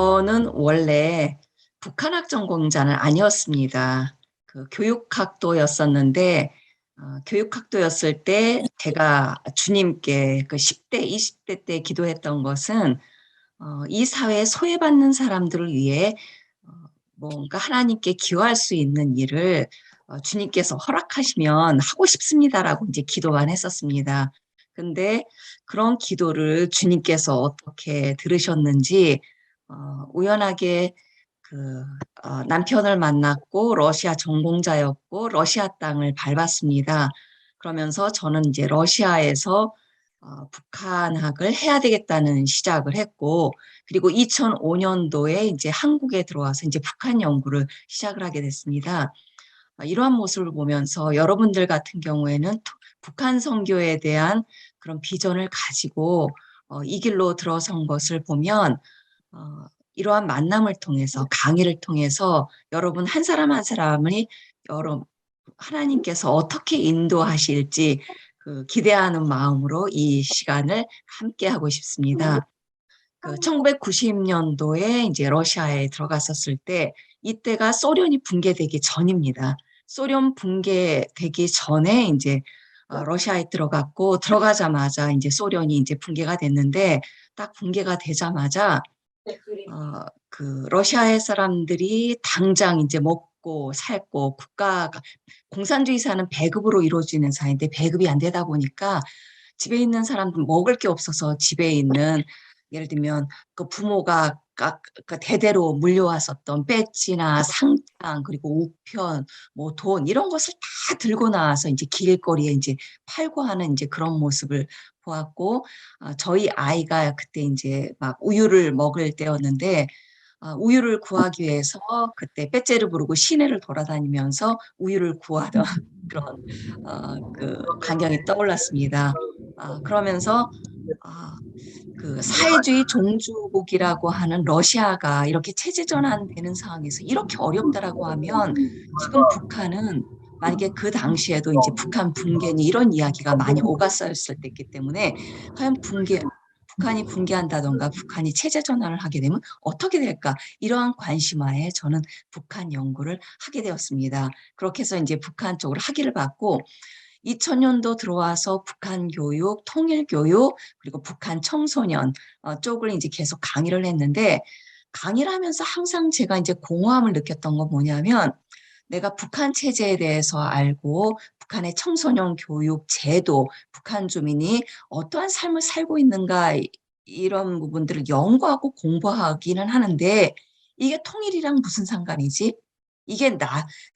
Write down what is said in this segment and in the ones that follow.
저는 원래 북한학 전공자는 아니었습니다. 그 교육학도였었는데, 교육학도였을 때 제가 주님께 그 10대, 20대 때 기도했던 것은 이 사회에 소외받는 사람들을 위해 어, 뭔가 하나님께 기여할 수 있는 일을 주님께서 허락하시면 하고 싶습니다라고 이제 기도만 했었습니다. 근데 그런 기도를 주님께서 어떻게 들으셨는지 우연하게 그 남편을 만났고 러시아 전공자였고 러시아 땅을 밟았습니다. 그러면서 저는 이제 러시아에서 북한학을 해야 되겠다는 시작을 했고, 그리고 2005년도에 이제 한국에 들어와서 이제 북한 연구를 시작을 하게 됐습니다. 이러한 모습을 보면서 여러분들 같은 경우에는 북한 선교에 대한 그런 비전을 가지고 이 길로 들어선 것을 보면 어, 이러한 만남을 통해서 강의를 통해서 여러분 한 사람 한 사람이 여러 하나님께서 어떻게 인도하실지 그 기대하는 마음으로 이 시간을 함께 하고 싶습니다. 그 1990년도에 이제 러시아에 들어갔었을 때 이때가 소련이 붕괴되기 전입니다. 소련 붕괴되기 전에 이제 러시아에 들어갔고 들어가자마자 이제 소련이 이제 붕괴가 됐는데 딱 붕괴가 되자마자 그 러시아의 사람들이 당장 이제 먹고 살고 국가가 공산주의 사는 배급으로 이루어지는 사회인데 배급이 안 되다 보니까 집에 있는 사람들 먹을 게 없어서 집에 있는 예를 들면 그 부모가 그 대대로 물려왔었던 배지나 상장 그리고 우편 뭐 돈 이런 것을 다 들고 나와서 이제 길거리에 이제 팔고 하는 이제 그런 모습을 보았고 저희 아이가 그때 이제 막 우유를 먹을 때였는데 우유를 구하기 위해서 그때 빼째를 부르고 시내를 돌아다니면서 우유를 구하던 그런 그 광경이 떠올랐습니다. 그러면서 아, 그 사회주의 종주국이라고 하는 러시아가 이렇게 체제 전환되는 상황에서 이렇게 어렵다라고 하면 지금 북한은 만약에 그 당시에도 이제 북한 붕괴니 이런 이야기가 많이 오갔었을 때이기 때문에 과연 북한이 붕괴한다던가 북한이 체제 전환을 하게 되면 어떻게 될까? 이러한 관심하에 저는 북한 연구를 하게 되었습니다. 그렇게 해서 이제 북한 쪽으로 학위를 받고 2000년도 들어와서 북한 교육, 통일 교육, 그리고 북한 청소년 쪽을 이제 계속 강의를 했는데 강의를 하면서 항상 제가 이제 공허함을 느꼈던 건 뭐냐면 내가 북한 체제에 대해서 알고 북한의 청소년 교육 제도, 북한 주민이 어떠한 삶을 살고 있는가 이런 부분들을 연구하고 공부하기는 하는데 이게 통일이랑 무슨 상관이지? 이게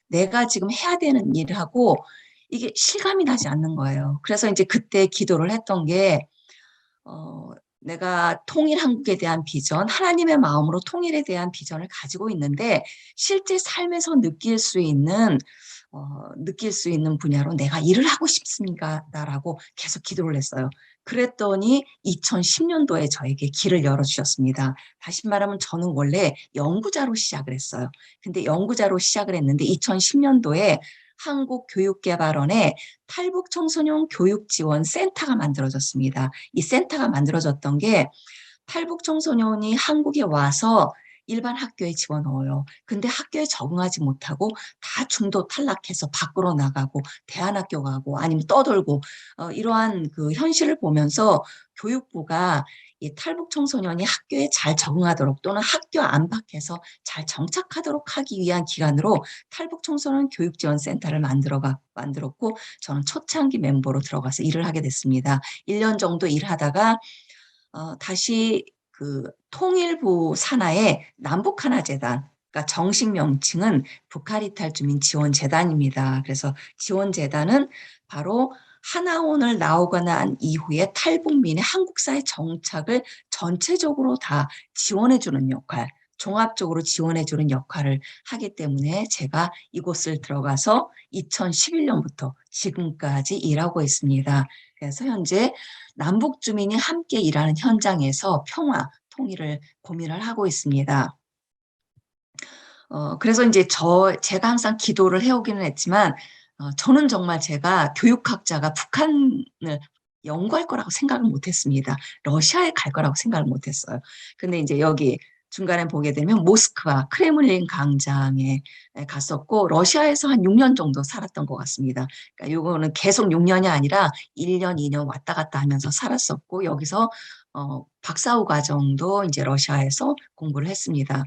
내가 지금 해야 되는 일하고 이게 실감이 나지 않는 거예요. 그래서 이제 그때 기도를 했던 게, 어, 내가 통일 한국에 대한 비전, 하나님의 마음으로 통일에 대한 비전을 가지고 있는데, 실제 삶에서 느낄 수 있는 분야로 내가 일을 하고 싶습니다라고 계속 기도를 했어요. 그랬더니 2010년도에 저에게 길을 열어주셨습니다. 다시 말하면 저는 원래 연구자로 시작을 했어요. 근데 연구자로 시작을 했는데 2010년도에 한국교육개발원에 탈북 청소년 교육지원센터가 만들어졌습니다. 이 센터가 만들어졌던 게 탈북 청소년이 한국에 와서 일반 학교에 집어넣어요. 근데 학교에 적응하지 못하고 다 중도 탈락해서 밖으로 나가고 대안학교 가고 아니면 떠돌고 이러한 그 현실을 보면서 교육부가 이 탈북 청소년이 학교에 잘 적응하도록 또는 학교 안팎에서 잘 정착하도록 하기 위한 기관으로 탈북 청소년 교육지원센터를 만들었고 저는 초창기 멤버로 들어가서 일을 하게 됐습니다. 1년 정도 일하다가 다시 그 통일부 산하의 남북하나재단, 그러니까 정식 명칭은 북한이탈주민지원재단입니다. 그래서 지원재단은 바로 하나원을 나오고 난 이후에 탈북민의 한국사회 정착을 전체적으로 다 지원해주는 역할, 종합적으로 지원해주는 역할을 하기 때문에 제가 이곳을 들어가서 2011년부터 지금까지 일하고 있습니다. 그래서 현재 남북 주민이 함께 일하는 현장에서 평화, 통일을 고민을 하고 있습니다. 그래서 이제 제가 항상 기도를 해오기는 했지만, 저는 정말 제가 교육학자가 북한을 연구할 거라고 생각을 못 했습니다. 러시아에 갈 거라고 생각을 못 했어요. 근데 이제 여기 중간에 보게 되면 모스크바, 크레물린 광장에 갔었고 러시아에서 한 6년 정도 살았던 것 같습니다. 그러니까 요거는 계속 6년이 아니라 1년, 2년 왔다 갔다 하면서 살았었고 여기서 박사후 과정도 이제 러시아에서 공부를 했습니다.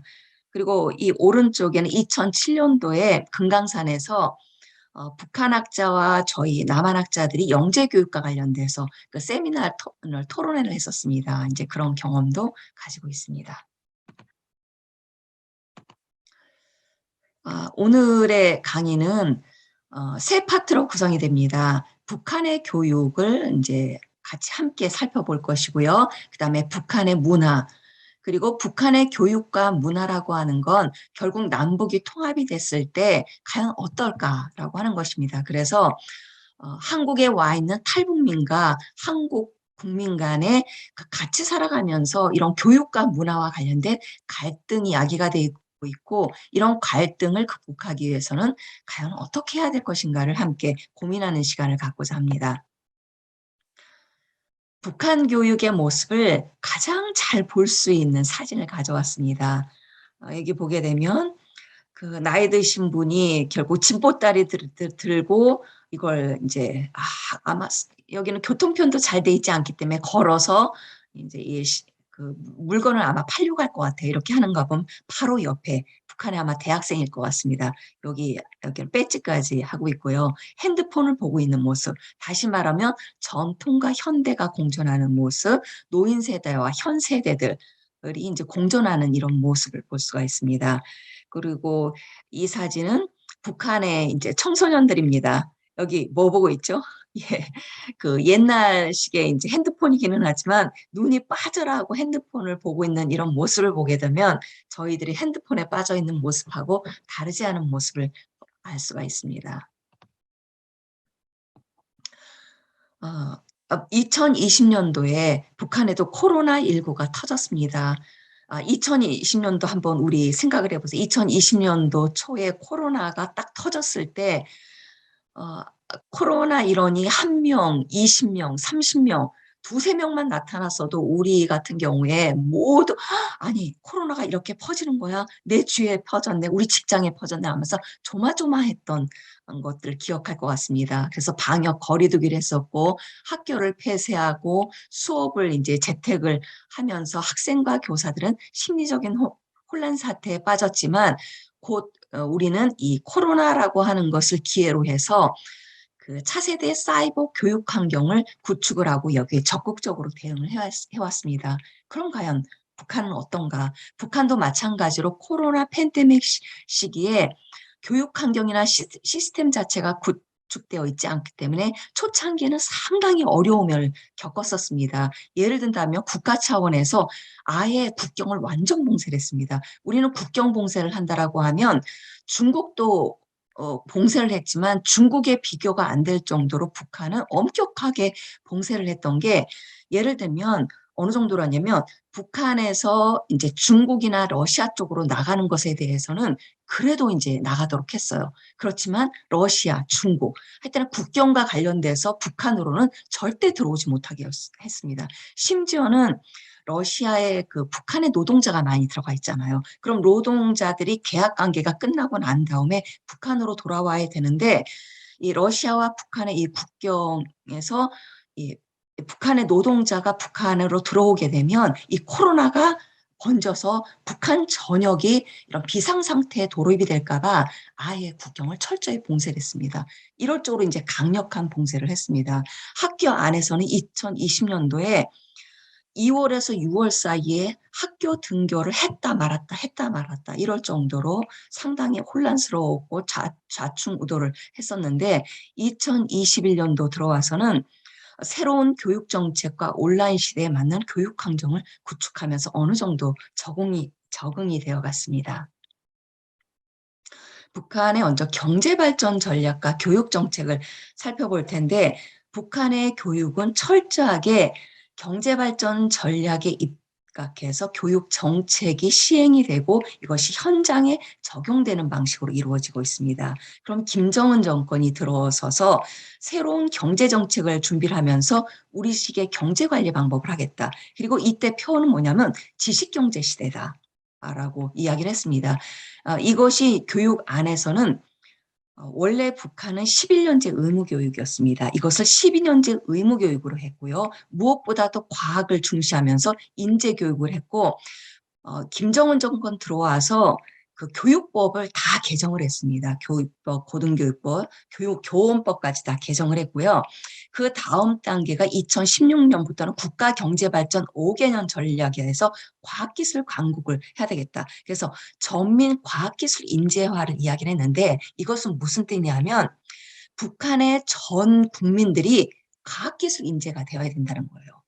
그리고 이 오른쪽에는 2007년도에 금강산에서 북한 학자와 저희 남한 학자들이 영재 교육과 관련돼서 그 세미나 토론회를 했었습니다. 이제 그런 경험도 가지고 있습니다. 오늘의 강의는 세 파트로 구성이 됩니다. 북한의 교육을 이제 같이 함께 살펴볼 것이고요. 그다음에 북한의 문화, 그리고 북한의 교육과 문화라고 하는 건 결국 남북이 통합이 됐을 때 과연 어떨까라고 하는 것입니다. 그래서 한국에 와 있는 탈북민과 한국 국민 간에 같이 살아가면서 이런 교육과 문화와 관련된 갈등이 야기가 되고 있고 이런 갈등을 극복하기 위해서는 과연 어떻게 해야 될 것인가를 함께 고민하는 시간을 갖고자 합니다. 북한 교육의 모습을 가장 잘 볼 수 있는 사진을 가져왔습니다. 여기 보게 되면 그 나이 드신 분이 결국 짐보따리 들고 이걸 이제 아마 여기는 교통편도 잘 돼 있지 않기 때문에 걸어서 이제 그 물건을 아마 팔려고 할 것 같아요. 이렇게 하는가 보면 바로 옆에 북한의 아마 대학생일 것 같습니다. 여기 배지까지 하고 있고요. 핸드폰을 보고 있는 모습. 다시 말하면 전통과 현대가 공존하는 모습, 노인 세대와 현 세대들이 이제 공존하는 이런 모습을 볼 수가 있습니다. 그리고 이 사진은 북한의 이제 청소년들입니다. 여기 뭐 보고 있죠? 예, 그 옛날식의 이제 핸드폰이기는 하지만 눈이 빠져라고 핸드폰을 보고 있는 이런 모습을 보게 되면 저희들이 핸드폰에 빠져 있는 모습하고 다르지 않은 모습을 알 수가 있습니다. 2020년도에 북한에도 코로나19가 터졌습니다. 2020년도 한번 우리 생각을 해보세요. 2020년도 초에 코로나가 딱 터졌을 때 어, 코로나 일원이 1명, 20명, 30명, 두세 명만 나타났어도 우리 같은 경우에 모두 아니 코로나가 이렇게 퍼지는 거야? 내 주위에 퍼졌네, 우리 직장에 퍼졌네 하면서 조마조마했던 것들을 기억할 것 같습니다. 그래서 방역 거리두기를 했었고 학교를 폐쇄하고 수업을 이제 재택을 하면서 학생과 교사들은 심리적인 혼란 사태에 빠졌지만 곧 우리는 이 코로나라고 하는 것을 기회로 해서 그 차세대 사이버 교육 환경을 구축을 하고 여기에 적극적으로 대응을 해왔습니다. 그럼 과연 북한은 어떤가? 북한도 마찬가지로 코로나 팬데믹 시기에 교육 환경이나 시스템 자체가 구축되어 있지 않기 때문에 초창기에는 상당히 어려움을 겪었었습니다. 예를 든다면 국가 차원에서 아예 국경을 완전 봉쇄를 했습니다. 우리는 국경 봉쇄를 한다라고 하면 중국도 봉쇄를 했지만 중국에 비교가 안 될 정도로 북한은 엄격하게 봉쇄를 했던 게 예를 들면 어느 정도라냐면 북한에서 이제 중국이나 러시아 쪽으로 나가는 것에 대해서는 그래도 이제 나가도록 했어요. 그렇지만 러시아, 중국, 하여튼 국경과 관련돼서 북한으로는 절대 들어오지 못하게 했습니다. 심지어는 러시아에 그 북한의 노동자가 많이 들어가 있잖아요. 그럼 노동자들이 계약 관계가 끝나고 난 다음에 북한으로 돌아와야 되는데 이 러시아와 북한의 이 국경에서 이 북한의 노동자가 북한으로 들어오게 되면 이 코로나가 번져서 북한 전역이 이런 비상 상태에 도입이 될까봐 아예 국경을 철저히 봉쇄를 했습니다. 이럴 쪽으로 이제 강력한 봉쇄를 했습니다. 학교 안에서는 2020년도에 2월에서 6월 사이에 학교 등교를 했다 말았다 했다 말았다 이럴 정도로 상당히 혼란스러웠고 좌충우돌을 했었는데 2021년도 들어와서는 새로운 교육 정책과 온라인 시대에 맞는 교육 환경을 구축하면서 어느 정도 적응이 되어 갔습니다. 북한의 먼저 경제발전 전략과 교육 정책을 살펴볼 텐데 북한의 교육은 철저하게 경제발전 전략에 입각해서 교육 정책이 시행이 되고 이것이 현장에 적용되는 방식으로 이루어지고 있습니다. 그럼 김정은 정권이 들어서서 새로운 경제정책을 준비를 하면서 우리식의 경제관리 방법을 하겠다. 그리고 이때 표어는 뭐냐면 지식경제 시대다. 라고 이야기를 했습니다. 이것이 교육 안에서는 원래 북한은 11년제 의무교육이었습니다. 이것을 12년제 의무교육으로 했고요. 무엇보다도 과학을 중시하면서 인재교육을 했고, 김정은 정권 들어와서 그 교육법을 다 개정을 했습니다. 교육법, 고등교육법, 교원법까지 다 개정을 했고요. 그 다음 단계가 2016년부터는 국가경제발전 5개년 전략에서 과학기술 강국을 해야 되겠다. 그래서 전민 과학기술 인재화를 이야기를 했는데 이것은 무슨 뜻이냐면 북한의 전 국민들이 과학기술 인재가 되어야 된다는 거예요.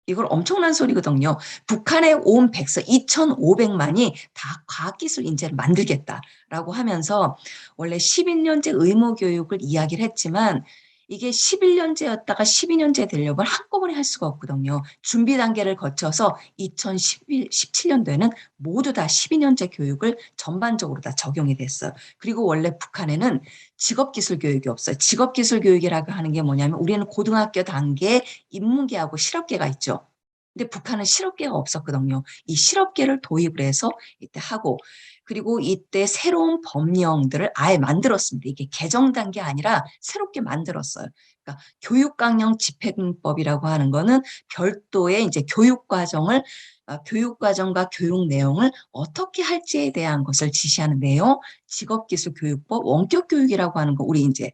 이걸 엄청난 소리거든요. 북한에 온 백성 2,500만이 다 과학기술 인재를 만들겠다라고 하면서 원래 11년제 의무교육을 이야기를 했지만 이게 11년제였다가 12년제 되려면 한꺼번에 할 수가 없거든요. 준비 단계를 거쳐서 2017년도에는 모두 다 12년제 교육을 전반적으로 다 적용이 됐어요. 그리고 원래 북한에는 직업기술 교육이 없어요. 직업기술 교육이라고 하는 게 뭐냐면 우리는 고등학교 단계에 인문계하고 실업계가 있죠. 근데 북한은 실업계가 없었거든요. 이 실업계를 도입을 해서 이때 하고 그리고 이때 새로운 법령들을 아예 만들었습니다. 이게 개정된 게 아니라 새롭게 만들었어요. 그러니까 교육강령 집행법이라고 하는 거는 별도의 이제 교육과정과 교육 내용을 어떻게 할지에 대한 것을 지시하는 내용, 직업기술교육법, 원격교육이라고 하는 거 우리 이제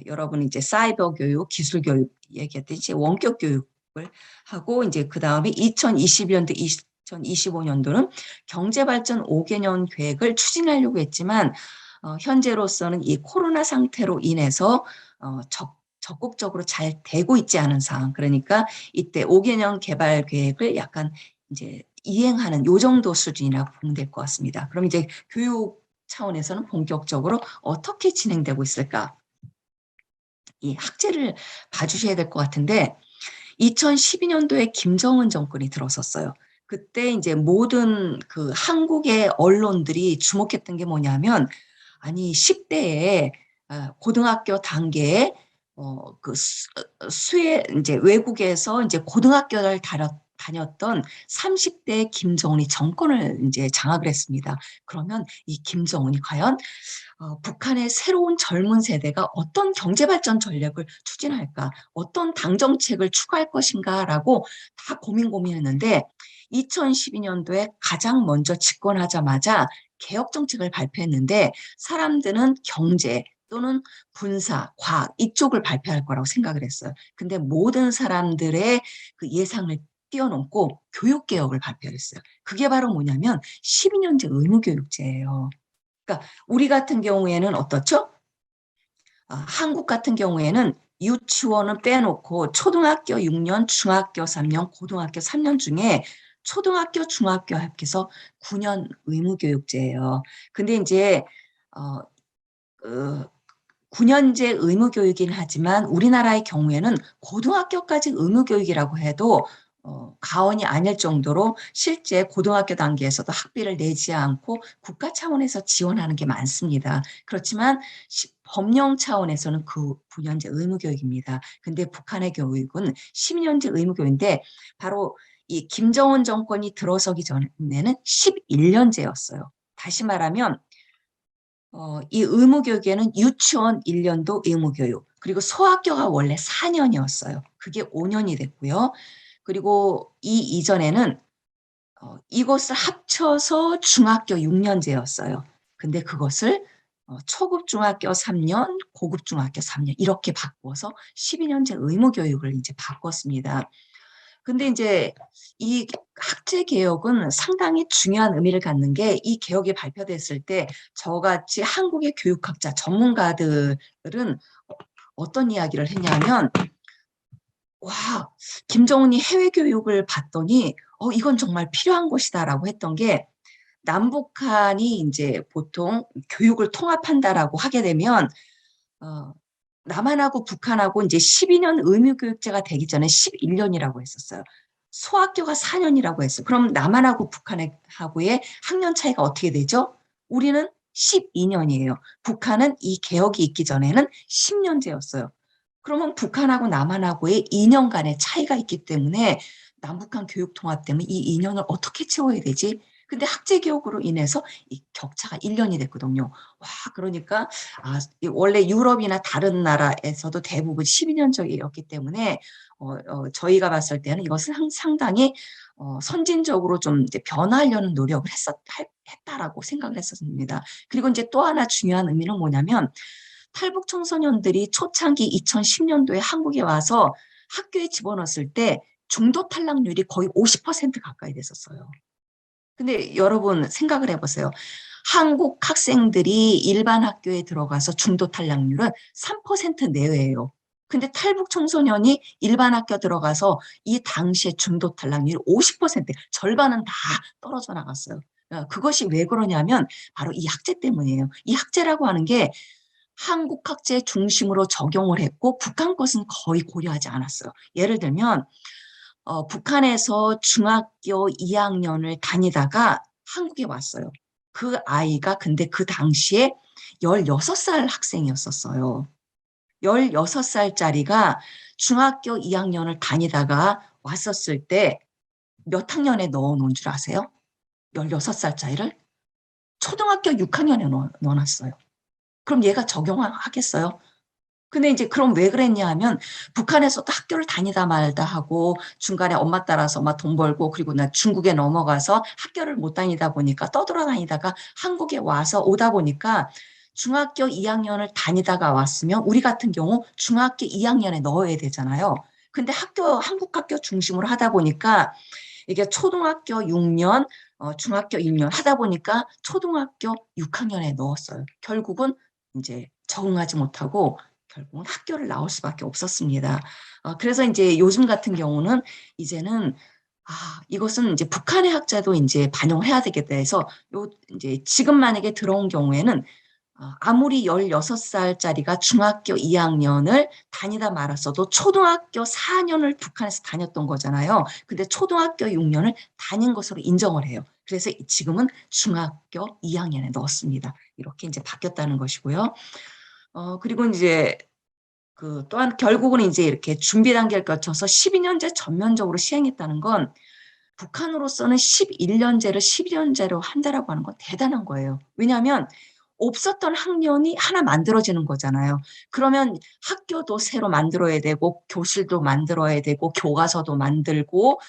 여러분이 이제 사이버 교육, 기술 교육 얘기했듯이 원격 교육을 하고 이제 그 다음에 2020년도, 2025년도는 경제발전 5개년 계획을 추진하려고 했지만 현재로서는 이 코로나 상태로 인해서 적극적으로 잘 되고 있지 않은 상황. 그러니까 이때 5개년 개발 계획을 약간 이제 이행하는 요 정도 수준이라고 보면 될 것 같습니다. 그럼 이제 교육 차원에서는 본격적으로 어떻게 진행되고 있을까? 이 학제를 봐주셔야 될 것 같은데 2012년도에 김정은 정권이 들어섰어요. 그때 이제 모든 그 한국의 언론들이 주목했던 게 뭐냐면 아니 10대에 고등학교 단계에 그 수해 이제 외국에서 이제 고등학교를 다녔던 30대 김정은이 정권을 이제 장악을 했습니다. 그러면 이 김정은이 과연 북한의 새로운 젊은 세대가 어떤 경제발전 전략을 추진할까, 어떤 당정책을 추구할 것인가라고 다 고민했는데 2012년도에 가장 먼저 집권하자마자 개혁정책을 발표했는데 사람들은 경제 또는 군사, 과학 이쪽을 발표할 거라고 생각을 했어요. 근데 모든 사람들의 그 예상을 뛰어넘고 교육개혁을 발표했어요. 그게 바로 뭐냐면 12년제 의무교육제예요. 그러니까 우리 같은 경우에는 어떻죠? 한국 같은 경우에는 유치원은 빼놓고 초등학교 6년, 중학교 3년, 고등학교 3년 중에 초등학교, 중학교 합해서 9년 의무교육제예요. 근데 이제 어, 그 9년제 의무교육이긴 하지만 우리나라의 경우에는 고등학교까지 의무교육이라고 해도 가언이 아닐 정도로 실제 고등학교 단계에서도 학비를 내지 않고 국가 차원에서 지원하는 게 많습니다. 그렇지만 법령 차원에서는 그 9년제 의무교육입니다. 근데 북한의 교육은 12년제 의무교육인데 바로 이 김정은 정권이 들어서기 전에는 11년제였어요. 다시 말하면 이 의무교육에는 유치원 1년도 의무교육, 그리고 소학교가 원래 4년이었어요. 그게 5년이 됐고요. 그리고 이 이전에는 이것을 합쳐서 중학교 6년제였어요. 근데 그것을 초급 중학교 3년, 고급 중학교 3년 이렇게 바꿔서 12년제 의무교육을 이제 바꿨습니다. 근데 이제 이 학제 개혁은 상당히 중요한 의미를 갖는 게 이 개혁이 발표됐을 때 저같이 한국의 교육학자 전문가들은 어떤 이야기를 했냐면 와, 김정은이 해외 교육을 봤더니 이건 정말 필요한 것이다라고 했던 게 남북한이 이제 보통 교육을 통합한다라고 하게 되면 어, 남한하고 북한하고 이제 12년 의무교육제가 되기 전에 11년이라고 했었어요. 소학교가 4년이라고 했어요. 그럼 남한하고 북한하고의 학년 차이가 어떻게 되죠? 우리는 12년이에요. 북한은 이 개혁이 있기 전에는 10년제였어요. 그러면 북한하고 남한하고의 2년간의 차이가 있기 때문에 남북한 교육 통합 때문에 이 2년을 어떻게 채워야 되지? 근데 학제 개혁으로 인해서 이 격차가 1년이 됐거든요. 와, 그러니까 원래 유럽이나 다른 나라에서도 대부분 12년적이었기 때문에 저희가 봤을 때는 이것은 상당히 선진적으로 좀 이제 변화하려는 노력을 했다라고 생각을 했었습니다. 그리고 이제 또 하나 중요한 의미는 뭐냐면 탈북 청소년들이 초창기 2010년도에 한국에 와서 학교에 집어넣었을 때 중도 탈락률이 거의 50% 가까이 됐었어요. 근데 여러분 생각을 해보세요. 한국 학생들이 일반 학교에 들어가서 중도 탈락률은 3% 내외예요. 근데 탈북 청소년이 일반 학교 들어가서 이 당시에 중도 탈락률이 50%, 절반은 다 떨어져 나갔어요. 그것이 왜 그러냐면 바로 이 학제 때문이에요. 이 학제라고 하는 게 한국 학제 중심으로 적용을 했고 북한 것은 거의 고려하지 않았어요. 예를 들면 북한에서 중학교 2학년을 다니다가 한국에 왔어요. 그 아이가 근데 그 당시에 16살 학생이었었어요. 16살짜리가 중학교 2학년을 다니다가 왔었을 때 몇 학년에 넣어놓은 줄 아세요? 16살짜리를? 초등학교 6학년에 넣어놨어요. 그럼 얘가 적용하겠어요? 근데 이제 그럼 왜 그랬냐 하면 북한에서도 학교를 다니다 말다 하고 중간에 엄마 따라서 막 돈 벌고 그리고 나 중국에 넘어가서 학교를 못 다니다 보니까 떠돌아다니다가 한국에 와서 오다 보니까 중학교 2학년을 다니다가 왔으면 우리 같은 경우 중학교 2학년에 넣어야 되잖아요. 근데 한국 학교 중심으로 하다 보니까 이게 초등학교 6년, 중학교 1년 하다 보니까 초등학교 6학년에 넣었어요. 결국은 이제 적응하지 못하고 결국은 학교를 나올 수밖에 없었습니다. 그래서 이제 요즘 같은 경우는 이제는 이것은 이제 북한의 학자도 이제 반영을 해야 되겠다 해서 이제 지금 만약에 들어온 경우에는 아무리 16살짜리가 중학교 2학년을 다니다 말았어도 초등학교 4년을 북한에서 다녔던 거잖아요. 근데 초등학교 6년을 다닌 것으로 인정을 해요. 그래서 지금은 중학교 2학년에 넣었습니다. 이렇게 이제 바뀌었다는 것이고요. 그리고 이제 또한 결국은 이제 이렇게 준비 단계를 거쳐서 12년제 전면적으로 시행했다는 건 북한으로서는 11년제를 12년제로 한다라고 하는 건 대단한 거예요. 왜냐하면 없었던 학년이 하나 만들어지는 거잖아요. 그러면 학교도 새로 만들어야 되고 교실도 만들어야 되고 교과서도 만들고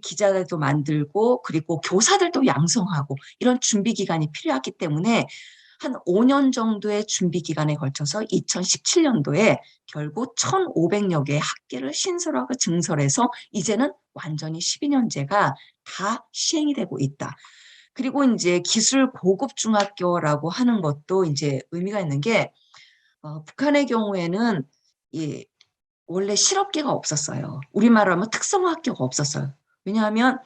기자들도 만들고 그리고 교사들도 양성하고 이런 준비 기간이 필요하기 때문에 한 5년 정도의 준비 기간에 걸쳐서 2017년도에 결국 1,500여 개의 학계를 신설하고 증설해서 이제는 완전히 12년제가 다 시행이 되고 있다. 그리고 이제 기술 고급 중학교라고 하는 것도 이제 의미가 있는 게 북한의 경우에는 원래 실업계가 없었어요. 우리말로 하면 특성화학교가 없었어요. 왜냐하면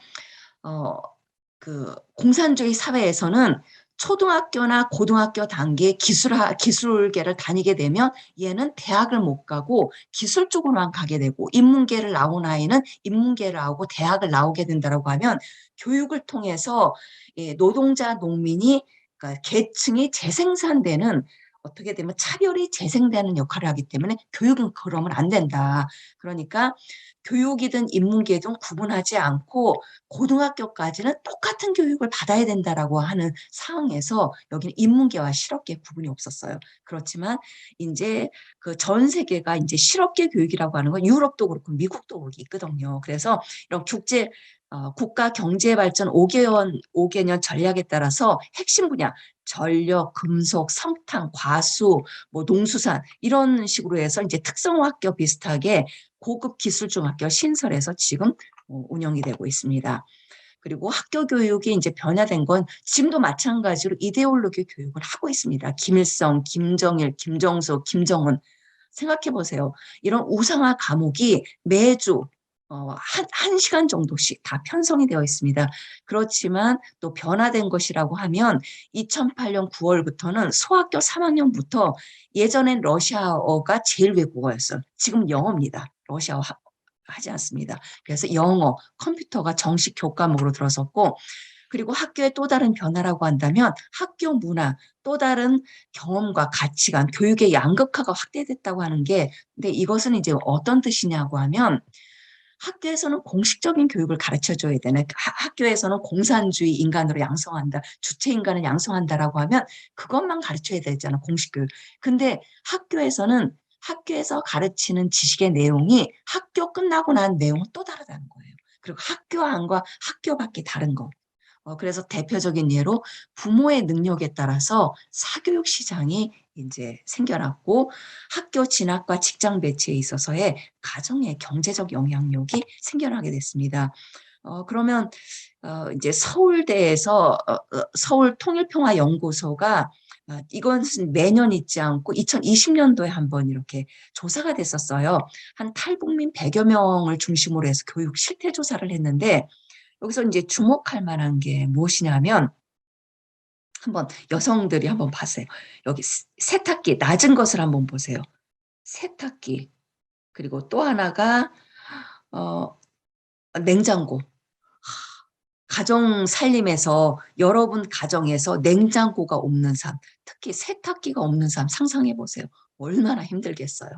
공산주의 사회에서는 초등학교나 고등학교 단계 기술계를 다니게 되면 얘는 대학을 못 가고 기술 쪽으로만 가게 되고 인문계를 나온 아이는 인문계를 나오고 대학을 나오게 된다고 하면 교육을 통해서 노동자, 농민이 그러니까 계층이 재생산되는 어떻게 되면 차별이 재생되는 역할을 하기 때문에 교육은 그러면 안 된다. 그러니까 교육이든 인문계든 구분하지 않고 고등학교까지는 똑같은 교육을 받아야 된다라고 하는 상황에서 여기는 인문계와 실업계 구분이 없었어요. 그렇지만 이제 그 전 세계가 이제 실업계 교육이라고 하는 건 유럽도 그렇고 미국도 그렇고 있거든요. 그래서 이런 국가 경제 발전 5개년 전략에 따라서 핵심 분야 전력, 금속, 석탄, 과수, 뭐 농수산 이런 식으로 해서 이제 특성화학교 비슷하게 고급 기술중학교 신설해서 지금 운영이 되고 있습니다. 그리고 학교 교육이 이제 변화된 건 지금도 마찬가지로 이데올로기 교육을 하고 있습니다. 김일성, 김정일, 김정수, 김정은 생각해 보세요. 이런 우상화 과목이 매주 한 시간 정도씩 다 편성이 되어 있습니다. 그렇지만 또 변화된 것이라고 하면 2008년 9월부터는 소학교 3학년부터 예전엔 러시아어가 제일 외국어였어요. 지금 영어입니다. 러시아어 하지 않습니다. 그래서 영어, 컴퓨터가 정식 교과목으로 들어섰고 그리고 학교의 또 다른 변화라고 한다면 학교 문화, 또 다른 경험과 가치관, 교육의 양극화가 확대됐다고 하는 게 근데 이것은 이제 어떤 뜻이냐고 하면 학교에서는 공식적인 교육을 가르쳐 줘야 되네. 학교에서는 공산주의 인간으로 양성한다. 주체 인간을 양성한다라고 하면 그것만 가르쳐야 되잖아. 공식 교육. 근데 학교에서 가르치는 지식의 내용이 학교 끝나고 난 내용은 또 다르다는 거예요. 그리고 학교 안과 학교 밖이 다른 거. 그래서 대표적인 예로 부모의 능력에 따라서 사교육 시장이 이제 생겨났고 학교 진학과 직장 배치에 있어서의 가정의 경제적 영향력이 생겨나게 됐습니다. 그러면 이제 서울대에서 서울통일평화연구소가 이것은 매년 있지 않고 2020년도에 한번 이렇게 조사가 됐었어요. 한 탈북민 100여 명을 중심으로 해서 교육 실태 조사를 했는데 여기서 이제 주목할 만한 게 무엇이냐면 한번 여성들이 한번 봤어요. 여기 세탁기 낮은 것을 한번 보세요. 세탁기 그리고 또 하나가 어, 냉장고. 가정 살림에서 여러분 가정에서 냉장고가 없는 삶, 특히 세탁기가 없는 삶 상상해 보세요. 얼마나 힘들겠어요.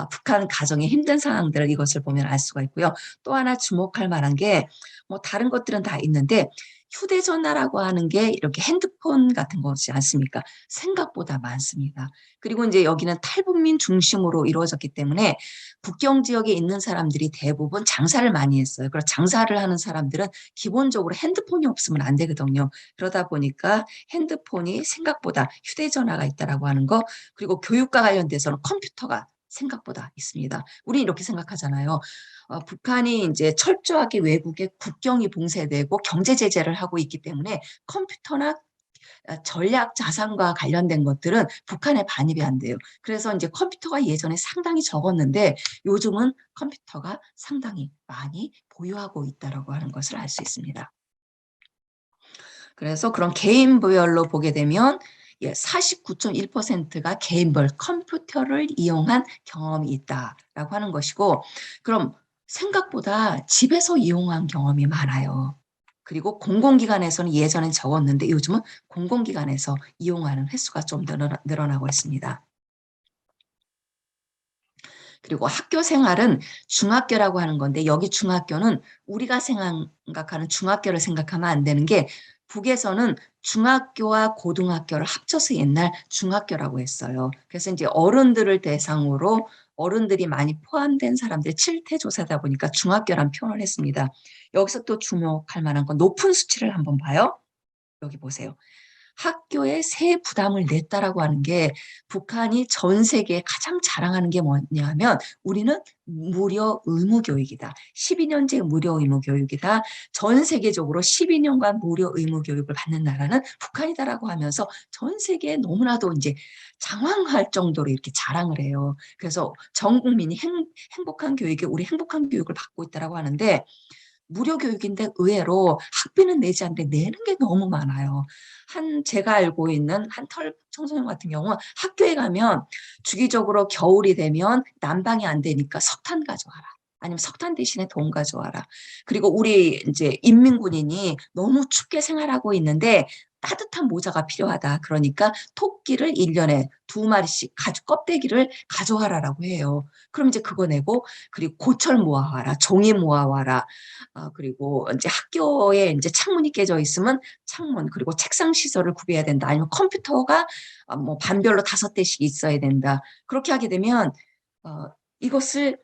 북한 가정의 힘든 상황들을 이것을 보면 알 수가 있고요. 또 하나 주목할 만한 게 뭐 다른 것들은 다 있는데 휴대전화라고 하는 게 이렇게 핸드폰 같은 거지 않습니까? 생각보다 많습니다. 그리고 이제 여기는 탈북민 중심으로 이루어졌기 때문에 국경 지역에 있는 사람들이 대부분 장사를 많이 했어요. 그래서 장사를 하는 사람들은 기본적으로 핸드폰이 없으면 안 되거든요. 그러다 보니까 핸드폰이 생각보다 휴대전화가 있다라고 하는 거, 그리고 교육과 관련돼서는 컴퓨터가 생각보다 있습니다. 우리 이렇게 생각하잖아요. 북한이 이제 철저하게 외국에 국경이 봉쇄되고 경제 제재를 하고 있기 때문에 컴퓨터나 전략 자산과 관련된 것들은 북한에 반입이 안 돼요. 그래서 이제 컴퓨터가 예전에 상당히 적었는데 요즘은 컴퓨터가 상당히 많이 보유하고 있다라고 하는 것을 알 수 있습니다. 그래서 그런 개인별로 보게 되면 49.1%가 개인별 컴퓨터를 이용한 경험이 있다라고 하는 것이고, 그럼 생각보다 집에서 이용한 경험이 많아요. 그리고 공공기관에서는 예전엔 적었는데 요즘은 공공기관에서 이용하는 횟수가 좀 늘어나고 있습니다. 그리고 학교 생활은 중학교라고 하는 건데 여기 중학교는 우리가 생각하는 중학교를 생각하면 안 되는 게 북에서는 중학교와 고등학교를 합쳐서 옛날 중학교라고 했어요. 그래서 이제 어른들을 대상으로 어른들이 많이 포함된 사람들 칠태 조사다 보니까 중학교란 표현을 했습니다. 여기서 또 주목할 만한 건 높은 수치를 한번 봐요. 여기 보세요. 학교에 세 부담을 냈다라고 하는 게 북한이 전 세계에 가장 자랑하는 게 뭐냐면 우리는 무료 의무 교육이다. 12년제 무료 의무 교육이다. 전 세계적으로 12년간 무료 의무 교육을 받는 나라는 북한이다라고 하면서 전 세계에 너무나도 이제 장황할 정도로 이렇게 자랑을 해요. 그래서 전 국민이 행복한 교육에 우리 행복한 교육을 받고 있다라고 하는데 무료 교육인데 의외로 학비는 내지 않는데 내는 게 너무 많아요. 제가 알고 있는 한 청소년 같은 경우 학교에 가면 주기적으로 겨울이 되면 난방이 안 되니까 석탄 가져와라. 아니면 석탄 대신에 돈 가져와라. 그리고 우리 이제 인민군인이 너무 춥게 생활하고 있는데 따뜻한 모자가 필요하다. 그러니까 토끼를 1년에 2마리씩 껍데기를 가져와라라고 해요. 그럼 이제 그거 내고 그리고 고철 모아와라. 종이 모아와라. 그리고 이제 학교에 이제 창문이 깨져 있으면 창문, 그리고 책상 시설을 구비해야 된다. 아니면 컴퓨터가 뭐 반별로 5대씩 있어야 된다. 그렇게 하게 되면 이것을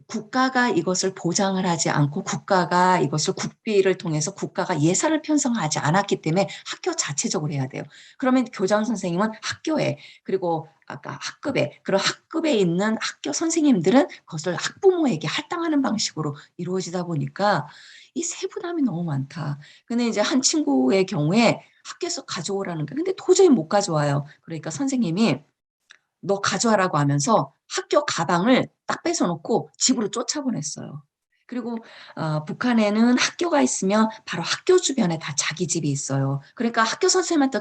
국가가 이것을 보장을 하지 않고 국가가 이것을 국비를 통해서 국가가 예산을 편성하지 않았기 때문에 학교 자체적으로 해야 돼요. 그러면 교장 선생님은 학교에 그리고 아까 학급에 그런 학급에 있는 학교 선생님들은 그것을 학부모에게 할당하는 방식으로 이루어지다 보니까 이 세부담이 너무 많다. 근데 이제 한 친구의 경우에 학교에서 가져오라는 게 근데 도저히 못 가져와요. 그러니까 선생님이 너 가져와라고 하면서 학교 가방을 딱 뺏어놓고 집으로 쫓아보냈어요. 그리고 북한에는 학교가 있으면 바로 학교 주변에 다 자기 집이 있어요. 그러니까 학교 선생님한테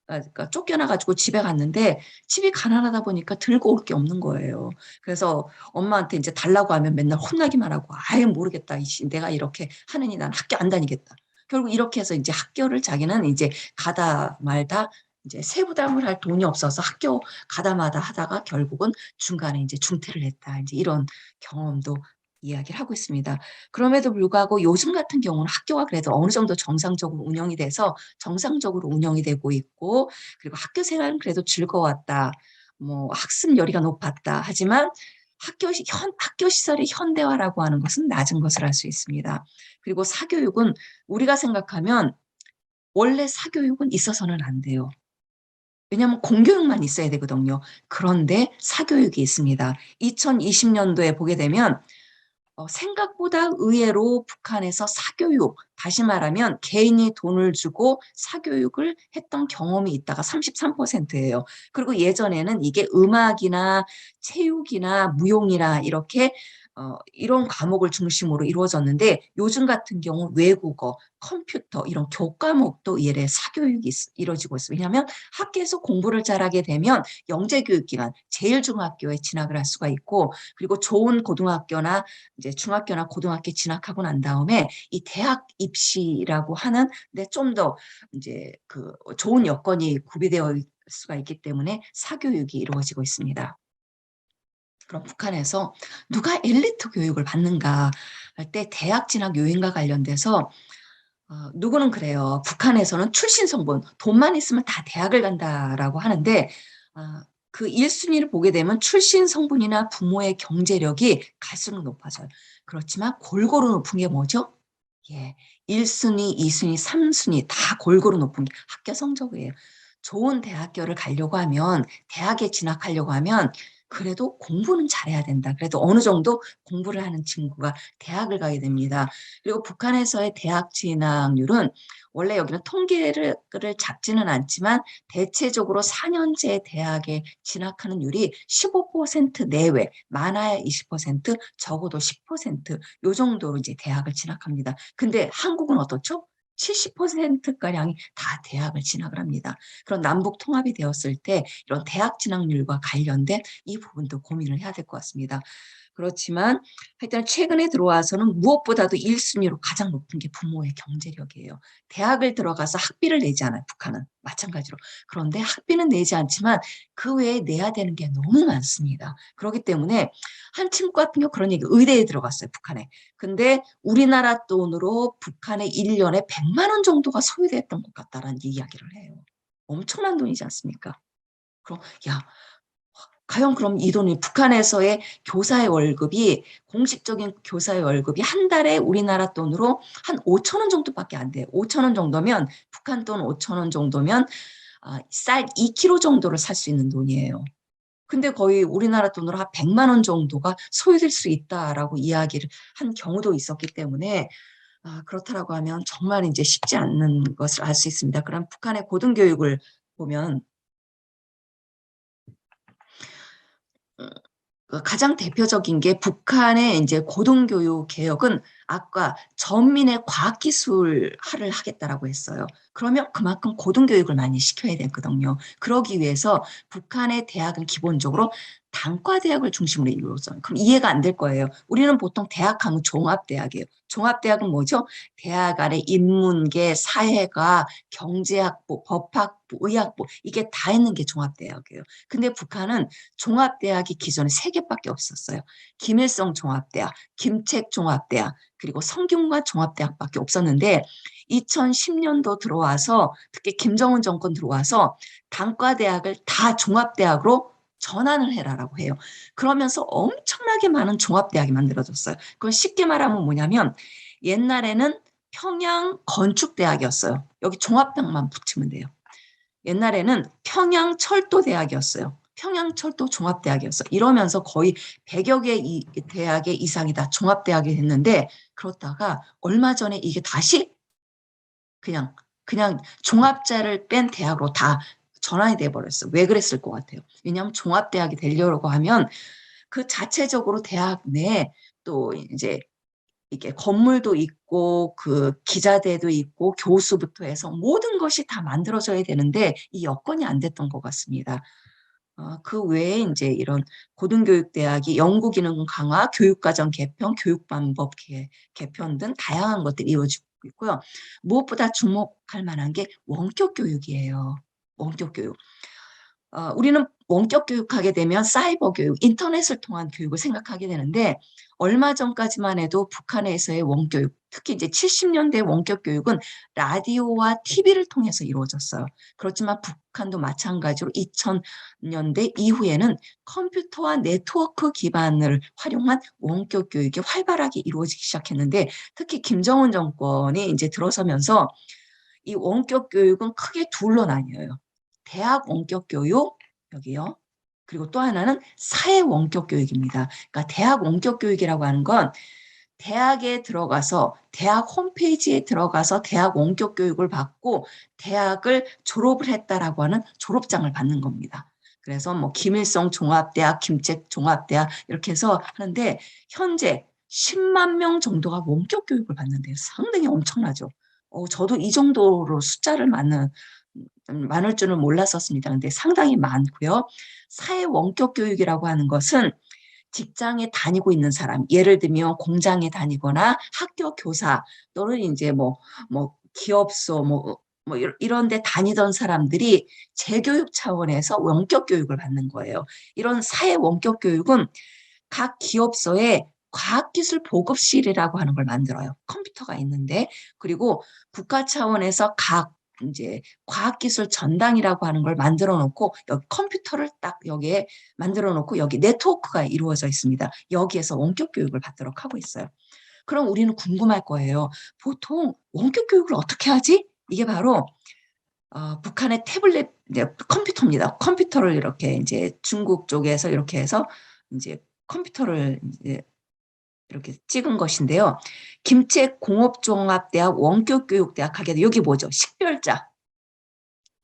그러니까 쫓겨나가지고 집에 갔는데 집이 가난하다 보니까 들고 올 게 없는 거예요. 그래서 엄마한테 이제 달라고 하면 맨날 혼나기만 하고 아예 모르겠다. 내가 이렇게 하느니 난 학교 안 다니겠다. 결국 이렇게 해서 이제 학교를 자기는 이제 가다 말다 이제 세부담을 할 돈이 없어서 학교 가다마다 하다가 결국은 중간에 이제 중퇴를 했다. 이제 이런 경험도 이야기를 하고 있습니다. 그럼에도 불구하고 요즘 같은 경우는 학교가 그래도 어느 정도 정상적으로 운영이 돼서 정상적으로 운영이 되고 있고, 그리고 학교 생활은 그래도 즐거웠다. 뭐 학습 열의가 높았다. 하지만 학교 시설이 현대화라고 하는 것은 낮은 것을 알 수 있습니다. 그리고 사교육은 우리가 생각하면 원래 사교육은 있어서는 안 돼요. 왜냐하면 공교육만 있어야 되거든요. 그런데 사교육이 있습니다. 2020년도에 보게 되면 생각보다 의외로 북한에서 사교육, 다시 말하면 개인이 돈을 주고 사교육을 했던 경험이 있다가 33%예요. 그리고 예전에는 이게 음악이나 체육이나 무용이나 이렇게 이런 과목을 중심으로 이루어졌는데, 요즘 같은 경우 외국어, 컴퓨터 이런 교과목도 이래 사교육이 이루어지고 있어요. 왜냐하면 학교에서 공부를 잘하게 되면 영재교육기관, 제일중학교에 진학을 할 수가 있고, 그리고 좋은 고등학교나 이제 중학교나 고등학교 진학하고 난 다음에 이 대학 입시라고 하는 데 좀 더 이제 그 좋은 여건이 구비되어 있을 수가 있기 때문에 사교육이 이루어지고 있습니다. 그럼 북한에서 누가 엘리트 교육을 받는가 할 때 대학 진학 요인과 관련돼서 누구는 그래요. 북한에서는 출신 성분, 돈만 있으면 다 대학을 간다라고 하는데, 그 1순위를 보게 되면 출신 성분이나 부모의 경제력이 갈수록 높아져요. 그렇지만 골고루 높은 게 뭐죠? 예, 1순위, 2순위, 3순위 다 골고루 높은 게 학교 성적이에요. 좋은 대학교를 가려고 하면, 대학에 진학하려고 하면 그래도 공부는 잘해야 된다. 그래도 어느 정도 공부를 하는 친구가 대학을 가게 됩니다. 그리고 북한에서의 대학 진학률은 원래 여기는 통계를 잡지는 않지만 대체적으로 4년제 대학에 진학하는 율이 15% 내외, 많아야 20%, 적어도 10%요 정도로 이제 대학을 진학합니다. 근데 한국은 어떻죠? 70%가량이 다 대학을 진학을 합니다. 그런 남북 통합이 되었을 때 이런 대학 진학률과 관련된 이 부분도 고민을 해야 될 것 같습니다. 그렇지만 하여튼 최근에 들어와서는 무엇보다도 1순위로 가장 높은 게 부모의 경제력이에요. 대학을 들어가서 학비를 내지 않아요, 북한은. 마찬가지로. 그런데 학비는 내지 않지만 그 외에 내야 되는 게 너무 많습니다. 그렇기 때문에 한 친구 같은 경우 그런 얘기, 의대에 들어갔어요, 북한에. 근데 우리나라 돈으로 북한에 1년에 100만 원 정도가 소요됐던 것 같다라는 이야기를 해요. 엄청난 돈이지 않습니까? 그럼 야, 과연 그럼 이 돈이 북한에서의 교사의 월급이, 공식적인 교사의 월급이 한 달에 우리나라 돈으로 한 5천 원 정도밖에 안 돼요. 5천 원 정도면, 북한 돈 5천 원 정도면 쌀 2kg 정도를 살 수 있는 돈이에요. 근데 거의 우리나라 돈으로 한 100만 원 정도가 소요될 수 있다라고 이야기를 한 경우도 있었기 때문에, 그렇다라고 하면 정말 이제 쉽지 않는 것을 알 수 있습니다. 그럼 북한의 고등교육을 보면 가장 대표적인 게, 북한의 이제 고등교육 개혁은 아까 전민의 과학기술화를 하겠다라고 했어요. 그러면 그만큼 고등교육을 많이 시켜야 되거든요. 그러기 위해서 북한의 대학은 기본적으로 단과대학을 중심으로 이루어져요. 그럼 이해가 안 될 거예요. 우리는 보통 대학하면 종합대학이에요. 종합대학은 뭐죠? 대학 안에 인문계, 사회과, 경제학부, 법학부, 의학부 이게 다 있는 게 종합대학이에요. 근데 북한은 종합대학이 기존에 세 개밖에 없었어요. 김일성 종합대학, 김책 종합대학, 그리고 성균관 종합대학밖에 없었는데 2010년도 들어와서, 특히 김정은 정권 들어와서 단과대학을 다 종합대학으로 전환을 해라라고 해요. 그러면서 엄청나게 많은 종합대학이 만들어졌어요. 그건 쉽게 말하면 뭐냐면, 옛날에는 평양 건축대학이었어요. 여기 종합대학만 붙이면 돼요. 옛날에는 평양철도대학이었어요. 평양철도 종합대학이었어. 이러면서 거의 100여 개 대학의 이상이 다 종합대학이 됐는데, 그렇다가 얼마 전에 이게 다시 그냥 종합자를 뺀 대학으로 다 전환이 돼 버렸어. 왜 그랬을 것 같아요? 왜냐하면 종합대학이 되려고 하면 그 자체적으로 대학 내에 또 이제 이게 건물도 있고 그 기자대도 있고 교수부터 해서 모든 것이 다 만들어져야 되는데 이 여건이 안 됐던 것 같습니다. 그 외에 이제 이런 고등교육대학이 연구 기능 강화, 교육과정 개편, 교육방법 개편 등 다양한 것들이 이루어지고 있고요. 무엇보다 주목할 만한 게 원격 교육이에요. 원격 교육. 우리는 원격 교육하게 되면 사이버 교육, 인터넷을 통한 교육을 생각하게 되는데 얼마 전까지만 해도 북한에서의 원교육, 특히 이제 70년대 원격 교육은 라디오와 TV를 통해서 이루어졌어요. 그렇지만 북한도 마찬가지로 2000년대 이후에는 컴퓨터와 네트워크 기반을 활용한 원격 교육이 활발하게 이루어지기 시작했는데 특히 김정은 정권이 이제 들어서면서 이 원격 교육은 크게 둘로 나뉘어요. 대학 원격 교육, 여기요. 그리고 또 하나는 사회 원격 교육입니다. 그러니까 대학 원격 교육이라고 하는 건 대학에 들어가서 대학 홈페이지에 들어가서 대학 원격 교육을 받고 대학을 졸업을 했다라고 하는 졸업장을 받는 겁니다. 그래서 뭐 김일성 종합대학, 김책 종합대학 이렇게 해서 하는데 현재 10만 명 정도가 원격 교육을 받는데요. 상당히 엄청나죠. 저도 이 정도로 숫자를 많을 줄은 몰랐었습니다. 근데 상당히 많고요. 사회 원격 교육이라고 하는 것은 직장에 다니고 있는 사람, 예를 들면 공장에 다니거나 학교 교사 또는 이제 뭐 기업소 뭐 이런 데 다니던 사람들이 재교육 차원에서 원격 교육을 받는 거예요. 이런 사회 원격 교육은 각 기업소에 과학기술 보급실이라고 하는 걸 만들어요. 컴퓨터가 있는데, 그리고 국가 차원에서 각 이제 과학기술 전당이라고 하는 걸 만들어 놓고 여기 컴퓨터를 딱 여기에 만들어 놓고 여기 네트워크가 이루어져 있습니다. 여기에서 원격 교육을 받도록 하고 있어요. 그럼 우리는 궁금할 거예요. 보통 원격 교육을 어떻게 하지? 이게 바로 북한의 태블릿 컴퓨터입니다. 컴퓨터를 이렇게 이제 중국 쪽에서 이렇게 해서 이제 컴퓨터를 이제 이렇게 찍은 것인데요. 김책공업종합대학 원격교육대학 하게 돼. 여기 뭐죠? 식별자.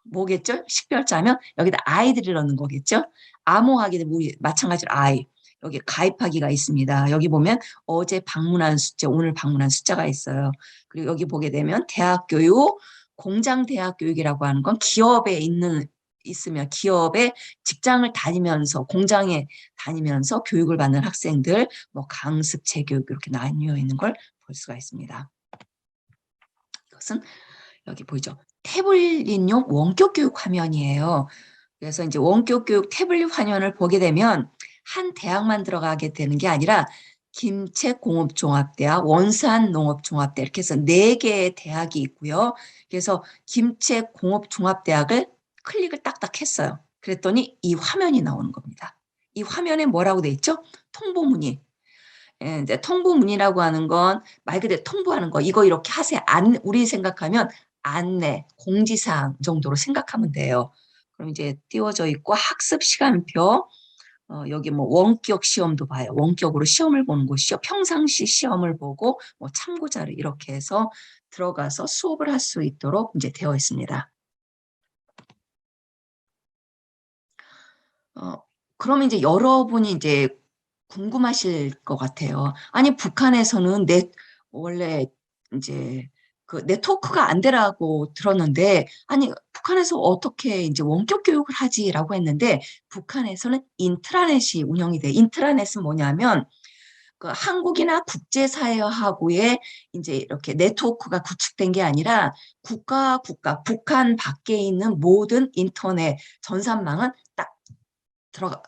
뭐겠죠? 식별자면 여기다 아이들을 넣는 거겠죠? 암호하게 되면 우리 마찬가지로 아이. 여기 가입하기가 있습니다. 여기 보면 어제 방문한 숫자, 오늘 방문한 숫자가 있어요. 그리고 여기 보게 되면 대학교육, 공장대학교육이라고 하는 건 기업에 있으면 기업에 직장을 다니면서 공장에 다니면서 교육을 받는 학생들, 뭐 강습, 재교육 이렇게 나뉘어 있는 걸 볼 수가 있습니다. 이것은 여기 보이죠? 태블릿용 원격 교육 화면이에요. 그래서 이제 원격 교육 태블릿 화면을 보게 되면 한 대학만 들어가게 되는 게 아니라 김책공업종합대학, 원산농업종합대학 이렇게 해서 4개의 대학이 있고요. 그래서 김책공업종합대학을 클릭을 딱딱 했어요. 그랬더니 이 화면이 나오는 겁니다. 이 화면에 뭐라고 돼 있죠? 통보문의. 이제 통보문의라고 하는 건 말 그대로 통보하는 거. 이거 이렇게 하세요. 우리 생각하면 안내, 공지사항 정도로 생각하면 돼요. 그럼 이제 띄워져 있고 학습 시간표, 여기 뭐 원격 시험도 봐요. 원격으로 시험을 보는 곳이요. 평상시 시험을 보고 뭐 참고자를 이렇게 해서 들어가서 수업을 할 수 있도록 이제 되어 있습니다. 그러면 이제 여러분이 이제 궁금하실 것 같아요. 아니, 북한에서는 원래 이제 그 네트워크가 안 되라고 들었는데, 아니, 북한에서 어떻게 이제 원격 교육을 하지라고 했는데, 북한에서는 인트라넷이 운영이 돼. 인트라넷은 뭐냐면, 그 한국이나 국제사회하고의 이제 이렇게 네트워크가 구축된 게 아니라 북한 밖에 있는 모든 인터넷 전산망은 딱 들어가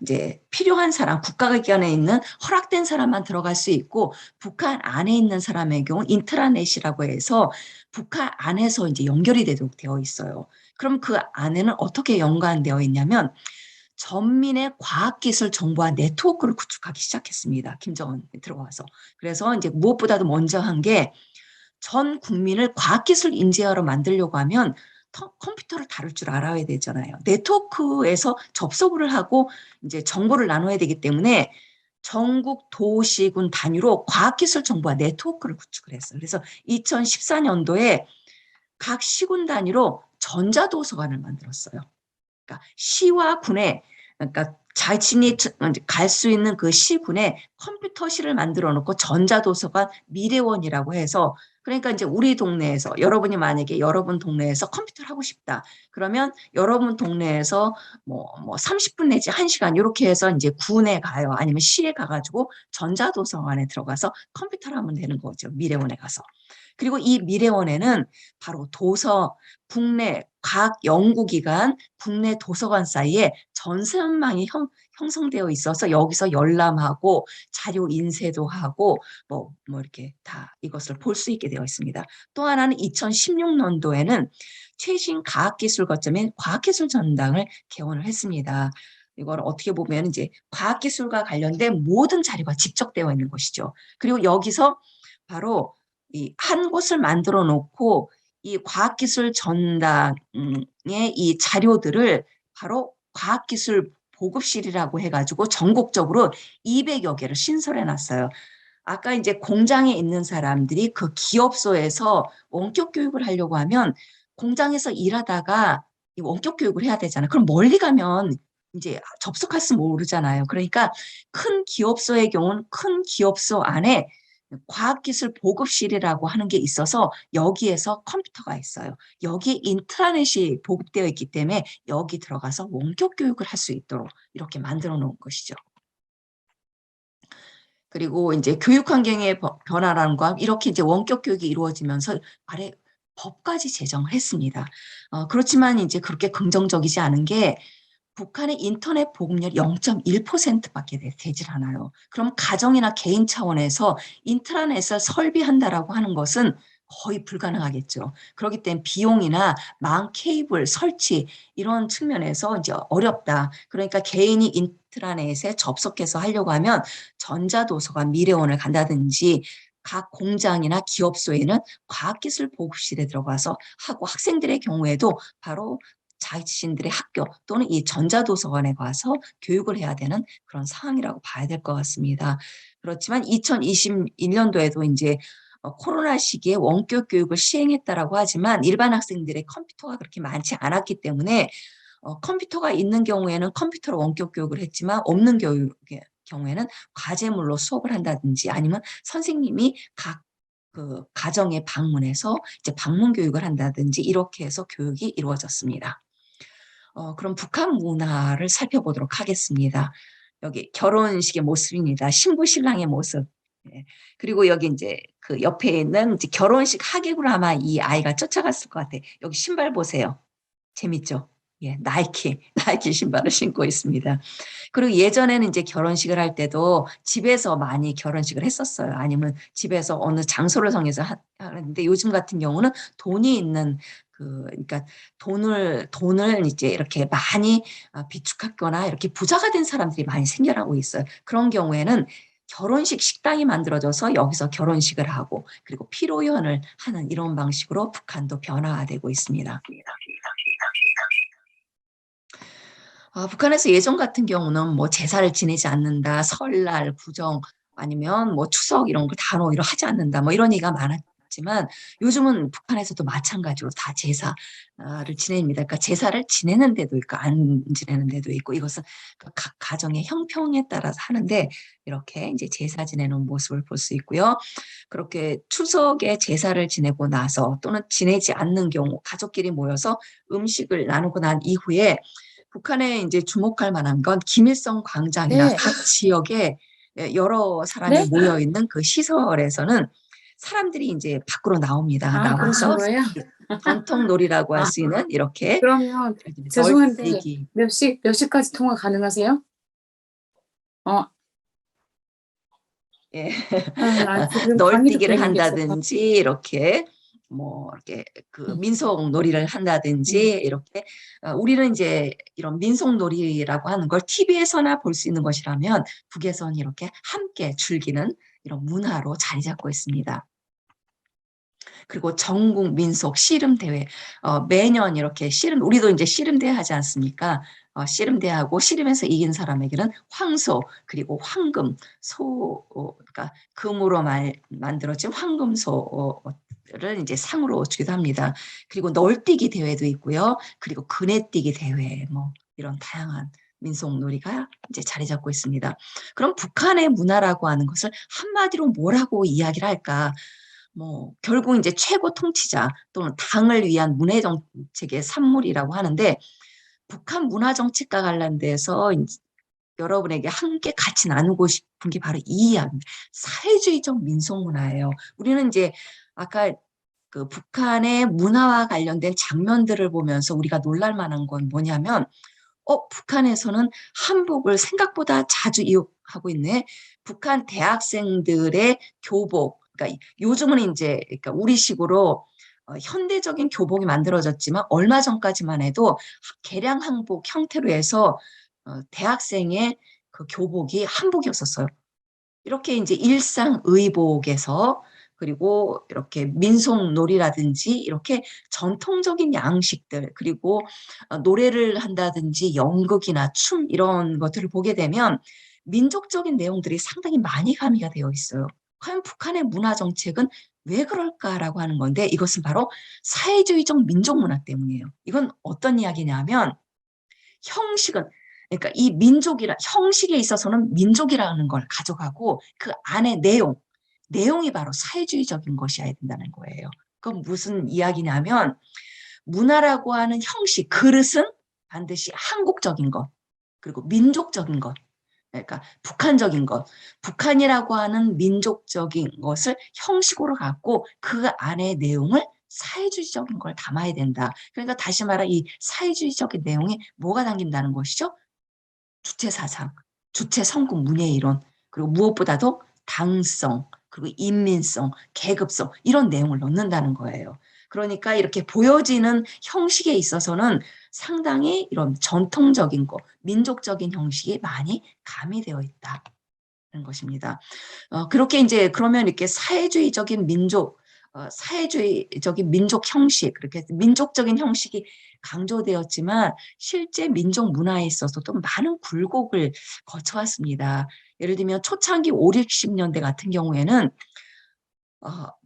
이제 필요한 사람, 국가기관에 있는 허락된 사람만 들어갈 수 있고 북한 안에 있는 사람의 경우 인트라넷이라고 해서 북한 안에서 이제 연결이 되도록 되어 있어요. 그럼 그 안에는 어떻게 연관되어 있냐면 전민의 과학기술 정보화 네트워크를 구축하기 시작했습니다. 김정은이 들어와서. 그래서 이제 무엇보다도 먼저 한 게 전 국민을 과학기술 인재화로 만들려고 하면 컴퓨터를 다룰 줄 알아야 되잖아요. 네트워크에서 접속을 하고 이제 정보를 나눠야 되기 때문에 전국 도시군 단위로 과학기술 정보화 네트워크를 구축을 했어요. 그래서 2014년도에 각 시군 단위로 전자도서관을 만들었어요. 그러니까 시와 군에 그러니까 자신이 갈 수 있는 그 시군에 컴퓨터실을 만들어 놓고 전자도서관 미래원이라고 해서 그러니까 이제 우리 동네에서 여러분이 만약에 여러분 동네에서 컴퓨터를 하고 싶다. 그러면 여러분 동네에서 뭐 30분 내지 1시간 이렇게 해서 이제 군에 가요. 아니면 시에 가가지고 전자도서관에 들어가서 컴퓨터를 하면 되는 거죠. 미래원에 가서. 그리고 이 미래원에는 바로 국내 과학 연구기관, 국내 도서관 사이에 전산망이 형성되어 있어서 여기서 열람하고 자료 인쇄도 하고 이렇게 다 이것을 볼 수 있게 되어 있습니다. 또 하나는 2016년도에는 최신 과학기술 거점인 과학기술 전당을 개원을 했습니다. 이걸 어떻게 보면 이제 과학기술과 관련된 모든 자료가 집적되어 있는 것이죠. 그리고 여기서 바로 이 한 곳을 만들어 놓고 이 과학기술 전당의 이 자료들을 바로 과학기술 보급실이라고 해가지고 전국적으로 200여 개를 신설해 놨어요. 아까 이제 공장에 있는 사람들이 그 기업소에서 원격 교육을 하려고 하면 공장에서 일하다가 이 원격 교육을 해야 되잖아요. 그럼 멀리 가면 이제 접속할 수 모르잖아요. 그러니까 큰 기업소의 경우는 큰 기업소 안에 과학기술 보급실이라고 하는 게 있어서 여기에서 컴퓨터가 있어요. 여기 인트라넷이 보급되어 있기 때문에 여기 들어가서 원격 교육을 할 수 있도록 이렇게 만들어 놓은 것이죠. 그리고 이제 교육 환경의 변화라는 거 이렇게 이제 원격 교육이 이루어지면서 아래 법까지 제정을 했습니다. 그렇지만 이제 그렇게 긍정적이지 않은 게 북한의 인터넷 보급률 0.1%밖에 되질 않아요. 그럼 가정이나 개인 차원에서 인트라넷을 설비한다라고 하는 것은 거의 불가능하겠죠. 그렇기 때문에 비용이나 망 케이블 설치 이런 측면에서 이제 어렵다. 그러니까 개인이 인트라넷에 접속해서 하려고 하면 전자도서관 미래원을 간다든지 각 공장이나 기업소에는 과학기술 보급실에 들어가서 하고 학생들의 경우에도 바로 자신들의 학교 또는 이 전자도서관에 가서 교육을 해야 되는 그런 상황이라고 봐야 될 것 같습니다. 그렇지만 2021년도에도 이제 코로나 시기에 원격 교육을 시행했다라고 하지만 일반 학생들의 컴퓨터가 그렇게 많지 않았기 때문에 컴퓨터가 있는 경우에는 컴퓨터로 원격 교육을 했지만 없는 경우에는 과제물로 수업을 한다든지 아니면 선생님이 각 그 가정에 방문해서 이제 방문 교육을 한다든지 이렇게 해서 교육이 이루어졌습니다. 그럼 북한 문화를 살펴보도록 하겠습니다. 여기 결혼식의 모습입니다. 신부 신랑의 모습. 예. 그리고 여기 이제 그 옆에 있는 이제 결혼식 하객으로 아마 이 아이가 쫓아갔을 것 같아요. 여기 신발 보세요. 재밌죠? 예, 나이키 신발을 신고 있습니다. 그리고 예전에는 이제 결혼식을 할 때도 집에서 많이 결혼식을 했었어요. 아니면 집에서 어느 장소를 정해서 하는데 요즘 같은 경우는 돈이 있는 그러니까 돈을 이제 이렇게 많이 비축했거나 이렇게 부자가 된 사람들이 많이 생겨나고 있어요. 그런 경우에는 결혼식 식당이 만들어져서 여기서 결혼식을 하고 그리고 피로연을 하는 이런 방식으로 북한도 변화되고 있습니다. 북한에서 예전 같은 경우는 뭐 제사를 지내지 않는다, 설날, 구정 아니면 뭐 추석 이런 거 단오이로 하지 않는다, 뭐 이런 얘기가 많았지만 요즘은 북한에서도 마찬가지로 다 제사를 지냅니다. 그러니까 제사를 지내는 데도 있고 안 지내는 데도 있고 이것은 각 가정의 형평에 따라서 하는데 이렇게 이제 제사 지내는 모습을 볼 수 있고요. 그렇게 추석에 제사를 지내고 나서 또는 지내지 않는 경우 가족끼리 모여서 음식을 나누고 난 이후에 북한에 이제 주목할 만한 건 김일성 광장이나 네. 각 지역에 여러 사람이 네? 모여 있는 그 시설에서는 사람들이 이제 밖으로 나옵니다. 그러신 나와서 거예요? 전통 놀이라고 할 아, 수 있는 이렇게 그러면 죄송한데 널뛰기, 몇 시까지 통화 가능하세요? 어, 예. 지금 강의 듣고 널뛰기를 있는 게 있어서. 한다든지 이렇게 뭐 이렇게 그 민속 놀이를 한다든지 음. 이렇게 우리는 이제 이런 민속 놀이라고 하는 걸 TV에서나 볼 수 있는 것이라면 북에서는 이렇게 함께 즐기는 이런 문화로 자리 잡고 있습니다. 그리고 전국 민속 씨름 대회 매년 이렇게 씨름 우리도 이제 씨름 대회 하지 않습니까? 씨름 대회하고 씨름에서 이긴 사람에게는 황소 그리고 황금 그러니까 금으로 만들어진 황금소를 이제 상으로 주기도 합니다. 그리고 널뛰기 대회도 있고요. 그리고 그네뛰기 대회 뭐 이런 다양한 민속 놀이가 이제 자리 잡고 있습니다. 그럼 북한의 문화라고 하는 것을 한마디로 뭐라고 이야기를 할까? 뭐 결국 이제 최고 통치자 또는 당을 위한 문해 정책의 산물이라고 하는데 북한 문화 정책과 관련돼서 여러분에게 함께 같이 나누고 싶은 게 바로 이 이야기입니다. 사회주의적 민속 문화예요. 우리는 이제 아까 그 북한의 문화와 관련된 장면들을 보면서 우리가 놀랄 만한 건 뭐냐면, 북한에서는 한복을 생각보다 자주 이용하고 있네. 북한 대학생들의 교복, 그러니까 요즘은 이제 그러니까 우리식으로 현대적인 교복이 만들어졌지만 얼마 전까지만 해도 개량 한복 형태로 해서 대학생의 그 교복이 한복이었었어요. 이렇게 이제 일상 의복에서 그리고 이렇게 민속놀이라든지 이렇게 전통적인 양식들 그리고 노래를 한다든지 연극이나 춤 이런 것들을 보게 되면 민족적인 내용들이 상당히 많이 가미가 되어 있어요. 과연 북한의 문화 정책은 왜 그럴까라고 하는 건데 이것은 바로 사회주의적 민족 문화 때문이에요. 이건 어떤 이야기냐면 형식은 그러니까 이 민족이라 형식에 있어서는 민족이라는 걸 가져가고 그 안에 내용이 바로 사회주의적인 것이어야 된다는 거예요. 그건 무슨 이야기냐면 문화라고 하는 형식, 그릇은 반드시 한국적인 것, 그리고 민족적인 것, 그러니까 북한적인 것, 북한이라고 하는 민족적인 것을 형식으로 갖고 그 안에 내용을 사회주의적인 걸 담아야 된다. 그러니까 다시 말해 이 사회주의적인 내용이 뭐가 담긴다는 것이죠? 주체사상, 주체성국 문예이론, 그리고 무엇보다도 당성, 그리고 인민성, 계급성 이런 내용을 넣는다는 거예요. 그러니까 이렇게 보여지는 형식에 있어서는 상당히 이런 전통적인 거, 민족적인 형식이 많이 가미되어 있다는 것입니다. 그렇게 이제 그러면 이렇게 사회주의적인 민족 형식, 그렇게 민족적인 형식이 강조되었지만 실제 민족 문화에 있어서도 많은 굴곡을 거쳐왔습니다. 예를 들면 초창기 5, 60년대 같은 경우에는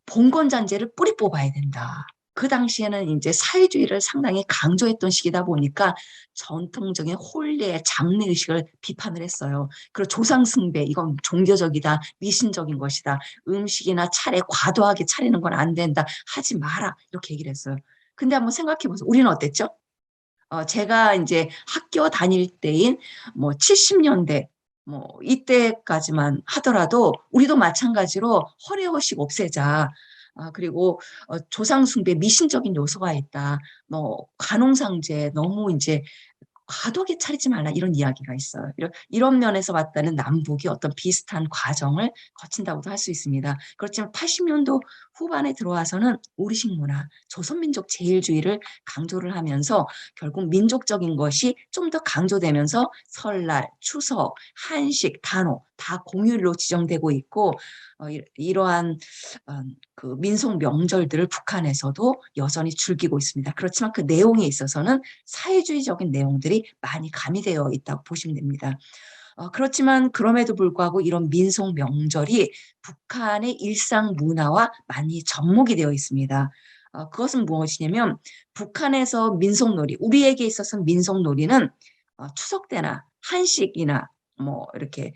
봉건잔재를 뿌리 뽑아야 된다. 그 당시에는 이제 사회주의를 상당히 강조했던 시기다 보니까 전통적인 혼례, 장례의식을 비판을 했어요. 그리고 조상숭배, 이건 종교적이다, 미신적인 것이다. 음식이나 차례 과도하게 차리는 건 안 된다. 하지 마라. 이렇게 얘기를 했어요. 근데 한번 생각해 보세요. 우리는 어땠죠? 제가 이제 학교 다닐 때인 뭐 70년대 뭐 이때까지만 하더라도 우리도 마찬가지로 허례허식 없애자. 그리고 조상숭배 미신적인 요소가 있다. 뭐 관홍상제 너무 이제 과도하게 차리지 말라 이런 이야기가 있어요. 이런 면에서 봤다는 남북이 어떤 비슷한 과정을 거친다고도 할 수 있습니다. 그렇지만 80년도 후반에 들어와서는 우리식 문화, 조선민족 제일주의를 강조를 하면서 결국 민족적인 것이 좀 더 강조되면서 설날, 추석, 한식, 단오 다 공휴일로 지정되고 있고 이러한 그 민속 명절들을 북한에서도 여전히 즐기고 있습니다. 그렇지만 그 내용에 있어서는 사회주의적인 내용들이 많이 가미되어 있다고 보시면 됩니다. 그렇지만 그럼에도 불구하고 이런 민속 명절이 북한의 일상 문화와 많이 접목이 되어 있습니다. 그것은 무엇이냐면 북한에서 민속놀이, 우리에게 있어서는 민속놀이는 추석 때나 한식이나 뭐 이렇게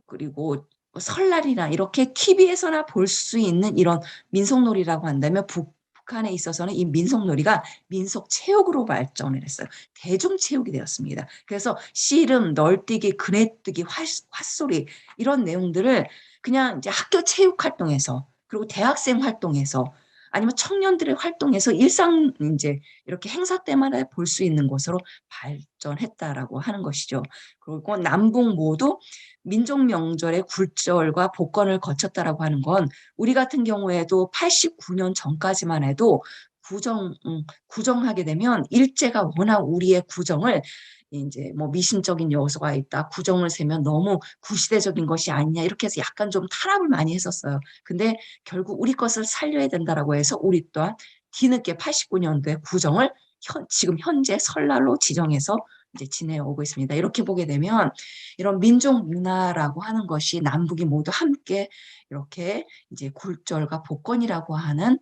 그리고 설날이나 이렇게 TV에서나 볼 수 있는 이런 민속놀이라고 한다면 북한에 있어서는 이 민속놀이가 민속체육으로 발전을 했어요. 대중체육이 되었습니다. 그래서 씨름, 널뛰기, 그네뛰기, 화, 화 이런 내용들을 그냥 이제 학교 체육 활동에서 그리고 대학생 활동에서 아니면 청년들의 활동에서 일상 이제 이렇게 행사 때마다 볼 수 있는 것으로 발전했다라고 하는 것이죠. 그리고 남북 모두 민족 명절의 굴절과 복권을 거쳤다라고 하는 건 우리 같은 경우에도 89년 전까지만 해도 구정하게 되면 일제가 워낙 우리의 구정을 이제 뭐 미신적인 요소가 있다. 구정을 세면 너무 구시대적인 것이 아니냐. 이렇게 해서 약간 좀 탄압을 많이 했었어요. 근데 결국 우리 것을 살려야 된다라고 해서 우리 또한 뒤늦게 89년도에 구정을 지금 현재 설날로 지정해서 이제 지내오고 있습니다. 이렇게 보게 되면 이런 민족 문화라고 하는 것이 남북이 모두 함께 이렇게 이제 굴절과 복권이라고 하는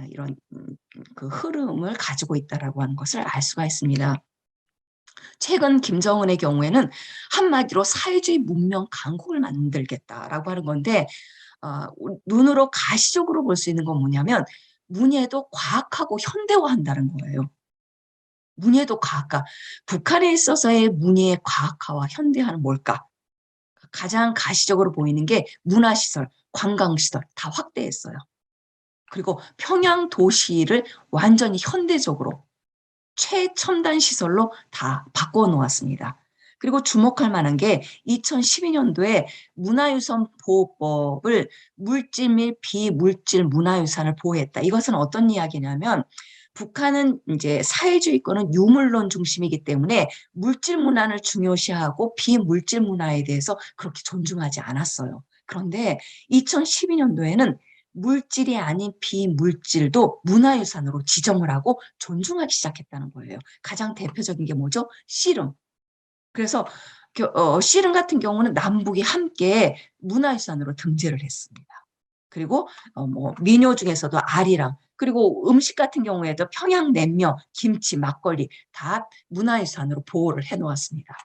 이런 그 흐름을 가지고 있다라고 하는 것을 알 수가 있습니다. 최근 김정은의 경우에는 한마디로 사회주의 문명 강국을 만들겠다라고 하는 건데 눈으로 가시적으로 볼 수 있는 건 뭐냐면 문예도 과학하고 현대화한다는 거예요. 문예도 과학화. 북한에 있어서의 문예의 과학화와 현대화는 뭘까? 가장 가시적으로 보이는 게 문화시설, 관광시설 다 확대했어요. 그리고 평양 도시를 완전히 현대적으로 최첨단 시설로 다 바꿔 놓았습니다. 그리고 주목할 만한 게 2012년도에 문화유산 보호법을 물질 및 비물질 문화유산을 보호했다. 이것은 어떤 이야기냐면 북한은 이제 사회주의권은 유물론 중심이기 때문에 물질 문화를 중요시하고 비물질 문화에 대해서 그렇게 존중하지 않았어요. 그런데 2012년도에는 물질이 아닌 비물질도 문화유산으로 지정을 하고 존중하기 시작했다는 거예요. 가장 대표적인 게 뭐죠? 씨름. 그래서 씨름 같은 경우는 남북이 함께 문화유산으로 등재를 했습니다. 그리고 뭐 민요 중에서도 아리랑, 그리고 음식 같은 경우에도 평양냉면, 김치, 막걸리 다 문화유산으로 보호를 해놓았습니다.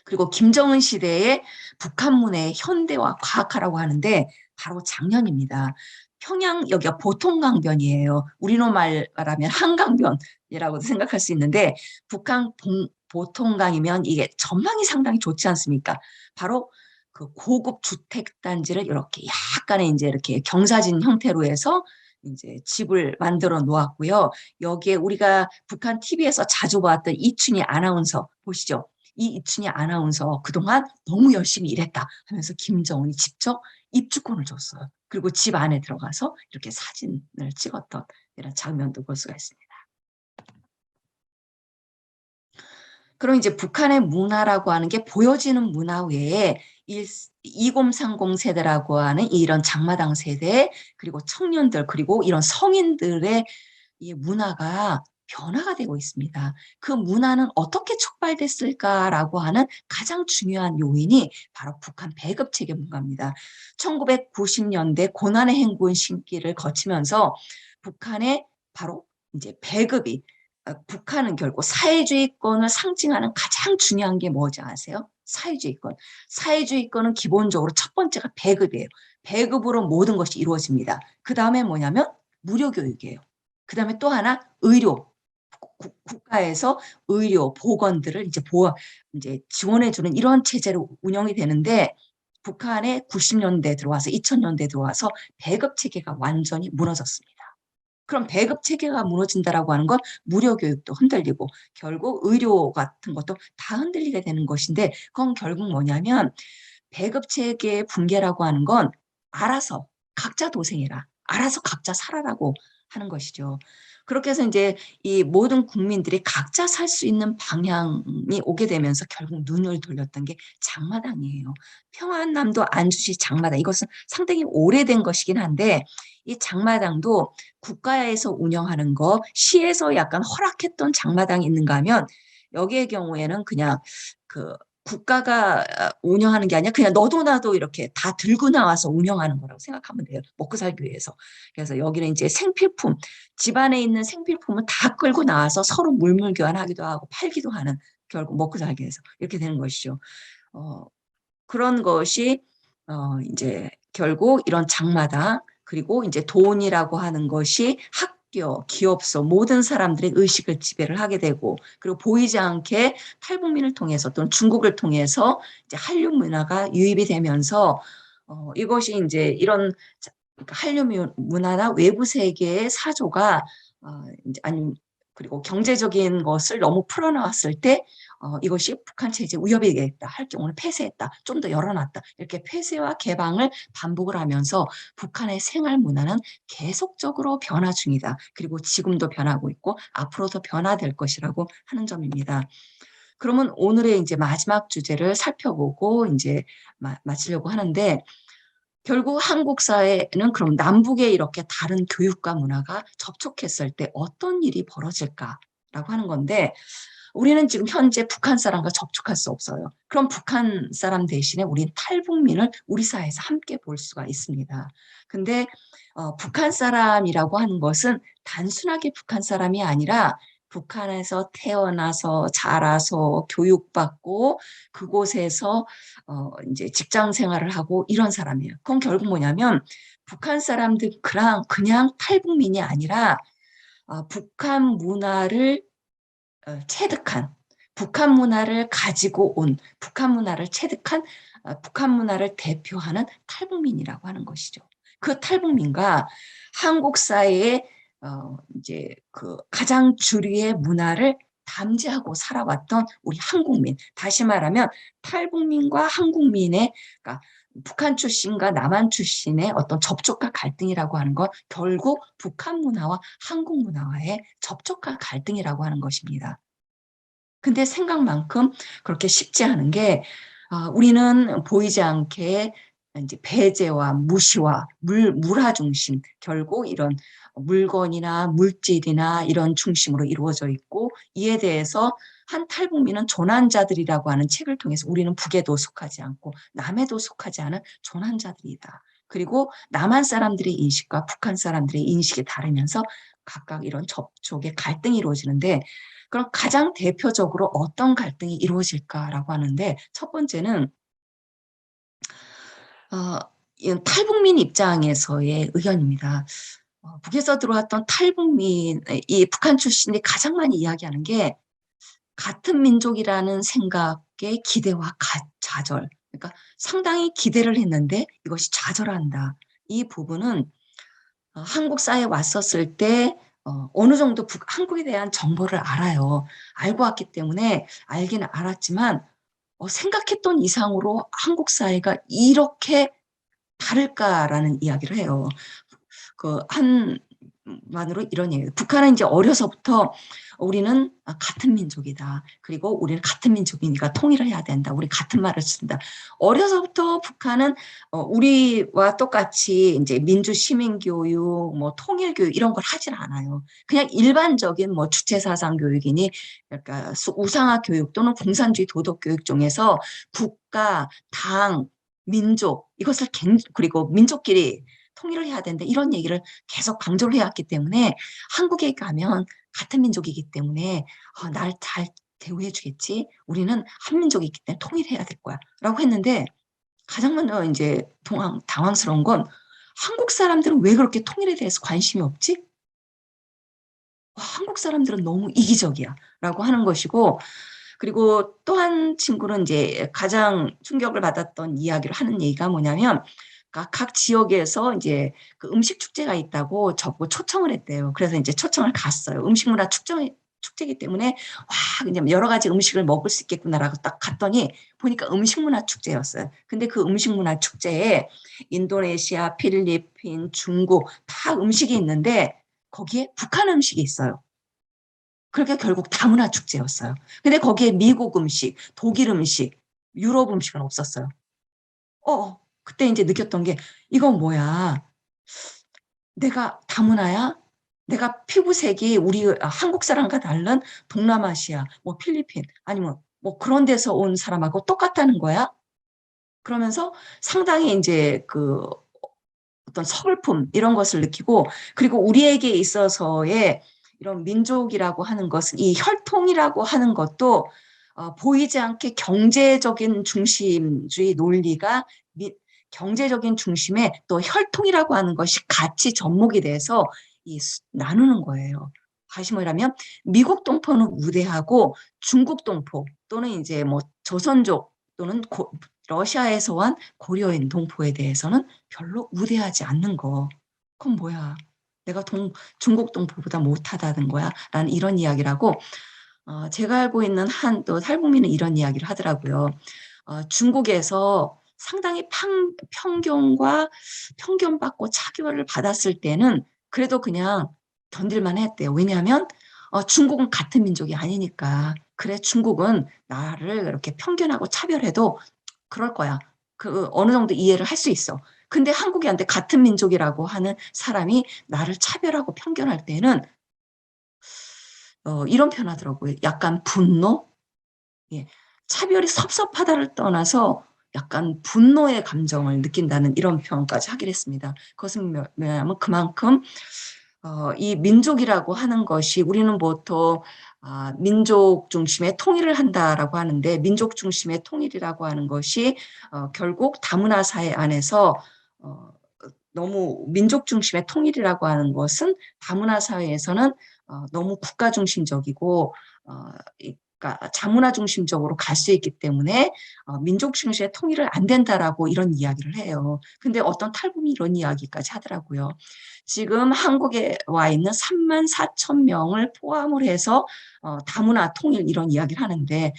그리고 김정은 시대의 북한 문화의 현대화, 과학화라고 하는데 바로 작년입니다. 평양, 여기가 보통강변이에요. 우리로 말하면 한강변이라고 생각할 수 있는데 북한 보통강이면 이게 전망이 상당히 좋지 않습니까? 바로 그 고급 주택 단지를 이렇게 약간의 이제 이렇게 경사진 형태로 해서 이제 집을 만들어 놓았고요. 여기에 우리가 북한 TV에서 자주 봤던 이춘희 아나운서 보시죠. 이 이춘희 아나운서 그동안 너무 열심히 일했다 하면서 김정은이 직접 입주권을 줬어요. 그리고 집 안에 들어가서 이렇게 사진을 찍었던 이런 장면도 볼 수가 있습니다. 그럼 이제 북한의 문화라고 하는 게 보여지는 문화 외에 2030 세대라고 하는 이런 장마당 세대, 그리고 청년들, 그리고 이런 성인들의 이 문화가 변화가 되고 있습니다. 그 문화는 어떻게 촉발됐을까라고 하는 가장 중요한 요인이 바로 북한 배급 체계 문화입니다. 1990년대 고난의 행군 신기를 거치면서 북한의 바로 이제 배급이 북한은 결국 사회주의권을 상징하는 가장 중요한 게 뭐지 아세요? 사회주의권. 사회주의권은 기본적으로 첫 번째가 배급이에요. 배급으로 모든 것이 이루어집니다. 그 다음에 뭐냐면 무료교육이에요. 그 다음에 또 하나 의료. 국가에서 의료, 보건들을 이제 지원해주는 이런 체제로 운영이 되는데 북한에 90년대 들어와서 2000년대 들어와서 배급 체계가 완전히 무너졌습니다. 그럼 배급 체계가 무너진다라고 하는 건 무료 교육도 흔들리고 결국 의료 같은 것도 다 흔들리게 되는 것인데 그건 결국 뭐냐면 배급 체계의 붕괴라고 하는 건 알아서 각자 도생해라. 알아서 각자 살아라고 하는 것이죠. 그렇게 해서 이제 이 모든 국민들이 각자 살 수 있는 방향이 오게 되면서 결국 눈을 돌렸던 게 장마당이에요. 평안남도 안주시 장마당. 이것은 상당히 오래된 것이긴 한데 이 장마당도 국가에서 운영하는 거, 시에서 약간 허락했던 장마당이 있는가 하면 여기의 경우에는 그냥 그 국가가 운영하는 게 아니라 그냥 너도 나도 이렇게 다 들고 나와서 운영하는 거라고 생각하면 돼요. 먹고 살기 위해서. 그래서 여기는 이제 생필품, 집안에 있는 생필품을 다 끌고 나와서 서로 물물 교환하기도 하고 팔기도 하는 결국 먹고 살기 위해서 이렇게 되는 것이죠. 그런 것이 이제 결국 이런 장마당 그리고 이제 돈이라고 하는 것이 학교, 기업소 모든 사람들의 의식을 지배를 하게 되고 그리고 보이지 않게 탈북민을 통해서 또는 중국을 통해서 이제 한류 문화가 유입이 되면서 이것이 이제 이런 한류 문화나 외부 세계의 사조가 이제 아니 그리고 경제적인 것을 너무 풀어나왔을 때 이것이 북한 체제에 위협이 되겠다 할 경우는 폐쇄했다. 좀 더 열어놨다. 이렇게 폐쇄와 개방을 반복을 하면서 북한의 생활 문화는 계속적으로 변화 중이다. 그리고 지금도 변하고 있고 앞으로도 변화될 것이라고 하는 점입니다. 그러면 오늘의 이제 마지막 주제를 살펴보고 이제 마치려고 하는데 결국 한국 사회는 그럼 남북에 이렇게 다른 교육과 문화가 접촉했을 때 어떤 일이 벌어질까라고 하는 건데 우리는 지금 현재 북한 사람과 접촉할 수 없어요. 그럼 북한 사람 대신에 우리는 탈북민을 우리 사회에서 함께 볼 수가 있습니다. 근데 북한 사람이라고 하는 것은 단순하게 북한 사람이 아니라 북한에서 태어나서 자라서 교육받고 그곳에서 이제 직장 생활을 하고 이런 사람이에요. 그건 결국 뭐냐면 북한 사람들 그냥 탈북민이 아니라 북한 문화를 체득한 북한 문화를 가지고 온 북한 문화를 체득한 북한 문화를 대표하는 탈북민이라고 하는 것이죠. 그 탈북민과 한국 사회의 이제 그 가장 주류의 문화를 담재하고 살아왔던 우리 한국민, 다시 말하면 탈북민과 한국민의, 그러니까 북한 출신과 남한 출신의 어떤 접촉과 갈등이라고 하는 건 결국 북한 문화와 한국 문화와의 접촉과 갈등이라고 하는 것입니다. 근데 생각만큼 그렇게 쉽지 않은 게, 우리는 보이지 않게 이제 배제와 무시와 물화 중심, 결국 이런 물건이나 물질이나 이런 중심으로 이루어져 있고, 이에 대해서 한 탈북민은 조난자들이라고 하는 책을 통해서 우리는 북에도 속하지 않고 남에도 속하지 않은 조난자들이다. 그리고 남한 사람들의 인식과 북한 사람들의 인식이 다르면서 각각 이런 접촉의 갈등이 이루어지는데, 그럼 가장 대표적으로 어떤 갈등이 이루어질까라고 하는데, 첫 번째는 이 탈북민 입장에서의 의견입니다. 북에서 들어왔던 탈북민, 이 북한 출신이 가장 많이 이야기하는 게 같은 민족이라는 생각의 기대와 좌절. 그러니까 상당히 기대를 했는데 이것이 좌절한다. 이 부분은 한국 사회에 왔었을 때 어느 정도 한국에 대한 정보를 알아요. 알고 왔기 때문에 알기는 알았지만 생각했던 이상으로 한국 사회가 이렇게 다를까라는 이야기를 해요. 한만으로 이런 얘기예요. 북한은 이제 어려서부터 우리는 같은 민족이다. 그리고 우리는 같은 민족이니까 통일을 해야 된다. 우리 같은 말을 쓴다. 어려서부터 북한은 우리와 똑같이 이제 민주 시민 교육, 뭐 통일 교육 이런 걸 하질 않아요. 그냥 일반적인 뭐 주체 사상 교육이니, 그러니까 우상화 교육 또는 공산주의 도덕 교육 중에서 국가, 당, 민족 이것을 그리고 민족끼리 통일을 해야 된다. 이런 얘기를 계속 강조를 해왔기 때문에 한국에 가면 같은 민족이기 때문에 날 잘 대우해 주겠지. 우리는 한 민족이기 때문에 통일해야 될 거야. 라고 했는데 가장 먼저 이제 당황스러운 건 한국 사람들은 왜 그렇게 통일에 대해서 관심이 없지? 한국 사람들은 너무 이기적이야. 라고 하는 것이고, 그리고 또 한 친구는 이제 가장 충격을 받았던 이야기를 하는 얘기가 뭐냐면, 각 지역에서 이제 그 음식 축제가 있다고 저보고 초청을 했대요. 그래서 이제 초청을 갔어요. 음식문화 축제이기 때문에 와, 그냥 여러 가지 음식을 먹을 수 있겠구나라고 딱 갔더니 보니까 음식문화 축제였어요. 근데 그 음식문화 축제에 인도네시아, 필리핀, 중국 다 음식이 있는데 거기에 북한 음식이 있어요. 그러니까 결국 다문화 축제였어요. 근데 거기에 미국 음식, 독일 음식, 유럽 음식은 없었어요. 그때 이제 느꼈던 게 이건 뭐야? 내가 다문화야? 내가 피부색이 우리 한국 사람과 다른 동남아시아, 뭐 필리핀, 아니면 뭐 그런 데서 온 사람하고 똑같다는 거야? 그러면서 상당히 이제 그 어떤 서글픔 이런 것을 느끼고, 그리고 우리에게 있어서의 이런 민족이라고 하는 것은 이 혈통이라고 하는 것도 보이지 않게 경제적인 중심주의 논리가 경제적인 중심에 또 혈통이라고 하는 것이 같이 접목이 돼서 나누는 거예요. 다시 말하면 미국 동포는 우대하고 중국 동포 또는 이제 뭐 조선족 또는 러시아에서 온 고려인 동포에 대해서는 별로 우대하지 않는 거. 그건 뭐야? 내가 중국 동포보다 못하다는 거야? 라는 이런 이야기라고, 제가 알고 있는 한 또 탈북민은 이런 이야기를 하더라고요. 중국에서 상당히 편견받고 차별을 받았을 때는 그래도 그냥 견딜만 했대요. 왜냐하면 중국은 같은 민족이 아니니까. 그래, 중국은 나를 이렇게 편견하고 차별해도 그럴 거야. 그 어느 정도 이해를 할 수 있어. 근데 한국이한테 같은 민족이라고 하는 사람이 나를 차별하고 편견할 때는 이런 표현하더라고요. 약간 분노? 예. 차별이 섭섭하다를 떠나서 약간 분노의 감정을 느낀다는 이런 표현까지 하기로 했습니다. 그것은 뭐냐면 그만큼 이 민족이라고 하는 것이 우리는 보통 민족 중심의 통일을 한다라고 하는데, 민족 중심의 통일이라고 하는 것이 결국 다문화 사회 안에서 너무 민족 중심의 통일이라고 하는 것은 다문화 사회에서는 너무 국가 중심적이고 그러니까 자문화 중심적으로 갈 수 있기 때문에 민족 중심의 통일은 안 된다라고 이런 이야기를 해요. 근데 어떤 탈북민이 이런 이야기까지 하더라고요. 지금 한국에 와 있는 3만 4천 명을 포함을 해서 다문화 통일 이런 이야기를 하는데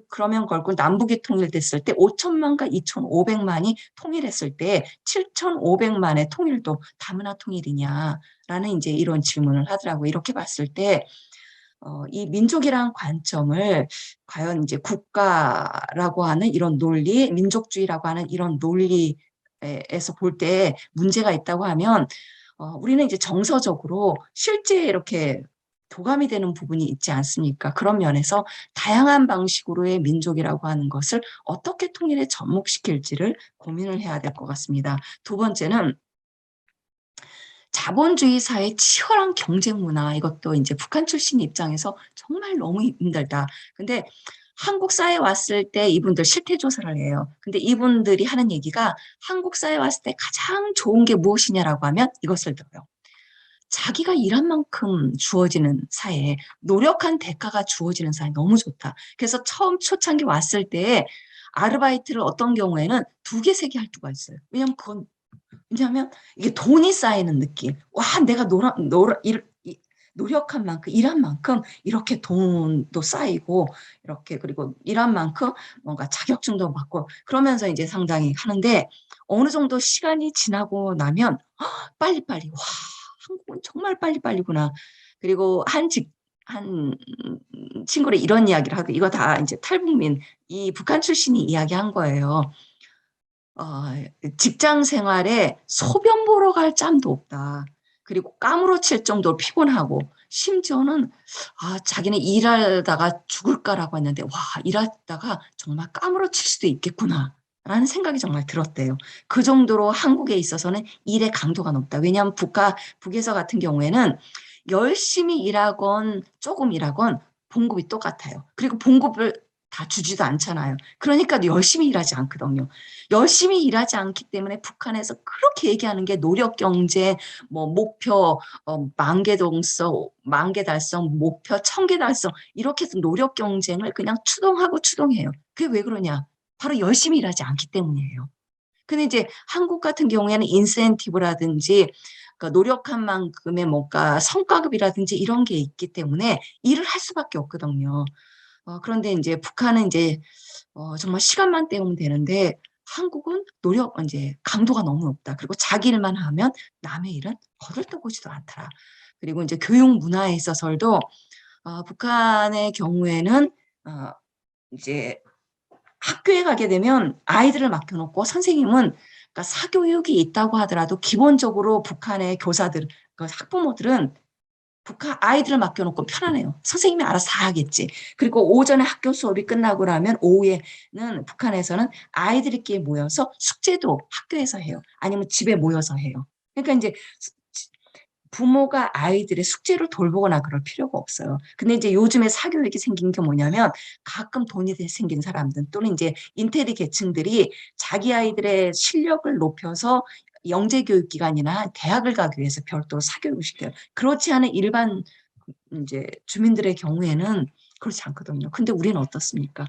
그러면 결국 남북이 통일됐을 때 5천만과 2,500만이 통일했을 때 7,500만의 통일도 다문화 통일이냐라는 이제 이런 질문을 하더라고요. 이렇게 봤을 때 이 민족이란 관점을 과연 이제 국가라고 하는 이런 논리, 민족주의라고 하는 이런 논리에서 볼 때 문제가 있다고 하면 우리는 이제 정서적으로 실제 이렇게 도감이 되는 부분이 있지 않습니까? 그런 면에서 다양한 방식으로의 민족이라고 하는 것을 어떻게 통일에 접목시킬지를 고민을 해야 될 것 같습니다. 두 번째는 자본주의 사회의 치열한 경쟁 문화, 이것도 이제 북한 출신 입장에서 정말 너무 힘들다. 근데 한국 사회에 왔을 때 이분들 실태 조사를 해요. 근데 이분들이 하는 얘기가 한국 사회에 왔을 때 가장 좋은 게 무엇이냐라고 하면 이것을 들어요. 자기가 일한 만큼 주어지는 사회에 노력한 대가가 주어지는 사회 너무 좋다. 그래서 처음 초창기 왔을 때 아르바이트를 어떤 경우에는 2개, 3개 할 수가 있어요. 왜냐하면 이게 돈이 쌓이는 느낌. 와, 내가 노력한 만큼, 일한 만큼 이렇게 돈도 쌓이고, 이렇게, 그리고 일한 만큼 뭔가 자격증도 받고, 그러면서 이제 상당히 하는데, 어느 정도 시간이 지나고 나면, 빨리빨리, 와, 한국은 정말 빨리빨리구나. 그리고 한 친구를 이런 이야기를 하고, 이거 다 이제 탈북민, 이 북한 출신이 이야기한 거예요. 어, 직장 생활에 소변 보러 갈 짬도 없다. 그리고 까무러칠 정도로 피곤하고 심지어는 자기는 일하다가 죽을까라고 했는데 와, 일하다가 정말 까무러칠 수도 있겠구나. 라는 생각이 정말 들었대요. 그 정도로 한국에 있어서는 일의 강도가 높다. 왜냐하면 북에서 같은 경우에는 열심히 일하건 조금 일하건 봉급이 똑같아요. 그리고 봉급을 다 주지도 않잖아요. 그러니까 열심히 일하지 않거든요. 열심히 일하지 않기 때문에 북한에서 그렇게 얘기하는 게 노력 경제, 뭐 목표, 만개 달성, 목표 1,000개 달성 이렇게 해서 노력 경쟁을 그냥 추동하고 추동해요. 그게 왜 그러냐? 바로 열심히 일하지 않기 때문이에요. 근데 이제 한국 같은 경우에는 인센티브라든지 그러니까 노력한 만큼의 뭔가 성과급이라든지 이런 게 있기 때문에 일을 할 수밖에 없거든요. 그런데 이제 북한은 이제 정말 시간만 때우면 되는데 한국은 이제 강도가 너무 높다. 그리고 자기 일만 하면 남의 일은 거들떠보지도 않더라. 그리고 이제 교육 문화에 있어서도 북한의 경우에는 어, 이제 학교에 가게 되면 아이들을 맡겨놓고 선생님은 그러니까 사교육이 있다고 하더라도 기본적으로 북한의 교사들, 그 학부모들은 북한 아이들을 맡겨놓고 편안해요. 선생님이 알아서 다 하겠지. 그리고 오전에 학교 수업이 끝나고 나면 오후에는 북한에서는 아이들끼리 모여서 숙제도 학교에서 해요. 아니면 집에 모여서 해요. 그러니까 이제 부모가 아이들의 숙제를 돌보거나 그럴 필요가 없어요. 근데 이제 요즘에 사교육이 생긴 게 뭐냐면 가끔 돈이 생긴 사람들 또는 이제 인테리 계층들이 자기 아이들의 실력을 높여서 영재교육기관이나 대학을 가기 위해서 별도로 사교육을 시켜요. 그렇지 않은 일반 이제 주민들의 경우에는 그렇지 않거든요. 근데 우리는 어떻습니까?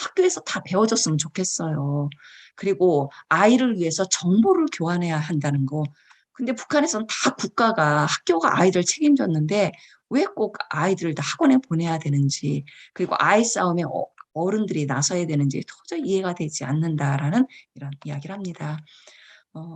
학교에서 다 배워줬으면 좋겠어요. 그리고 아이를 위해서 정보를 교환해야 한다는 거. 근데 북한에서는 다 국가가 학교가 아이들 책임졌는데 왜 꼭 아이들을 다 학원에 보내야 되는지 그리고 아이 싸움에 어른들이 나서야 되는지 도저히 이해가 되지 않는다라는 이런 이야기를 합니다.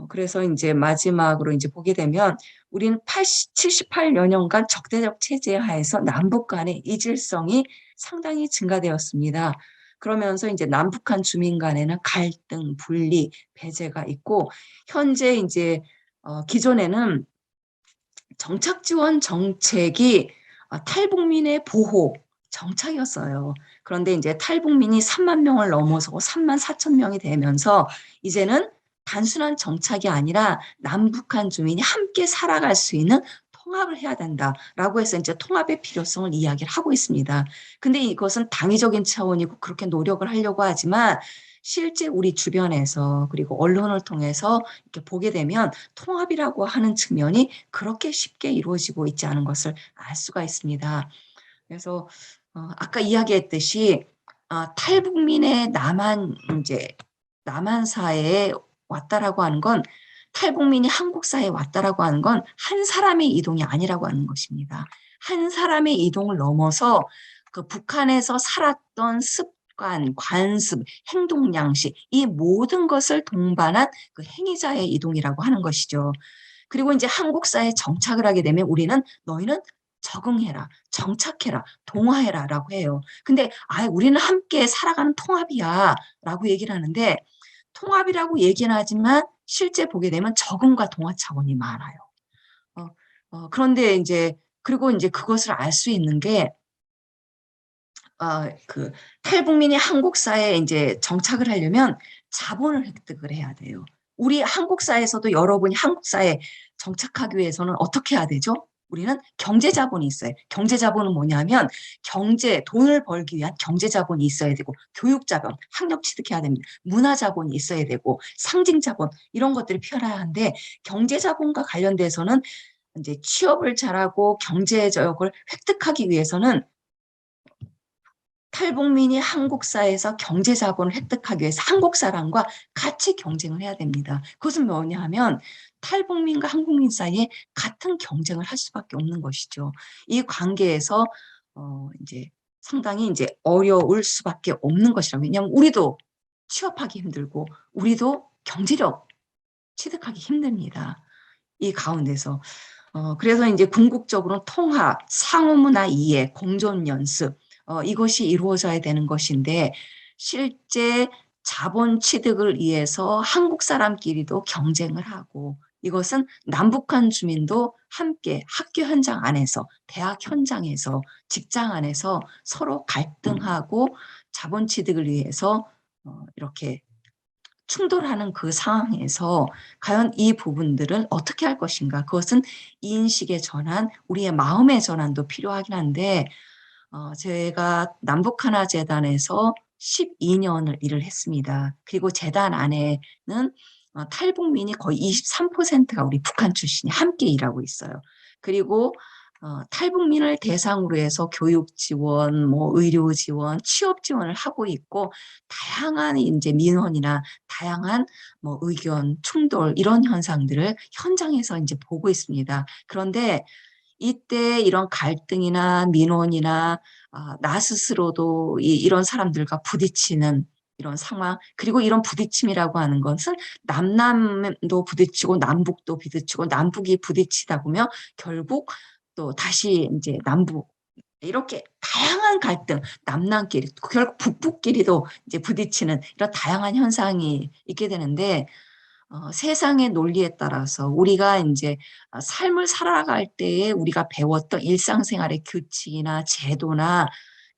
그래서 이제 마지막으로 이제 보게 되면 우리는 78여 년간 적대적 체제 하에서 남북 간의 이질성이 상당히 증가되었습니다. 그러면서 이제 남북한 주민 간에는 갈등, 분리, 배제가 있고 현재 이제 기존에는 정착 지원 정책이 탈북민의 보호 정착이었어요. 그런데 이제 탈북민이 3만 명을 넘어서고 3만 4천 명이 되면서 이제는 단순한 정착이 아니라 남북한 주민이 함께 살아갈 수 있는 통합을 해야 된다라고 해서 이제 통합의 필요성을 이야기를 하고 있습니다. 근데 이것은 당위적인 차원이고 그렇게 노력을 하려고 하지만 실제 우리 주변에서 그리고 언론을 통해서 이렇게 보게 되면 통합이라고 하는 측면이 그렇게 쉽게 이루어지고 있지 않은 것을 알 수가 있습니다. 그래서 아까 이야기했듯이 탈북민의 남한사회에 왔다라고 하는 건 탈북민이 한국 사회에 왔다라고 하는 건 한 사람의 이동이 아니라고 하는 것입니다. 한 사람의 이동을 넘어서 그 북한에서 살았던 습관, 관습, 행동 양식 이 모든 것을 동반한 그 행위자의 이동이라고 하는 것이죠. 그리고 이제 한국 사회에 정착을 하게 되면 우리는 너희는 적응해라, 정착해라, 동화해라라고 해요. 근데 우리는 함께 살아가는 통합이야라고 얘기를 하는데 통합이라고 얘기는 하지만 실제 보게 되면 적응과 동화 차원이 많아요. 그런데 이제 그리고 이제 그것을 알 수 있는 게 그 탈북민이 한국 사회에 이제 정착을 하려면 자본을 획득을 해야 돼요. 우리 한국 사회에서도 여러분이 한국 사회에 정착하기 위해서는 어떻게 해야 되죠? 우리는 경제 자본이 있어요. 경제 자본은 뭐냐면 돈을 벌기 위한 경제 자본이 있어야 되고 교육 자본, 학력 취득해야 됩니다. 문화 자본이 있어야 되고 상징 자본 이런 것들이 필요해야 하는데 경제 자본과 관련돼서는 이제 취업을 잘하고 경제적을 획득하기 위해서는 탈북민이 한국 사회에서 경제 자본을 획득하기 위해서 한국 사람과 같이 경쟁을 해야 됩니다. 그것은 뭐냐 하면 탈북민과 한국민 사이에 같은 경쟁을 할 수밖에 없는 것이죠. 이 관계에서 이제 상당히 이제 어려울 수밖에 없는 것이라고. 왜냐하면 우리도 취업하기 힘들고 우리도 경제력 취득하기 힘듭니다. 이 가운데서 그래서 이제 궁극적으로 통합, 상호문화 이해, 공존 연습 이것이 이루어져야 되는 것인데 실제 자본 취득을 위해서 한국 사람끼리도 경쟁을 하고 이것은 남북한 주민도 함께 학교 현장 안에서 대학 현장에서 직장 안에서 서로 갈등하고 자본 취득을 위해서 이렇게 충돌하는 그 상황에서 과연 이 부분들을 어떻게 할 것인가? 그것은 인식의 전환, 우리의 마음의 전환도 필요하긴 한데 제가 남북하나재단에서 12년을 일을 했습니다. 그리고 재단 안에는 탈북민이 거의 23%가 우리 북한 출신이 함께 일하고 있어요. 그리고 탈북민을 대상으로 해서 교육 지원, 뭐 의료 지원, 취업 지원을 하고 있고 다양한 이제 민원이나 다양한 뭐 의견 충돌 이런 현상들을 현장에서 이제 보고 있습니다. 그런데 이때 이런 갈등이나 민원이나 나 스스로도 이런 사람들과 부딪히는 이런 상황, 그리고 이런 부딪힘이라고 하는 것은 남남도 부딪히고 남북도 부딪히고 남북이 부딪히다 보면 결국 또 다시 이제 남북 이렇게 다양한 갈등, 남남끼리, 결국 북북끼리도 이제 부딪히는 이런 다양한 현상이 있게 되는데 세상의 논리에 따라서 우리가 이제 삶을 살아갈 때에 우리가 배웠던 일상생활의 규칙이나 제도나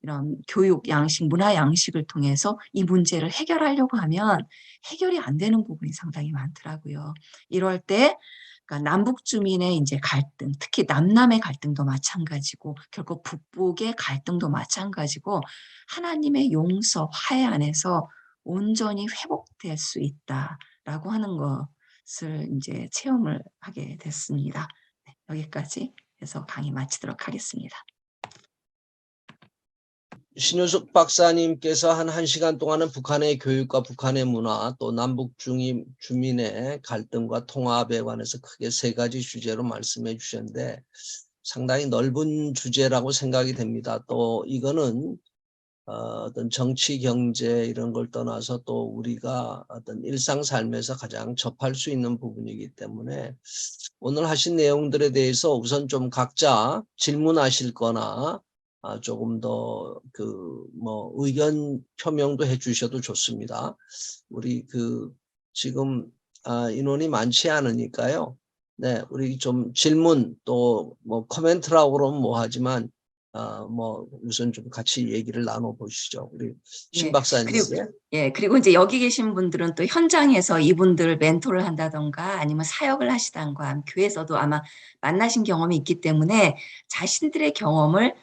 이런 교육 양식, 문화 양식을 통해서 이 문제를 해결하려고 하면 해결이 안 되는 부분이 상당히 많더라고요. 이럴 때 그러니까 남북 주민의 이제 갈등, 특히 남남의 갈등도 마찬가지고 결국 북북의 갈등도 마찬가지고 하나님의 용서, 화해 안에서 온전히 회복될 수 있다라고 하는 것을 이제 체험을 하게 됐습니다. 네, 여기까지 해서 강의 마치도록 하겠습니다. 신효숙 박사님께서 한 1시간 동안은 북한의 교육과 북한의 문화 또 남북 주민의 갈등과 통합에 관해서 크게 3가지 주제로 말씀해 주셨는데 상당히 넓은 주제라고 생각이 됩니다. 또 이거는 어떤 정치, 경제 이런 걸 떠나서 또 우리가 어떤 일상 삶에서 가장 접할 수 있는 부분이기 때문에 오늘 하신 내용들에 대해서 우선 좀 각자 질문하실 거나 조금 더 뭐 의견 표명도 해주셔도 좋습니다. 우리 지금 인원이 많지 않으니까요. 네, 우리 좀 질문 또 뭐 코멘트라고 그러면 뭐 하지만 뭐 우선 좀 같이 얘기를 나눠보시죠. 우리 신 박사님. 그리고 이제 여기 계신 분들은 또 현장에서 이분들 멘토를 한다던가 아니면 사역을 하시던가 교회에서도 아마 만나신 경험이 있기 때문에 자신들의 경험을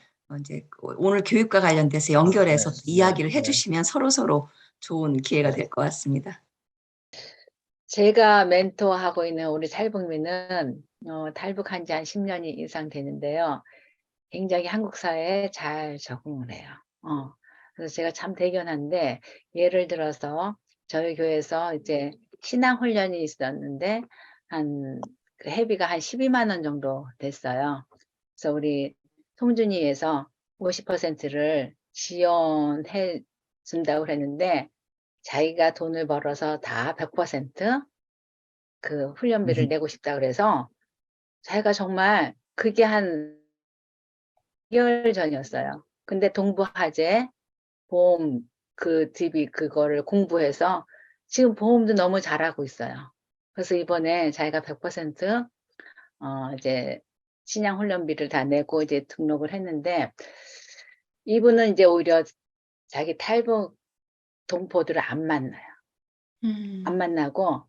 이제 오늘 교육과 관련돼서 연결해서 이야기를 해주시면 서로 좋은 기회가 될 것 같습니다. 제가 멘토하고 있는 우리 탈북민은 탈북한 지 한 10년이 이상 되는데요. 굉장히 한국 사회에 잘 적응을 해요. 그래서 제가 참 대견한데, 예를 들어서 저희 교회에서 이제 신앙 훈련이 있었는데 그 회비가 한 12만 원 정도 됐어요. 그래서 우리 송준이에서 50%를 지원해 준다고 그랬는데, 자기가 돈을 벌어서 다 100% 훈련비를 내고 싶다 그래서, 자기가 정말 그게 한 2개월 전이었어요. 근데 동부화재 보험 DB 그거를 공부해서 지금 보험도 너무 잘하고 있어요. 그래서 이번에 자기가 100% 이제 신양 훈련비를 다 내고 이제 등록을 했는데, 이분은 이제 오히려 자기 탈북 동포들을 안 만나요. 안 만나고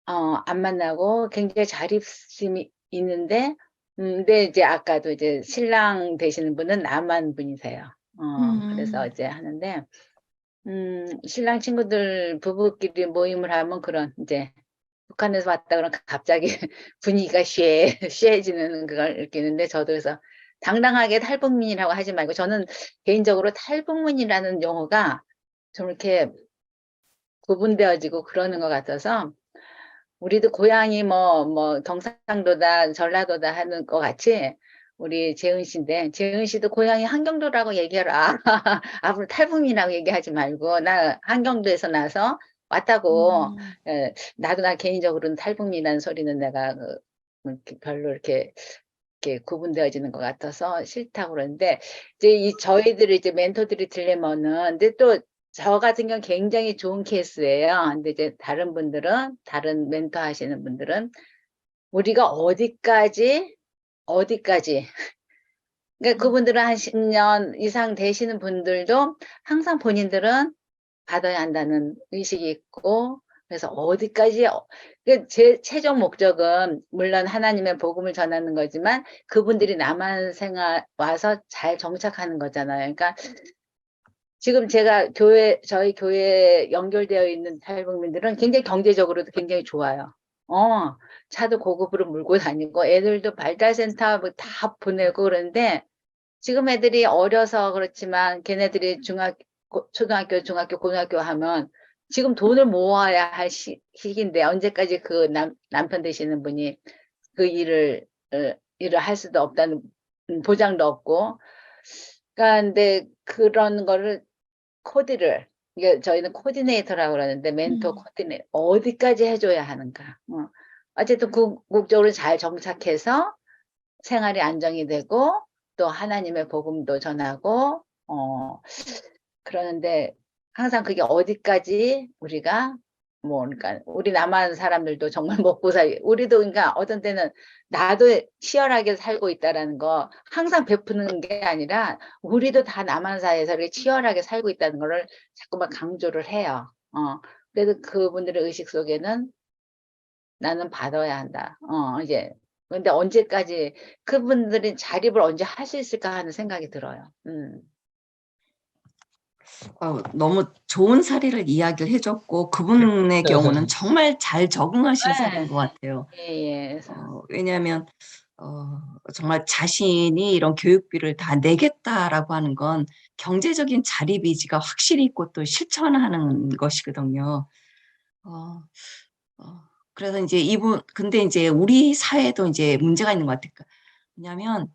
안 만나고 굉장히 자립심이 있는데, 근데 이제 아까도 이제 신랑 되시는 분은 남한 분이세요. 그래서 이제 하는데, 신랑 친구들 부부끼리 모임을 하면 그런 이제 북한에서 왔다 그러면 갑자기 분위기가 쉐해지는 그걸 느끼는데, 저도 그래서 당당하게 탈북민이라고 하지 말고, 저는 개인적으로 탈북민이라는 용어가 좀 이렇게 구분되어지고 그러는 것 같아서, 우리도 고향이 뭐 경상도다 전라도다 하는 것 같이 우리 재은 씨인데, 재은 씨도 고향이 한경도라고 얘기해라. 앞으로 탈북민이라고 얘기하지 말고, 나 한경도에서 나서 왔다고. 나도 나 개인적으로는 탈북민이라는 소리는 내가 별로 이렇게 구분되어지는 것 같아서 싫다고 그러는데, 이제 저희들이 이제 멘토들이 들려면은, 근데 또 저 같은 경우는 굉장히 좋은 케이스예요. 근데 이제 다른 분들은, 다른 멘토 하시는 분들은, 우리가 어디까지, 그러니까 그분들은 한 10년 이상 되시는 분들도 항상 본인들은 받아야 한다는 의식이 있고, 그래서 어디까지, 제 최종 목적은 물론 하나님의 복음을 전하는 거지만, 그분들이 남한 생활 와서 잘 정착하는 거잖아요. 그러니까 지금 제가 저희 교회에 연결되어 있는 탈북민들은 굉장히 경제적으로도 굉장히 좋아요. 차도 고급으로 몰고 다니고, 애들도 발달센터 뭐 다 보내고 그러는데, 지금 애들이 어려서 그렇지만 걔네들이 초등학교, 중학교, 고등학교 하면 지금 돈을 모아야 할 시기인데, 언제까지 그 남편 되시는 분이 그 일을 할 수도 없다는 보장도 없고. 그러니까 근데 그런 거를 코디를, 이게 저희는 코디네이터라고 그러는데, 멘토 코디네이터 어디까지 해줘야 하는가. 어쨌든 궁극적으로 잘 정착해서 생활이 안정이 되고, 또 하나님의 복음도 전하고, 그러는데 항상 그게 어디까지 우리가 그러니까 우리 남한 사람들도 정말 먹고 우리도 그러니까 어떤 때는 나도 치열하게 살고 있다라는 거 항상 베푸는 게 아니라, 우리도 다 남한 사회에서 이렇게 치열하게 살고 있다는 거를 자꾸만 강조를 해요. 그래도 그분들의 의식 속에는 나는 받아야 한다. 이제 근데 언제까지 그분들이 자립을 언제 할 수 있을까 하는 생각이 들어요. 너무 좋은 사례를 이야기를 해줬고, 그분의 경우는 정말 잘 적응하신 사례인 것 같아요. 예. 왜냐하면 정말 자신이 이런 교육비를 다 내겠다라고 하는 건 경제적인 자립 의지가 확실히 있고 또 실천하는 것이거든요. 그래서 이제 근데 이제 우리 사회도 이제 문제가 있는 것 같아요. 왜냐하면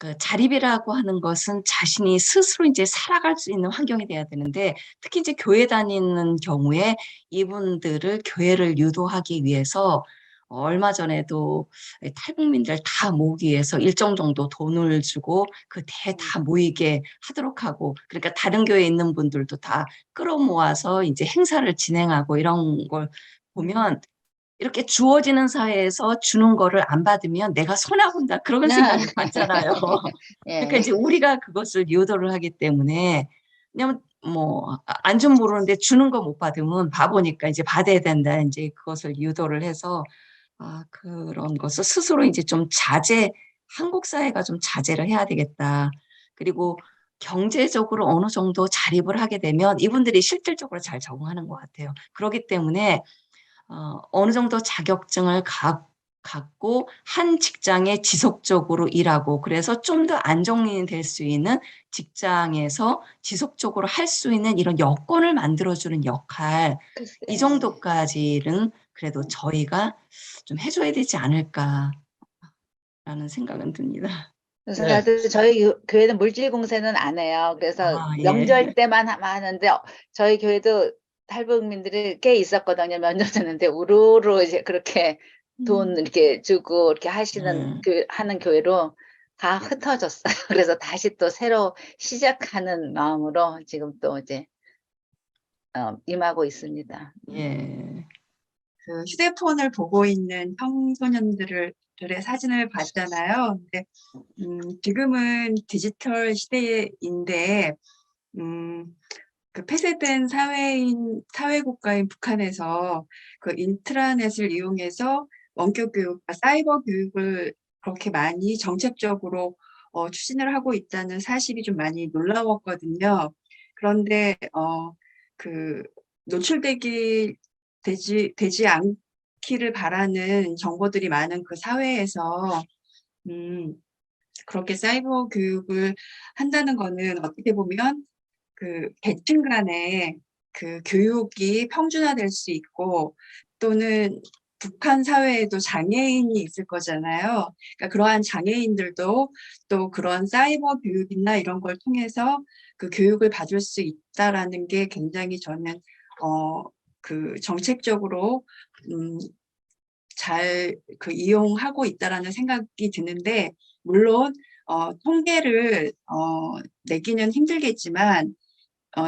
그 자립이라고 하는 것은 자신이 스스로 이제 살아갈 수 있는 환경이 돼야 되는데, 특히 이제 교회 다니는 경우에 이분들을 교회를 유도하기 위해서 얼마 전에도 탈북민들 다 모으기 위해서 일정 정도 돈을 주고 그 대 다 모이게 하도록 하고, 그러니까 다른 교회에 있는 분들도 다 끌어모아서 이제 행사를 진행하고 이런 걸 보면, 이렇게 주어지는 사회에서 주는 거를 안 받으면 내가 손아본다 그런 생각이 많잖아요. 그러니까 예. 이제 우리가 그것을 유도를 하기 때문에, 왜냐면 뭐 안 좀 모르는데 주는 거 못 받으면 바보니까 이제 받아야 된다, 이제 그것을 유도를 해서 그런 것을 스스로 이제 좀 한국 사회가 좀 자제를 해야 되겠다. 그리고 경제적으로 어느 정도 자립을 하게 되면 이분들이 실질적으로 잘 적응하는 것 같아요. 그렇기 때문에 어느 정도 자격증을 갖고 한 직장에 지속적으로 일하고 그래서 좀 더 안정이 될 수 있는 직장에서 지속적으로 할 수 있는 이런 여건을 만들어주는 역할 글쎄. 이 정도까지는 그래도 저희가 좀 해줘야 되지 않을까라는 생각은 듭니다. 그래서 네. 나도 저희 교회는 물질 공세는 안 해요. 그래서 아, 예. 명절 때만 하는데 저희 교회도 탈북민들이 꽤 있었거든요. 면접 쳤는데 우르르 이제 그렇게 돈 이렇게 주고 이렇게 하시는 하는 교회로 다 흩어졌어요. 그래서 다시 또 새로 시작하는 마음으로 지금 또 이제 임하고 있습니다. 예. 그 휴대폰을 보고 있는 청소년들의 사진을 봤잖아요. 근데 지금은 디지털 시대인데 그 폐쇄된 사회국가인 북한에서 그 인트라넷을 이용해서 원격 교육과 사이버 교육을 그렇게 많이 정책적으로 추진을 하고 있다는 사실이 좀 많이 놀라웠거든요. 그런데 그 되지 않기를 바라는 정보들이 많은 그 사회에서 그렇게 사이버 교육을 한다는 거는 어떻게 보면 그 계층 간의 그 교육이 평준화될 수 있고 또는 북한 사회에도 장애인이 있을 거잖아요. 그러니까 그러한 장애인들도 또 그런 사이버 교육이나 이런 걸 통해서 그 교육을 받을 수 있다라는 게 굉장히 저는 그 정책적으로 잘 그 이용하고 있다라는 생각이 드는데 물론 통계를 내기는 힘들겠지만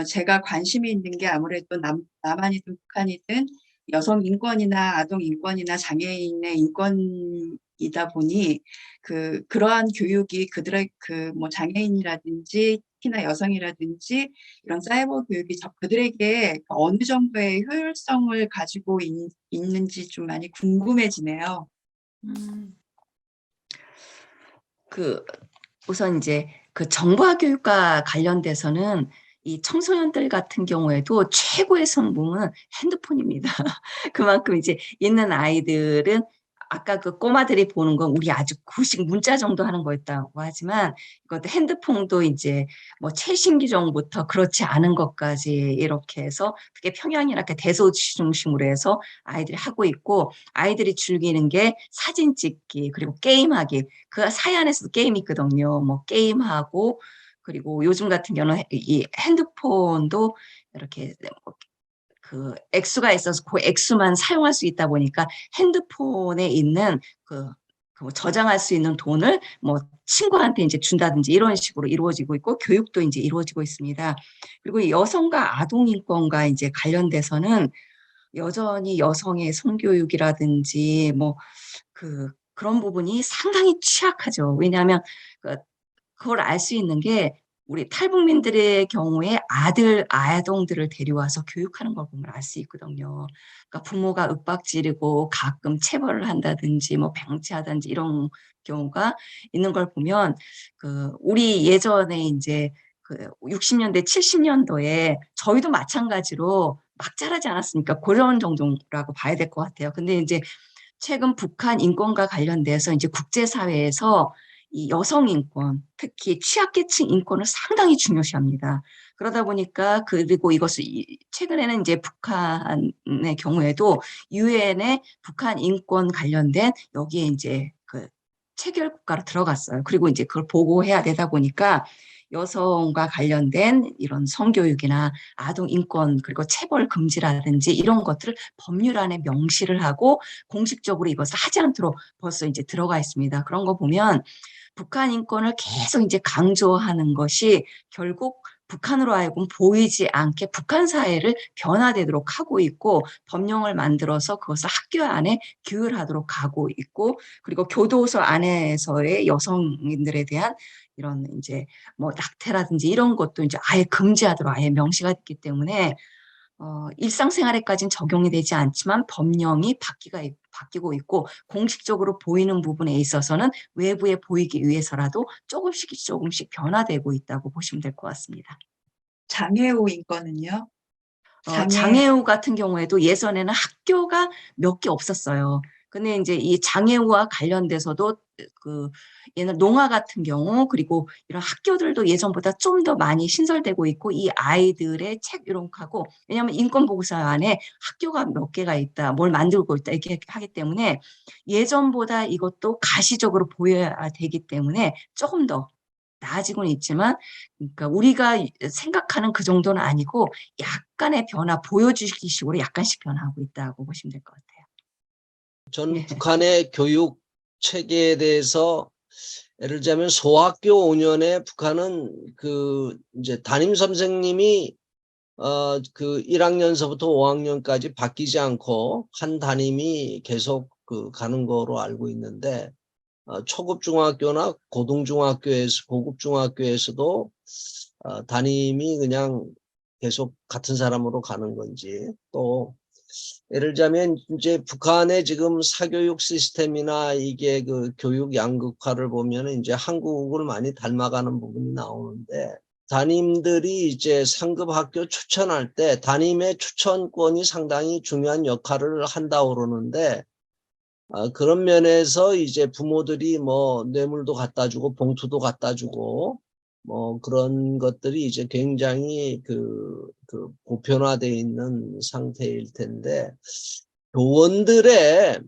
제가 관심이 있는 게 아무래도 남한이든 북한이든 여성 인권이나 아동 인권이나 장애인의 인권이다 보니 그러한 교육이 그들의 그 뭐 장애인이라든지 특히나 여성이라든지 이런 사이버 교육이 그들에게 어느 정도의 효율성을 가지고 있는지 좀 많이 궁금해지네요. 우선 이제 그 정보화 교육과 관련돼서는 이 청소년들 같은 경우에도 최고의 성공은 핸드폰입니다. 그만큼 이제 있는 아이들은 아까 그 꼬마들이 보는 건 우리 아주 구식 문자 정도 하는 거였다고 하지만 이것도 핸드폰도 이제 뭐 최신 기종부터 그렇지 않은 것까지 이렇게 해서 특히 평양이나 이렇게 대도시 중심으로 해서 아이들이 하고 있고 아이들이 즐기는 게 사진 찍기 그리고 게임하기 그 사이 안에서도 게임이 있거든요. 뭐 게임하고 그리고 요즘 같은 경우는 이 핸드폰도 이렇게 그 액수가 있어서 그 액수만 사용할 수 있다 보니까 핸드폰에 있는 그 저장할 수 있는 돈을 뭐 친구한테 이제 준다든지 이런 식으로 이루어지고 있고 교육도 이제 이루어지고 있습니다. 그리고 여성과 아동 인권과 이제 관련돼서는 여전히 여성의 성교육이라든지 뭐 그런 부분이 상당히 취약하죠. 왜냐하면 그걸 알 수 있는 게 우리 탈북민들의 경우에 아동들을 데려와서 교육하는 걸 보면 알 수 있거든요. 그러니까 부모가 윽박지르고 가끔 체벌을 한다든지 뭐 방치하든지 이런 경우가 있는 걸 보면 우리 예전에 이제 60년대, 70년도에 저희도 마찬가지로 막 자라지 않았으니까 그런 정도라고 봐야 될 것 같아요. 근데 이제 최근 북한 인권과 관련돼서 이제 국제사회에서 이 여성 인권, 특히 취약계층 인권을 상당히 중요시합니다. 그러다 보니까 그리고 이것을 최근에는 이제 북한의 경우에도 유엔의 북한 인권 관련된 여기에 이제 체결 국가로 들어갔어요. 그리고 이제 그걸 보고해야 되다 보니까 여성과 관련된 이런 성교육이나 아동 인권 그리고 체벌 금지라든지 이런 것들을 법률 안에 명시를 하고 공식적으로 이것을 하지 않도록 벌써 이제 들어가 있습니다. 그런 거 보면 북한 인권을 계속 이제 강조하는 것이 결국 북한으로 하여금 보이지 않게 북한 사회를 변화되도록 하고 있고 법령을 만들어서 그것을 학교 안에 규율하도록 하고 있고 그리고 교도소 안에서의 여성인들에 대한 이런 이제 뭐 낙태라든지 이런 것도 이제 아예 금지하도록 아예 명시가 됐기 때문에 일상생활에까지는 적용이 되지 않지만 법령이 바뀌고 있고 공식적으로 보이는 부분에 있어서는 외부에 보이기 위해서라도 조금씩 변화되고 있다고 보시면 될 것 같습니다. 장애우 인권은요? 장애우 같은 경우에도 예전에는 학교가 몇 개 없었어요. 근데 이제 이 장애우와 관련돼서도 그 옛날 농아 같은 경우 그리고 이런 학교들도 예전보다 좀 더 많이 신설되고 있고 이 아이들의 책 이런 거하고 왜냐하면 인권보고서 안에 학교가 몇 개가 있다, 뭘 만들고 있다 이렇게 하기 때문에 예전보다 이것도 가시적으로 보여야 되기 때문에 조금 더 나아지고는 있지만 그러니까 우리가 생각하는 그 정도는 아니고 약간의 변화 보여주기 식으로 약간씩 변화하고 있다고 보시면 될 것 같아요. 전 예. 북한의 교육 체계에 대해서 예를 들자면 소학교 5년에 북한은 그 이제 담임 선생님이 그 1학년서부터 5학년까지 바뀌지 않고 한 담임이 계속 그 가는 거로 알고 있는데 초급 중학교나 고등 중학교에서 고급 중학교에서도 담임이 그냥 계속 같은 사람으로 가는 건지 또 예를 들자면 이제 북한의 지금 사교육 시스템이나 이게 그 교육 양극화를 보면 이제 한국을 많이 닮아가는 부분이 나오는데 담임들이 이제 상급 학교 추천할 때 담임의 추천권이 상당히 중요한 역할을 한다고 그러는데 그런 면에서 이제 부모들이 뭐 뇌물도 갖다 주고 봉투도 갖다 주고 뭐 그런 것들이 이제 굉장히 그 보편화되어 있는 상태일 텐데 교원들의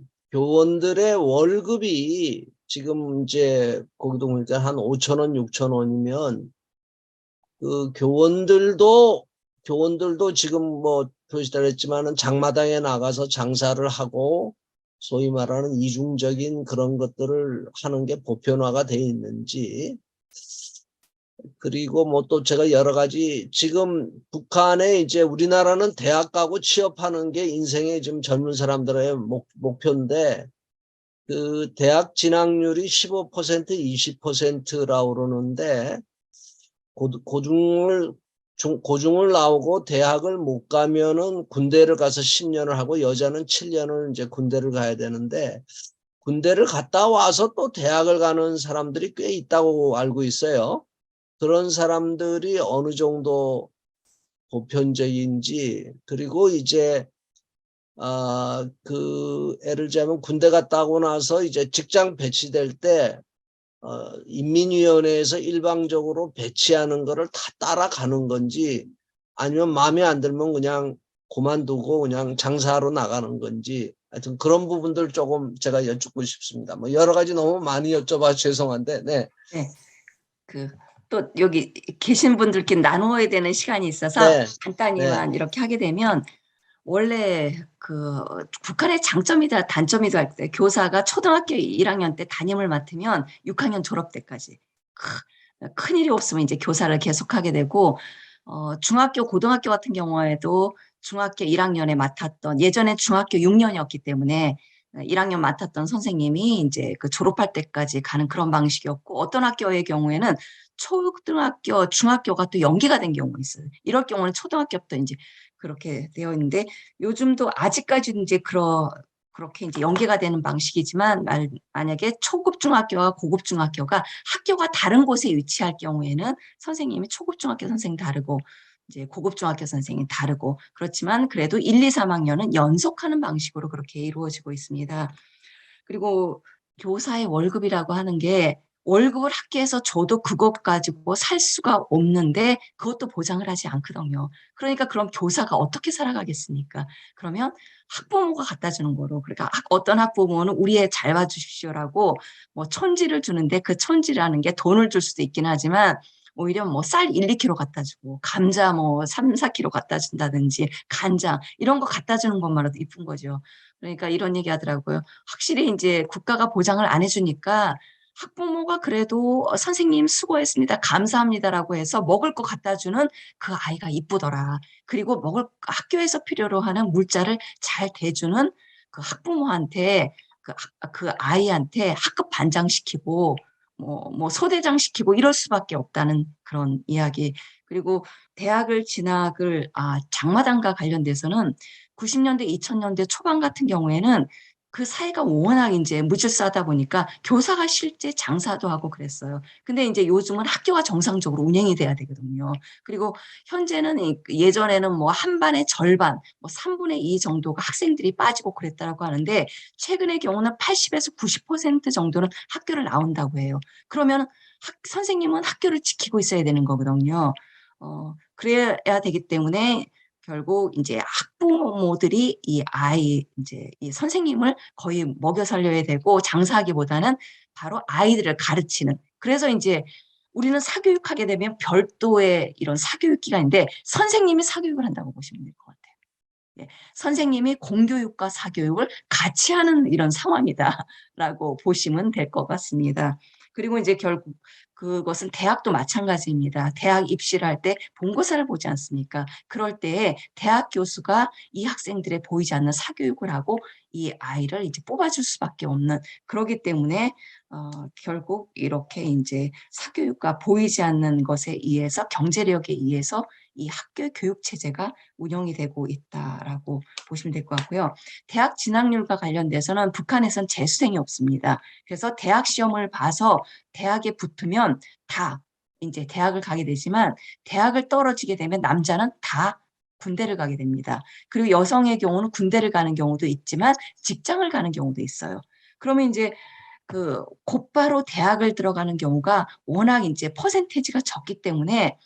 월급이 지금 이제 거기도 보니까 한 5천 원, 6천 원이면 그 교원들도 지금 뭐 표시를 했지만은 장마당에 나가서 장사를 하고 소위 말하는 이중적인 그런 것들을 하는 게 보편화가 돼 있는지 그리고 뭐 또 제가 여러 가지 지금 북한에 이제 우리나라는 대학 가고 취업하는 게 인생의 지금 젊은 사람들의 목표인데 그 대학 진학률이 15% 20%라고 그러는데 고중을 나오고 대학을 못 가면은 군대를 가서 10년을 하고 여자는 7년을 이제 군대를 가야 되는데 군대를 갔다 와서 또 대학을 가는 사람들이 꽤 있다고 알고 있어요. 그런 사람들이 어느 정도 보편적인지 그리고 이제 예를 들자면 군대 갔다 오고 나서 이제 직장 배치될 때 인민위원회에서 일방적으로 배치하는 거를 다 따라가는 건지 아니면 마음에 안 들면 그냥 그만두고 그냥 장사하러 나가는 건지 하여튼 그런 부분들 조금 제가 여쭙고 싶습니다. 뭐 여러 가지 너무 많이 여쭤봐 죄송한데 네. 네. 또 여기 계신 분들끼리 나누어야 되는 시간이 있어서 네. 간단히만 이렇게 하게 되면 원래 그 북한의 장점이다 단점이다 할 때 교사가 초등학교 1학년 때 담임을 맡으면 6학년 졸업 때까지 큰일이 없으면 이제 교사를 계속하게 되고 중학교 고등학교 같은 경우에도 중학교 1학년에 맡았던 예전에 중학교 6년이었기 때문에 1학년 맡았던 선생님이 이제 그 졸업할 때까지 가는 그런 방식이었고 어떤 학교의 경우에는 초등학교, 중학교가 또 연계가 된 경우가 있어요. 이럴 경우는 초등학교부터 이제 그렇게 되어 있는데 요즘도 아직까지 이제 그렇게 이제 연계가 되는 방식이지만 만약에 초급 중학교와 고급 중학교가 학교가 다른 곳에 위치할 경우에는 선생님이 초급 중학교 선생님 다르고 이제 고급 중학교 선생님 다르고 그렇지만 그래도 1, 2, 3학년은 연속하는 방식으로 그렇게 이루어지고 있습니다. 그리고 교사의 월급이라고 하는 게 월급을 학교에서 줘도 그것 가지고 살 수가 없는데 그것도 보장을 하지 않거든요. 그러니까 그럼 교사가 어떻게 살아가겠습니까? 그러면 학부모가 갖다 주는 거로 그러니까 어떤 학부모는 우리 애 잘 봐주십시오라고 뭐 촌지를 주는데 그 촌지라는 게 돈을 줄 수도 있긴 하지만 오히려 뭐 쌀 1, 2kg 갖다 주고 감자 뭐 3, 4kg 갖다 준다든지 간장 이런 거 갖다 주는 것만으로도 이쁜 거죠. 그러니까 이런 얘기 하더라고요. 확실히 이제 국가가 보장을 안 해주니까 학부모가 그래도 선생님 수고했습니다. 감사합니다라고 해서 먹을 거 갖다 주는 그 아이가 이쁘더라. 그리고 학교에서 필요로 하는 물자를 잘 대주는 그 학부모한테 그 아이한테 학급 반장시키고 뭐 소대장 시키고 이럴 수밖에 없다는 그런 이야기. 그리고 대학을 진학을 장마당과 관련돼서는 90년대, 2000년대 초반 같은 경우에는 그 사이가 워낙 이제 무질서하다 보니까 교사가 실제 장사도 하고 그랬어요. 근데 이제 요즘은 학교가 정상적으로 운영이 돼야 되거든요. 그리고 현재는 예전에는 뭐 한 반의 절반, 뭐 3분의 2 정도가 학생들이 빠지고 그랬다고 하는데 최근의 경우는 80에서 90% 정도는 학교를 나온다고 해요. 그러면 선생님은 학교를 지키고 있어야 되는 거거든요. 그래야 되기 때문에 결국 이제 학부모들이 이 아이 이제 이 선생님을 거의 먹여 살려야 되고 장사하기보다는 바로 아이들을 가르치는. 그래서 이제 우리는 사교육하게 되면 별도의 이런 사교육 기관인데 선생님이 사교육을 한다고 보시면 될 것 같아요. 예, 선생님이 공교육과 사교육을 같이 하는 이런 상황이다라고 보시면 될 것 같습니다. 그리고 이제 결국 그것은 대학도 마찬가지입니다. 대학 입시를 할 때 본고사를 보지 않습니까? 그럴 때에 대학 교수가 이 학생들의 보이지 않는 사교육을 하고 이 아이를 이제 뽑아줄 수밖에 없는 그러기 때문에 결국 이렇게 이제 사교육과 보이지 않는 것에 의해서 경제력에 의해서 이 학교 교육 체제가 운영이 되고 있다라고 보시면 될 것 같고요. 대학 진학률과 관련돼서는 북한에선 재수생이 없습니다. 그래서 대학 시험을 봐서 대학에 붙으면 다 이제 대학을 가게 되지만 대학을 떨어지게 되면 남자는 다 군대를 가게 됩니다. 그리고 여성의 경우는 군대를 가는 경우도 있지만 직장을 가는 경우도 있어요. 그러면 이제 그 곧바로 대학을 들어가는 경우가 워낙 이제 퍼센테이지가 적기 때문에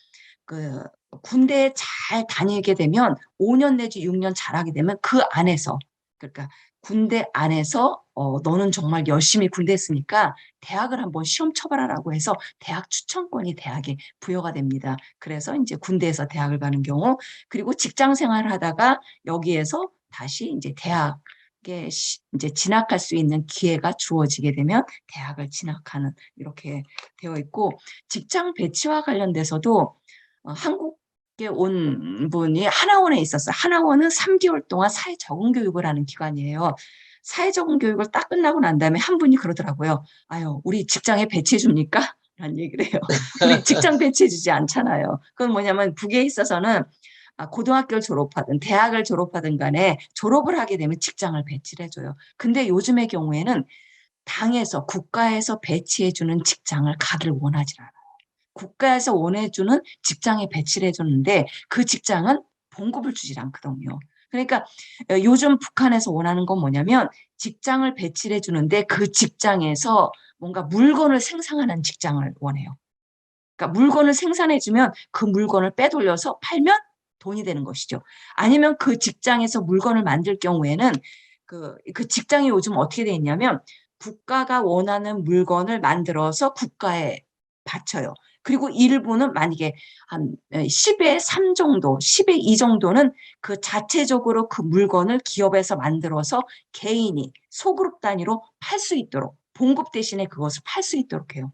그 군대에 잘 다니게 되면 5년 내지 6년 잘하게 되면 그 안에서 그러니까 군대 안에서 너는 정말 열심히 군대 했으니까 대학을 한번 시험 쳐봐라라고 해서 대학 추천권이 대학에 부여가 됩니다. 그래서 이제 군대에서 대학을 가는 경우 그리고 직장 생활을 하다가 여기에서 다시 이제 대학에 이제 진학할 수 있는 기회가 주어지게 되면 대학을 진학하는 이렇게 되어 있고 직장 배치와 관련돼서도 한국에 온 분이 하나원에 있었어요. 하나원은 3개월 동안 사회 적응 교육을 하는 기관이에요. 사회 적응 교육을 딱 끝나고 난 다음에 한 분이 그러더라고요. 아유, 우리 직장에 배치해 줍니까? 라는 얘기를 해요. 우리 직장 배치해 주지 않잖아요. 그건 뭐냐면 북에 있어서는 고등학교를 졸업하든 대학을 졸업하든 간에 졸업을 하게 되면 직장을 배치를 해줘요. 근데 요즘의 경우에는 당에서 국가에서 배치해 주는 직장을 가길 원하지 않아요. 국가에서 원해주는 직장에 배치를 해줬는데 그 직장은 봉급을 주질 않거든요. 그러니까 요즘 북한에서 원하는 건 뭐냐면 직장을 배치를 해주는데 그 직장에서 뭔가 물건을 생산하는 직장을 원해요. 그러니까 물건을 생산해주면 그 물건을 빼돌려서 팔면 돈이 되는 것이죠. 아니면 그 직장에서 물건을 만들 경우에는 그 직장이 요즘 어떻게 돼 있냐면 국가가 원하는 물건을 만들어서 국가에 바쳐요. 그리고 일부는 만약에 한 10의 3 정도, 10의 2 정도는 그 자체적으로 그 물건을 기업에서 만들어서 개인이 소그룹 단위로 팔 수 있도록 봉급 대신에 그것을 팔 수 있도록 해요.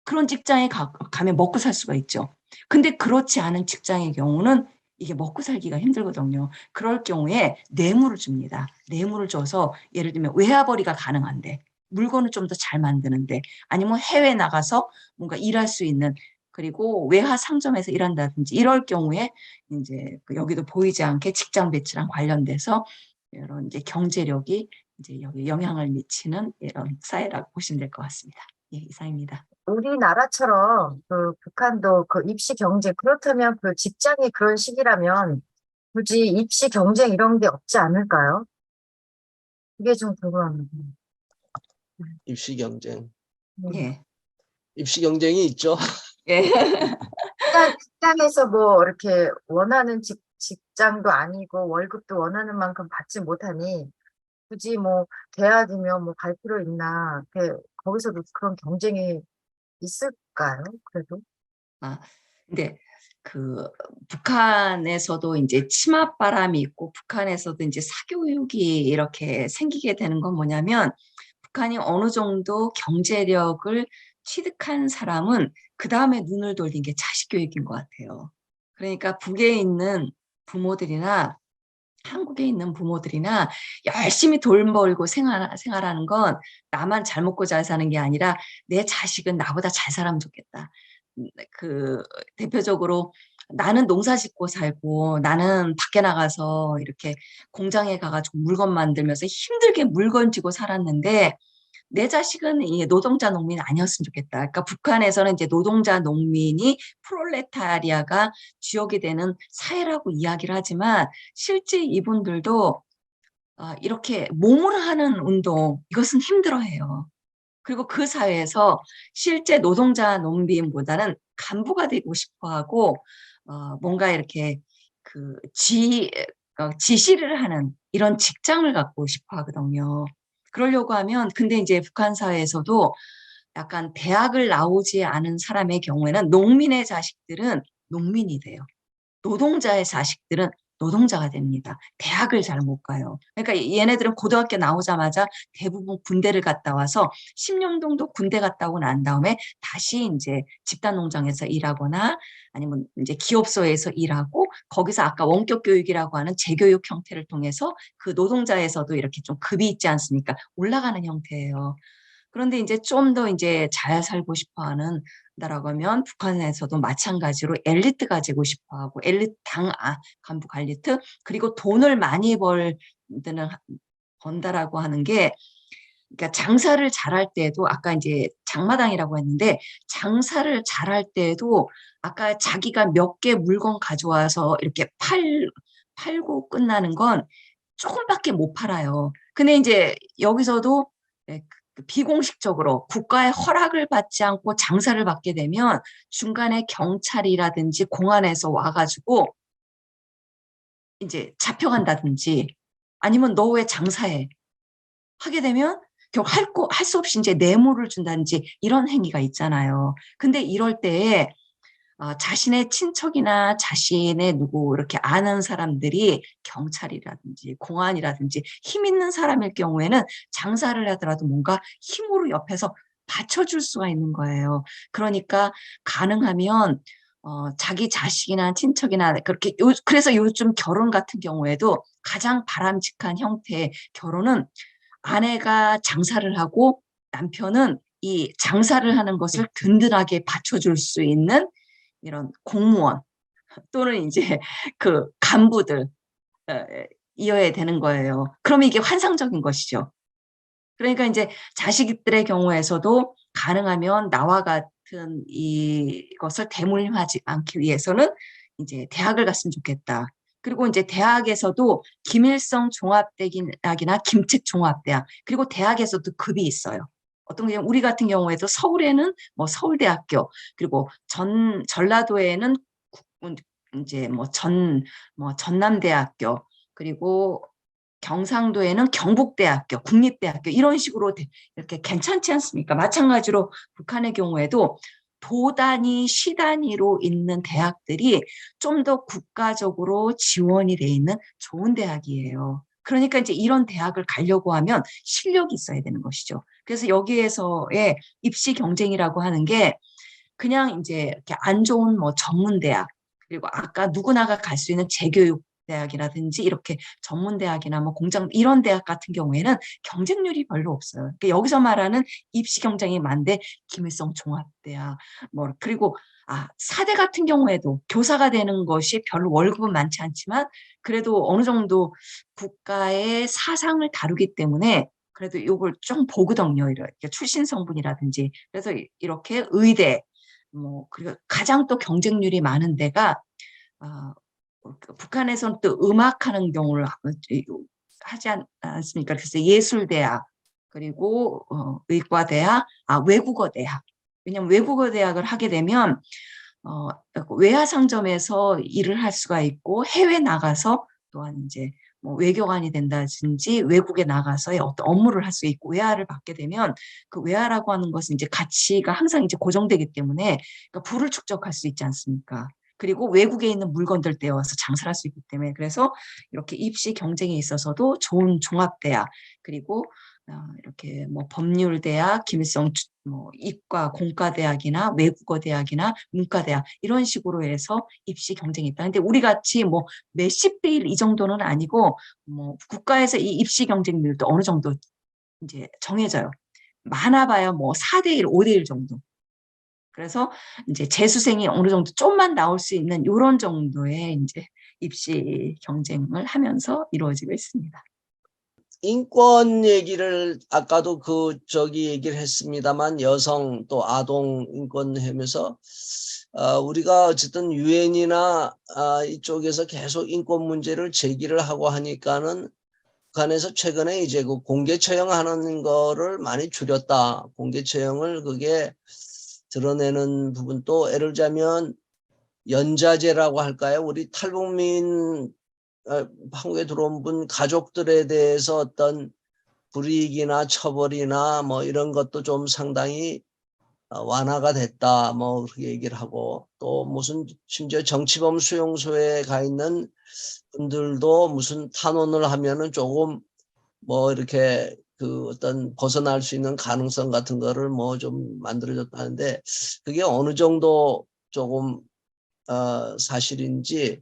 그런 직장에 가면 먹고 살 수가 있죠. 근데 그렇지 않은 직장의 경우는 이게 먹고 살기가 힘들거든요. 그럴 경우에 뇌물을 줍니다. 뇌물을 줘서 예를 들면 외화벌이가 가능한데 물건을 좀 더 잘 만드는데 아니면 해외 나가서 뭔가 일할 수 있는 그리고 외화 상점에서 일한다든지 이럴 경우에 이제 여기도 보이지 않게 직장 배치랑 관련돼서 이런 이제 경제력이 이제 여기 영향을 미치는 이런 사회라고 보시면 될 것 같습니다. 예, 이상입니다. 우리나라처럼 그 북한도 그 입시 경쟁, 그렇다면 그 직장이 그런 식이라면 굳이 입시 경쟁 이런 게 없지 않을까요? 그게 좀 궁금합니다. 입시 경쟁. 예. 입시 경쟁이 있죠. 예. 직장에서 뭐 이렇게 원하는 직장도 아니고 월급도 원하는 만큼 받지 못하니 굳이 뭐 대학이면 뭐 갈 필요 있나? 거기서도 그런 경쟁이 있을까요? 그래도? 근데 그 북한에서도 이제 치맛바람이 있고 북한에서도 이제 사교육이 이렇게 생기게 되는 건 뭐냐면 북한이 어느 정도 경제력을 취득한 사람은 그 다음에 눈을 돌린 게 자식 교육인 것 같아요. 그러니까 북에 있는 부모들이나 한국에 있는 부모들이나 열심히 돈 벌고 생활하는 건 나만 잘 먹고 잘 사는 게 아니라 내 자식은 나보다 잘 살면 좋겠다. 그 대표적으로 나는 농사 짓고 살고 나는 밖에 나가서 이렇게 공장에 가가지고 물건 만들면서 힘들게 물건 지고 살았는데 내 자식은 이 노동자 농민이 아니었으면 좋겠다. 그러니까 북한에서는 이제 노동자 농민이 프롤레타리아가 주역이 되는 사회라고 이야기를 하지만 실제 이분들도 이렇게 몸으로 하는 운동 이것은 힘들어해요. 그리고 그 사회에서 실제 노동자 농민보다는 간부가 되고 싶어하고 뭔가 이렇게 그 지시를 하는 이런 직장을 갖고 싶어 하거든요. 그러려고 하면 근데 이제 북한 사회에서도 약간 대학을 나오지 않은 사람의 경우에는 농민의 자식들은 농민이 돼요. 노동자의 자식들은 노동자가 됩니다. 대학을 잘 못 가요. 그러니까 얘네들은 고등학교 나오자마자 대부분 군대를 갔다 와서 10년 정도 군대 갔다 오고 난 다음에 다시 이제 집단 농장에서 일하거나 아니면 이제 기업소에서 일하고 거기서 아까 원격 교육이라고 하는 재교육 형태를 통해서 그 노동자에서도 이렇게 좀 급이 있지 않습니까? 올라가는 형태예요. 그런데 이제 좀 더 이제 잘 살고 싶어 하는 나라고 하면 북한에서도 마찬가지로 엘리트 가지고 싶어 하고 엘리트 간부 엘리트 그리고 돈을 많이 번다라고 하는 게 그러니까 장사를 잘할 때도 아까 이제 장마당이라고 했는데 장사를 잘할 때도 아까 자기가 몇 개 물건 가져와서 이렇게 팔고 끝나는 건 조금밖에 못 팔아요. 근데 이제 여기서도 비공식적으로 국가의 허락을 받지 않고 장사를 받게 되면 중간에 경찰이라든지 공안에서 와가지고 이제 잡혀간다든지 아니면 너 왜 장사해? 하게 되면 결국 할 수 없이 이제 뇌물을 준다든지 이런 행위가 있잖아요. 근데 이럴 때에 자신의 친척이나 자신의 누구 이렇게 아는 사람들이 경찰이라든지 공안이라든지 힘 있는 사람일 경우에는 장사를 하더라도 뭔가 힘으로 옆에서 받쳐줄 수가 있는 거예요. 그러니까 가능하면 자기 자식이나 친척이나 그렇게 그래서 요즘 결혼 같은 경우에도 가장 바람직한 형태의 결혼은 아내가 장사를 하고 남편은 이 장사를 하는 것을 든든하게 받쳐줄 수 있는 이런 공무원 또는 이제 그 간부들 이어야 되는 거예요. 그러면 이게 환상적인 것이죠. 그러니까 이제 자식들의 경우에서도 가능하면 나와 같은 이것을 대물림하지 않기 위해서는 이제 대학을 갔으면 좋겠다. 그리고 이제 대학에서도 김일성 종합대학이나 김책 종합대학 그리고 대학에서도 급이 있어요. 어떤 게 우리 같은 경우에도 서울에는 뭐 서울대학교 그리고 전라도에는 이제 뭐 전남대학교 그리고 경상도에는 경북대학교, 국립대학교 이런 식으로 이렇게 괜찮지 않습니까? 마찬가지로 북한의 경우에도 도 단위, 시 단위로 있는 대학들이 좀 더 국가적으로 지원이 돼 있는 좋은 대학이에요. 그러니까 이제 이런 대학을 가려고 하면 실력이 있어야 되는 것이죠. 그래서 여기에서의 입시 경쟁이라고 하는 게 그냥 이제 이렇게 안 좋은 뭐 전문대학 그리고 아까 누구나가 갈 수 있는 재교육 대학이라든지 이렇게 전문대학이나 뭐 공장 이런 대학 같은 경우에는 경쟁률이 별로 없어요. 그러니까 여기서 말하는 입시 경쟁이 많은데 김일성 종합대학 뭐 그리고 사대 같은 경우에도 교사가 되는 것이 별로 월급은 많지 않지만 그래도 어느 정도 국가의 사상을 다루기 때문에 그래도 이걸 좀 보거든요. 이렇게 출신 성분이라든지 그래서 이렇게 의대 뭐 그리고 가장 또 경쟁률이 많은 데가 북한에서는 또 음악하는 경우를 하지 않습니까? 그래서 예술대학 그리고 의과대학, 외국어대학. 왜냐하면 외국어대학을 하게 되면 외화 상점에서 일을 할 수가 있고 해외 나가서 또한 이제 뭐 외교관이 된다든지 외국에 나가서의 어떤 업무를 할 수 있고 외화를 받게 되면 그 외화라고 하는 것은 이제 가치가 항상 이제 고정되기 때문에 그러니까 부를 축적할 수 있지 않습니까? 그리고 외국에 있는 물건들 떼어서 장사를 할 수 있기 때문에 그래서 이렇게 입시 경쟁에 있어서도 좋은 종합대학 그리고 이렇게 뭐 법률대학, 김일성 뭐 이과 공과대학이나 외국어대학이나 문과대학 이런 식으로 해서 입시 경쟁이 있다. 근데 우리 같이 뭐 몇십 대 1 이 정도는 아니고 뭐 국가에서 이 입시 경쟁률도 어느 정도 이제 정해져요. 많아봐야 뭐 4대 1, 5대 1 정도. 그래서 이제 재수생이 어느 정도 좀만 나올 수 있는 이런 정도의 이제 입시 경쟁을 하면서 이루어지고 있습니다. 인권 얘기를 아까도 얘기를 했습니다만 여성 또 아동 인권 하면서 우리가 어쨌든 유엔이나 이쪽에서 계속 인권 문제를 제기를 하고 하니까는 북한에서 최근에 이제 그 공개 처형하는 거를 많이 줄였다. 공개 처형을 그게 드러내는 부분도 예를 들자면 연좌제라고 할까요? 우리 탈북민 한국에 들어온 분 가족들에 대해서 어떤 불이익이나 처벌이나 뭐 이런 것도 좀 상당히 완화가 됐다. 뭐 그렇게 얘기를 하고 또 무슨 심지어 정치범 수용소에 가 있는 분들도 무슨 탄원을 하면은 조금 뭐 이렇게 그 어떤 벗어날 수 있는 가능성 같은 거를 뭐 좀 만들어졌다는데 그게 어느 정도 조금 사실인지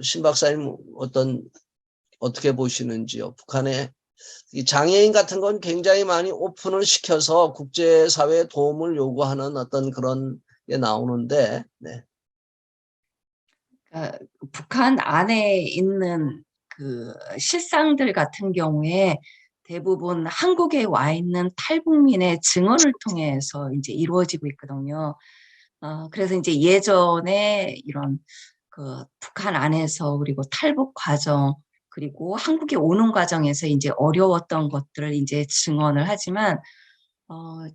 신 박사님 어떻게 보시는지요? 북한의 이 장애인 같은 건 굉장히 많이 오픈을 시켜서 국제사회에 도움을 요구하는 어떤 그런 게 나오는데, 네. 북한 안에 있는 그 실상들 같은 경우에 대부분 한국에 와 있는 탈북민의 증언을 통해서 이제 이루어지고 있거든요. 그래서 이제 예전에 이런 그 북한 안에서 그리고 탈북 과정 그리고 한국에 오는 과정에서 이제 어려웠던 것들을 이제 증언을 하지만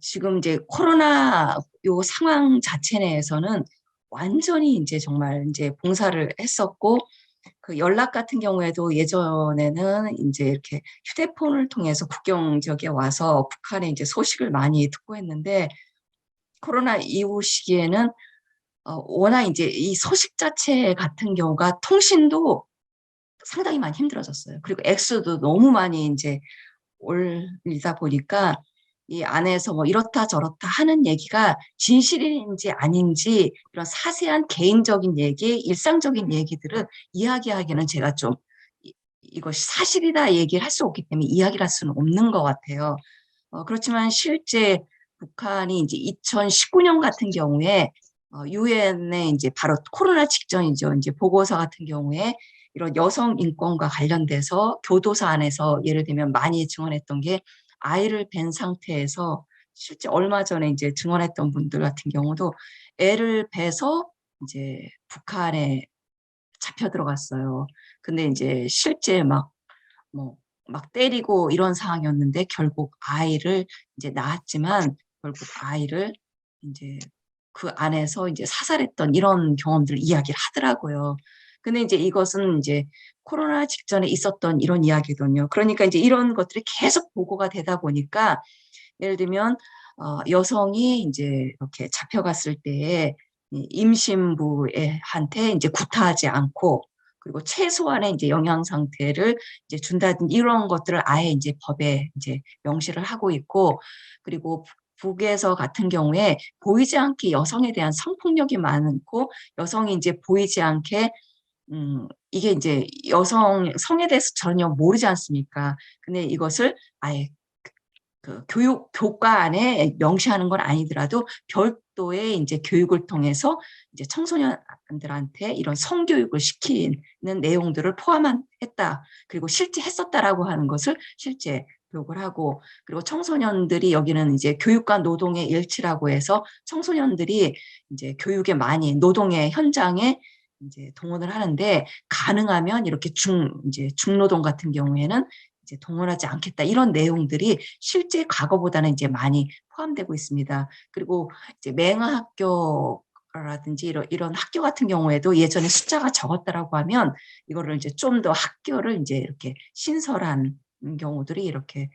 지금 이제 코로나 요 상황 자체 내에서는 완전히 이제 정말 이제 봉사를 했었고 그 연락 같은 경우에도 예전에는 이제 이렇게 휴대폰을 통해서 국경 지역에 와서 북한의 이제 소식을 많이 듣고 했는데 코로나 이후 시기에는 워낙 이제 이 소식 자체 같은 경우가 통신도 상당히 많이 힘들어졌어요. 그리고 액수도 너무 많이 이제 올리다 보니까 이 안에서 뭐 이렇다 저렇다 하는 얘기가 진실인지 아닌지 이런 사세한 개인적인 얘기, 일상적인 얘기들을 이야기하기는 제가 좀 이것이 사실이다 얘기를 할 수 없기 때문에 이야기를 할 수는 없는 것 같아요. 그렇지만 실제 북한이 이제 2019년 같은 경우에 유엔에 이제 바로 코로나 직전이죠. 이제 보고서 같은 경우에 이런 여성 인권과 관련돼서 교도소 안에서 예를 들면 많이 증언했던 게 아이를 뵌 상태에서 실제 얼마 전에 이제 증언했던 분들 같은 경우도 애를 뵈서 이제 북한에 잡혀 들어갔어요. 근데 이제 실제 막 때리고 이런 상황이었는데 결국 아이를 이제 낳았지만 결국 아이를 이제 그 안에서 이제 사살했던 이런 경험들을 이야기를 하더라고요. 근데 이제 이것은 이제 코로나 직전에 있었던 이런 이야기거든요. 그러니까 이제 이런 것들이 계속 보고가 되다 보니까 예를 들면 여성이 이제 이렇게 잡혀갔을 때에 임신부한테 이제 구타하지 않고 그리고 최소한의 이제 영양 상태를 이제 준다든지 이런 것들을 아예 이제 법에 이제 명시를 하고 있고 그리고 북에서 같은 경우에 보이지 않게 여성에 대한 성폭력이 많고 여성이 이제 보이지 않게 이게 이제 여성 성에 대해서 전혀 모르지 않습니까? 근데 이것을 아예 그 교과 안에 명시하는 건 아니더라도 별도의 이제 교육을 통해서 이제 청소년들한테 이런 성교육을 시키는 내용들을 포함했다. 그리고 실제 했었다라고 하는 것을 실제 교육을 하고 그리고 청소년들이 여기는 이제 교육과 노동의 일치라고 해서 청소년들이 이제 교육에 많이 노동의 현장에 이제 동원을 하는데 가능하면 이렇게 이제 중노동 같은 경우에는 이제 동원하지 않겠다 이런 내용들이 실제 과거보다는 이제 많이 포함되고 있습니다. 그리고 이제 맹아학교라든지 이런 학교 같은 경우에도 예전에 숫자가 적었다라고 하면 이거를 이제 좀 더 학교를 이제 이렇게 신설한 경우들이 이렇게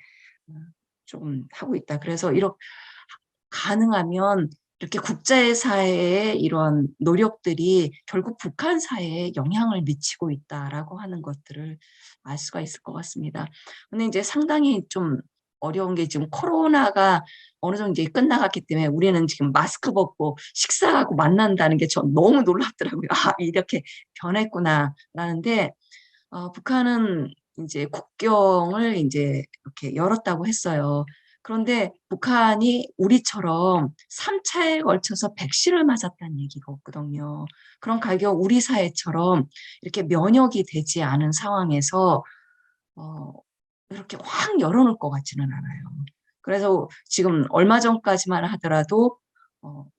좀 하고 있다. 그래서 이렇게 가능하면 이렇게 국제사회의 이런 노력들이 결국 북한 사회에 영향을 미치고 있다라고 하는 것들을 알 수가 있을 것 같습니다. 근데 이제 상당히 좀 어려운 게 지금 코로나가 어느 정도 이제 끝나갔기 때문에 우리는 지금 마스크 벗고 식사하고 만난다는 게 전 너무 놀랍더라고요. 아, 이렇게 변했구나라는데 북한은 이제 국경을 이제 이렇게 열었다고 했어요. 그런데 북한이 우리처럼 3차에 걸쳐서 백신을 맞았다는 얘기가 없거든요. 그런 가격 우리 사회처럼 이렇게 면역이 되지 않은 상황에서 이렇게 확 열어놓을 것 같지는 않아요. 그래서 지금 얼마 전까지만 하더라도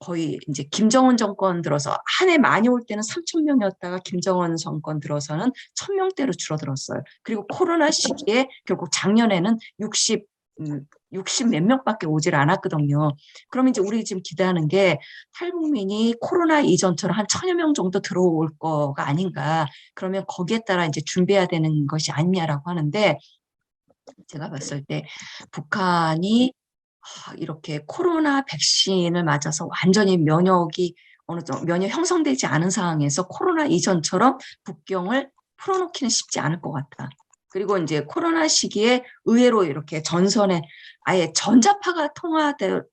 거의 이제 김정은 정권 들어서 한 해 많이 올 때는 3천 명이었다가 김정은 정권 들어서는 1,000명대로 줄어들었어요. 그리고 코로나 시기에 결국 작년에는 60 몇 명밖에 오질 않았거든요. 그럼 이제 우리 지금 기대하는 게 탈북민이 코로나 이전처럼 한 1,000여 명 정도 들어올 거가 아닌가. 그러면 거기에 따라 이제 준비해야 되는 것이 아니냐라고 하는데, 제가 봤을 때 북한이 이렇게 코로나 백신을 맞아서 완전히 면역이 어느 정도 면역 형성되지 않은 상황에서 코로나 이전처럼 국경을 풀어놓기는 쉽지 않을 것 같다. 그리고 이제 코로나 시기에 의외로 이렇게 전선에 아예 전자파가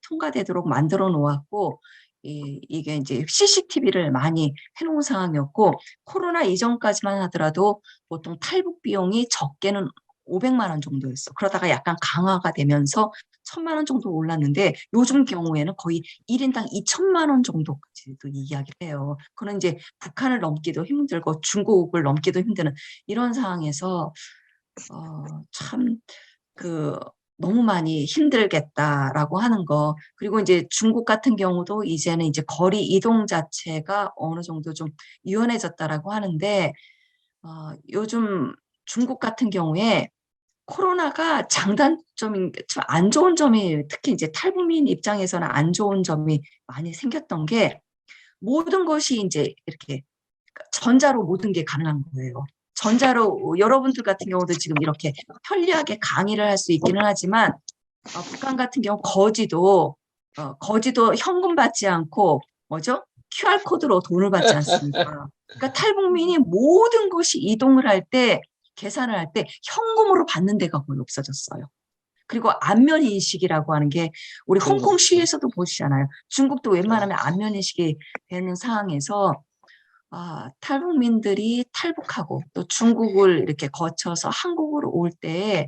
통과되도록 만들어 놓았고, 이게 이제 CCTV를 많이 해놓은 상황이었고, 코로나 이전까지만 하더라도 보통 탈북 비용이 적게는 500만 원 정도였어. 그러다가 약간 강화가 되면서 1,000만 원 정도 올랐는데, 요즘 경우에는 거의 1인당 2천만 원 정도까지도 이야기를 해요. 그건 이제 북한을 넘기도 힘들고 중국을 넘기도 힘드는 이런 상황에서 참 너무 많이 힘들겠다라고 하는 거. 그리고 이제 중국 같은 경우도 이제는 이제 거리 이동 자체가 어느 정도 좀 유연해졌다라고 하는데, 요즘 중국 같은 경우에 코로나가 장단점인 좀 안 좋은 점이, 특히 이제 탈북민 입장에서는 안 좋은 점이 많이 생겼던 게, 모든 것이 이제 이렇게 전자로 모든 게 가능한 거예요. 전자로 여러분들 같은 경우도 지금 이렇게 편리하게 강의를 할 수 있기는 하지만, 북한 같은 경우 거지도 현금 받지 않고 뭐죠? QR코드로 돈을 받지 않습니까? 그러니까 탈북민이 모든 것이 이동을 할 때, 계산을 할 때 현금으로 받는 데가 거의 없어졌어요. 그리고 안면 인식이라고 하는 게 우리 홍콩 시위에서도 보시잖아요. 중국도 웬만하면 안면 인식이 되는 상황에서 탈북민들이 탈북하고 또 중국을 이렇게 거쳐서 한국으로 올 때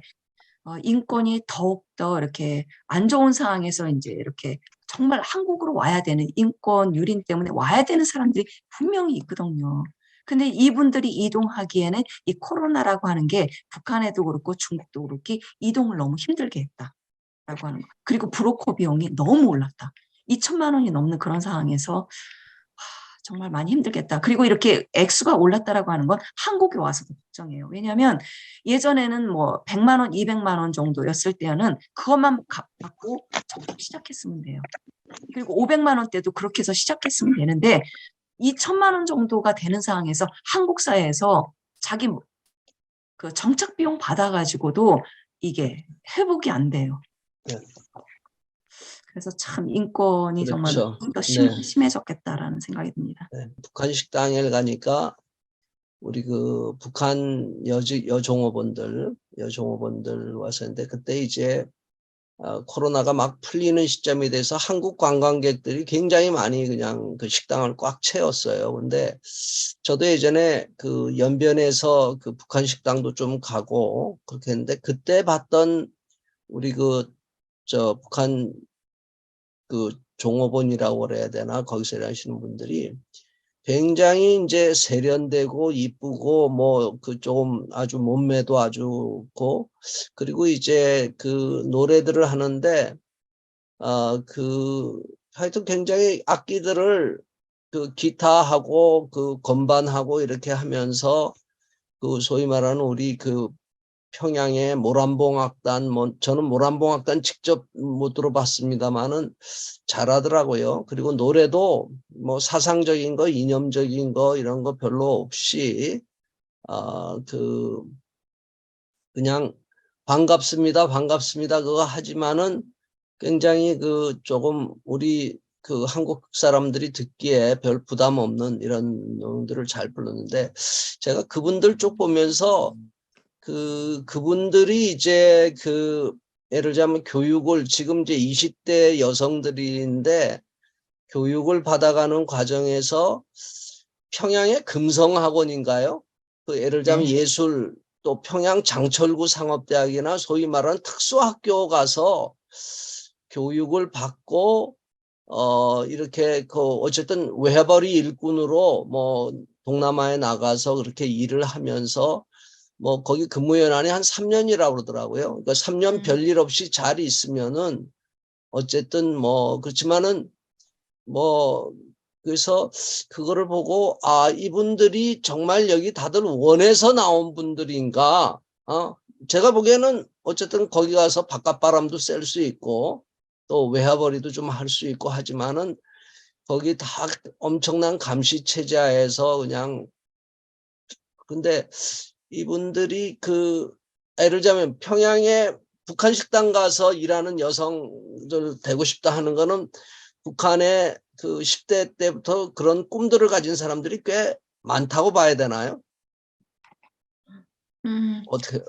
인권이 더욱더 이렇게 안 좋은 상황에서 이제 이렇게 정말 한국으로 와야 되는, 인권 유린 때문에 와야 되는 사람들이 분명히 있거든요. 근데 이분들이 이동하기에는 이 코로나라고 하는 게 북한에도 그렇고 중국도 그렇고 이동을 너무 힘들게 했다라고 하는 거. 그리고 브로커 비용이 너무 올랐다. 2천만 원이 넘는 그런 상황에서 정말 많이 힘들겠다. 그리고 이렇게 액수가 올랐다라고 하는 건 한국에 와서도 걱정해요. 왜냐하면 예전에는 뭐 100만 원, 200만 원 정도였을 때는 그것만 받고 시작했으면 돼요. 그리고 500만 원대도 그렇게 해서 시작했으면 되는데, 2천만 원 정도가 되는 상황에서 한국 사회에서 자기 그 정착 비용 받아가지고도 이게 회복이 안 돼요. 네. 그래서 참 인권이 정말 그렇죠. 더 네. 심해졌겠다라는 생각이 듭니다. 네. 북한 식당에 가니까 우리 그 북한 여종업원들 와서 했는데, 그때 이제 코로나가 막 풀리는 시점이 돼서 한국 관광객들이 굉장히 많이 그냥 그 식당을 꽉 채웠어요. 근데 저도 예전에 그 연변에서 그 북한 식당도 좀 가고 그렇게 했는데, 그때 봤던 우리 북한 그 종업원이라고 그래야 되나, 거기서 일하시는 분들이 굉장히 이제 세련되고 이쁘고 뭐 조금 아주 몸매도 아주 좋고, 그리고 이제 그 노래들을 하는데 하여튼 굉장히 악기들을 그 기타하고 그 건반하고 이렇게 하면서 그 소위 말하는 우리 그 평양의 모란봉악단, 저는 모란봉악단 직접 못 들어봤습니다만은 잘하더라고요. 그리고 노래도 뭐 사상적인 거, 이념적인 거 이런 거 별로 없이 그냥 반갑습니다, 반갑습니다 그거 하지만은 굉장히 조금 우리 한국 사람들이 듣기에 별 부담 없는 이런 노래들을 잘 불렀는데, 제가 그분들 쪽 보면서 그분들이 이제 예를 들자면 교육을, 지금 이제 20대 여성들인데 교육을 받아가는 과정에서 평양의 금성학원인가요? 예를 들자면 네. 예술, 또 평양 장철구 상업대학이나 소위 말하는 특수학교 가서 교육을 받고 이렇게 어쨌든 외벌이 일꾼으로 뭐 동남아에 나가서 그렇게 일을 하면서 뭐 거기 근무 연한이 한 3년이라고 그러더라고요. 그러니까 3년 별일 없이 잘 있으면은 어쨌든 뭐 그렇지만은 뭐 그래서 그거를 보고 이분들이 정말 여기 다들 원해서 나온 분들인가? 제가 보기에는 어쨌든 거기 가서 바깥바람도 쐴 수 있고 또 외화벌이도 좀 할 수 있고 하지만은 거기 다 엄청난 감시 체제에서 그냥 근데 이분들이 예를 들자면 평양에 북한 식당 가서 일하는 여성들 되고 싶다 하는 거는 북한의 그 10대 때부터 그런 꿈들을 가진 사람들이 꽤 많다고 봐야 되나요? 어떻게?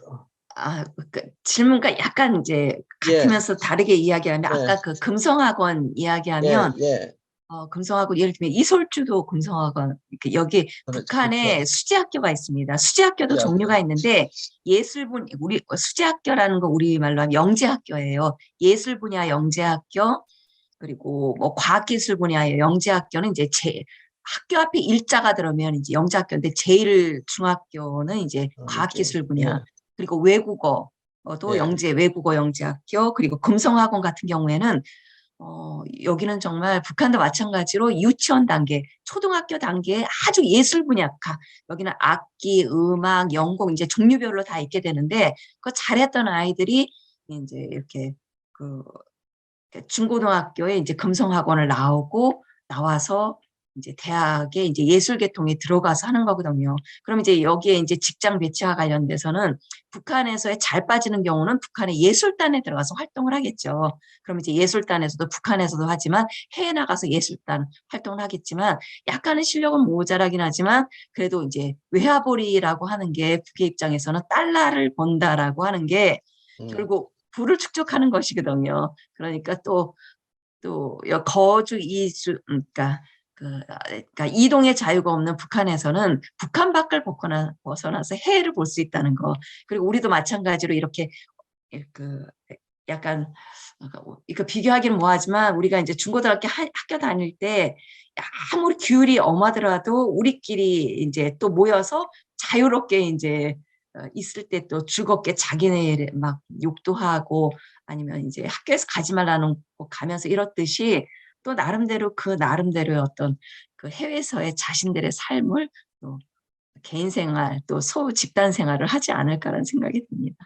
질문과 약간 이제 예, 같으면서 다르게 이야기하면 예, 아까 그 금성학원 이야기하면 예. 금성학원 예를 들면 이솔주도 금성학원 여기 북한에 그렇죠. 수제학교가 있습니다. 수제학교도 수제학교. 종류가 있는데 예술분 우리 수제학교라는 거 우리말로 하면 영재학교예요. 예술 분야 영재학교 그리고 뭐 과학기술 분야의 영재학교는 이제 학교 앞에 일자가 들어오면 이제 영재학교인데 제일 중학교는 이제 과학기술 분야 그리고 외국어도 예. 외국어 영재학교 그리고 금성학원 같은 경우에는 여기는 정말 북한도 마찬가지로 유치원 단계, 초등학교 단계에 아주 예술 분야, 여기는 악기, 음악, 연곡 이제 종류별로 다 있게 되는데 그 잘했던 아이들이 이제 이렇게 중고등학교에 이제 금성학원을 나와서 이제 대학에 이제 예술계통에 들어가서 하는 거거든요. 그럼 이제 여기에 이제 직장 배치와 관련돼서는 북한에서의 잘 빠지는 경우는 북한의 예술단에 들어가서 활동을 하겠죠. 그럼 이제 예술단에서도 북한에서도 하지만 해외 나가서 예술단 활동을 하겠지만 약간의 실력은 모자라긴 하지만 그래도 이제 외화벌이라고 하는 게 북의 입장에서는 달러를 번다라고 하는 게 결국 부를 축적하는 것이거든요. 그러니까 또 거주 이주 그러니까 이동의 자유가 없는 북한에서는 북한 밖을 벗어나서 해외를 볼 수 있다는 거. 그리고 우리도 마찬가지로 이렇게 약간 이거 비교하기는 뭐하지만 우리가 이제 중고등학교 학교 다닐 때 아무리 규율이 엄하더라도 우리끼리 이제 또 모여서 자유롭게 이제 있을 때 또 즐겁게 자기네 막 욕도 하고 아니면 이제 학교에서 가지 말라는 거 가면서 이렇듯이 또 나름대로 나름대로의 어떤 그 해외에서의 자신들의 삶을 또 개인 생활 또 집단 생활을 하지 않을까라는 생각이 듭니다.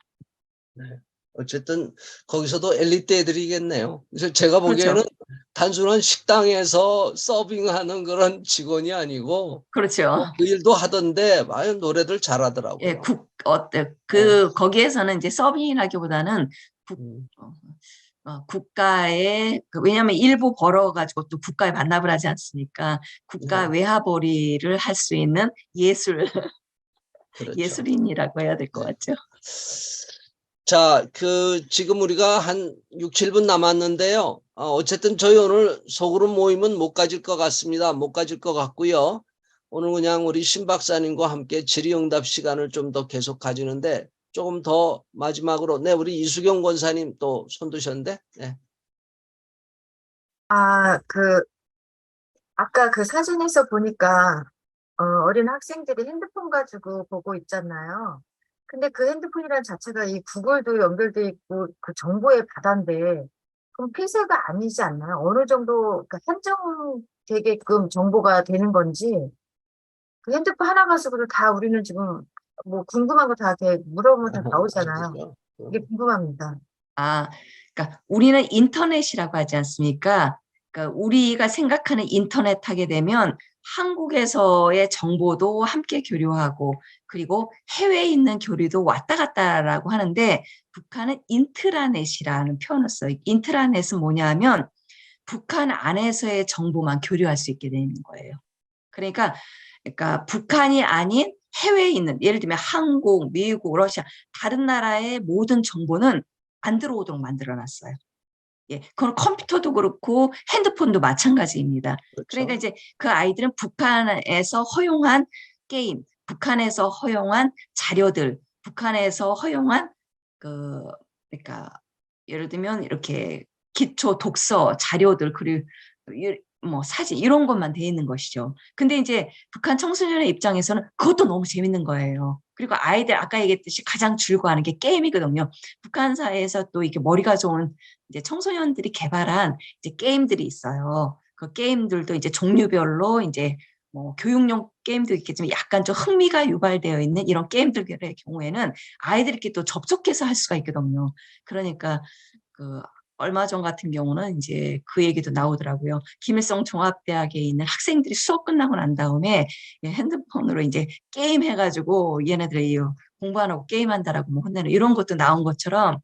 네. 어쨌든 거기서도 엘리트 애들이겠네요. 그래서 제가 보기에는 그렇죠. 단순한 식당에서 서빙하는 그런 직원이 아니고 그렇죠. 그 일도 하던데 노래들 잘하더라고요. 예, 거기에서는 이제 서빙이라기보다는 국가의 왜냐하면 일부 벌어가지고 또 국가에 반납을 하지 않습니까? 국가 외화벌이를 할 수 있는 그렇죠. 예술인이라고 해야 될 것 같죠. 자, 지금 우리가 한 6, 7분 남았는데요. 어쨌든 저희 오늘 소그룹 모임은 못 가질 것 같습니다. 못 가질 것 같고요. 오늘 그냥 우리 신 박사님과 함께 질의응답 시간을 좀 더 계속 가지는데 조금 더 마지막으로 우리 이수경 권사님 또 손 드셨는데. 네. 아까 그 사진에서 보니까 어린 학생들이 핸드폰 가지고 보고 있잖아요. 근데 그 핸드폰이란 자체가 이 구글도 연결돼 있고 그 정보의 바다인데 그럼 폐쇄가 아니지 않나요? 어느 정도 한정되게끔 정보가 되는 건지 그 핸드폰 하나 가지고도 다 우리는 지금 뭐 궁금한 거 다 이렇게 물어보면 다 나오잖아요. 이게 궁금합니다. 그러니까 우리는 인터넷이라고 하지 않습니까? 그러니까 우리가 생각하는 인터넷 하게 되면 한국에서의 정보도 함께 교류하고 그리고 해외에 있는 교류도 왔다 갔다라고 하는데 북한은 인트라넷이라는 표현을 써요. 인트라넷은 뭐냐면 북한 안에서의 정보만 교류할 수 있게 되는 거예요. 그러니까 북한이 아닌 해외에 있는 예를 들면 한국, 미국, 러시아 다른 나라의 모든 정보는 안 들어오도록 만들어놨어요. 예, 그건 컴퓨터도 그렇고 핸드폰도 마찬가지입니다. 그렇죠. 그러니까 이제 그 아이들은 북한에서 허용한 게임, 북한에서 허용한 자료들, 북한에서 허용한 그러니까 예를 들면 이렇게 기초 독서 자료들 그리고 뭐 사진 이런 것만 돼 있는 것이죠. 근데 이제 북한 청소년의 입장에서는 그것도 너무 재밌는 거예요. 그리고 아이들 아까 얘기했듯이 가장 즐거워하는 게 게임이거든요. 북한 사회에서 또 이렇게 머리가 좋은 이제 청소년들이 개발한 이제 게임들이 있어요. 그 게임들도 이제 종류별로 이제 뭐 교육용 게임도 있겠지만 약간 좀 흥미가 유발되어 있는 이런 게임들의 경우에는 아이들이 이렇게 또 접속해서 할 수가 있거든요. 그러니까 그 얼마 전 같은 경우는 이제 그 얘기도 나오더라고요. 김일성 종합대학에 있는 학생들이 수업 끝나고 난 다음에 핸드폰으로 이제 게임 해가지고 얘네들이 공부 안 하고 게임한다라고 뭐 혼내는 이런 것도 나온 것처럼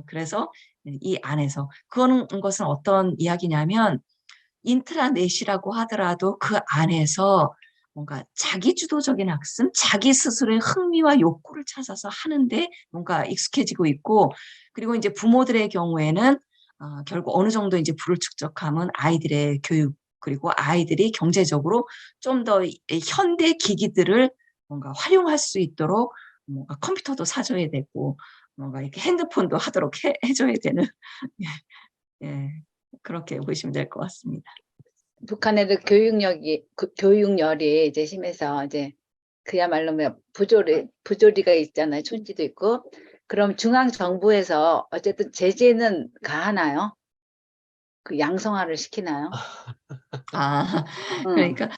그래서 이 안에서 그런 것은 어떤 이야기냐면 인트라넷이라고 하더라도 그 안에서 뭔가 자기주도적인 학습, 자기 스스로의 흥미와 욕구를 찾아서 하는데 뭔가 익숙해지고 있고, 그리고 이제 부모들의 경우에는 결국 어느 정도 이제 부를 축적하면 아이들의 교육, 그리고 아이들이 경제적으로 좀 더 현대 기기들을 뭔가 활용할 수 있도록 뭔가 컴퓨터도 사줘야 되고, 뭔가 이렇게 핸드폰도 하도록 해줘야 되는, 예, 그렇게 보시면 될 것 같습니다. 북한에도 교육열이 이제 심해서 이제 그야말로 뭐 부조리가 있잖아요. 촌지도 있고. 그럼 중앙 정부에서 어쨌든 제재는 가하나요? 그 양성화를 시키나요? 응. 그러니까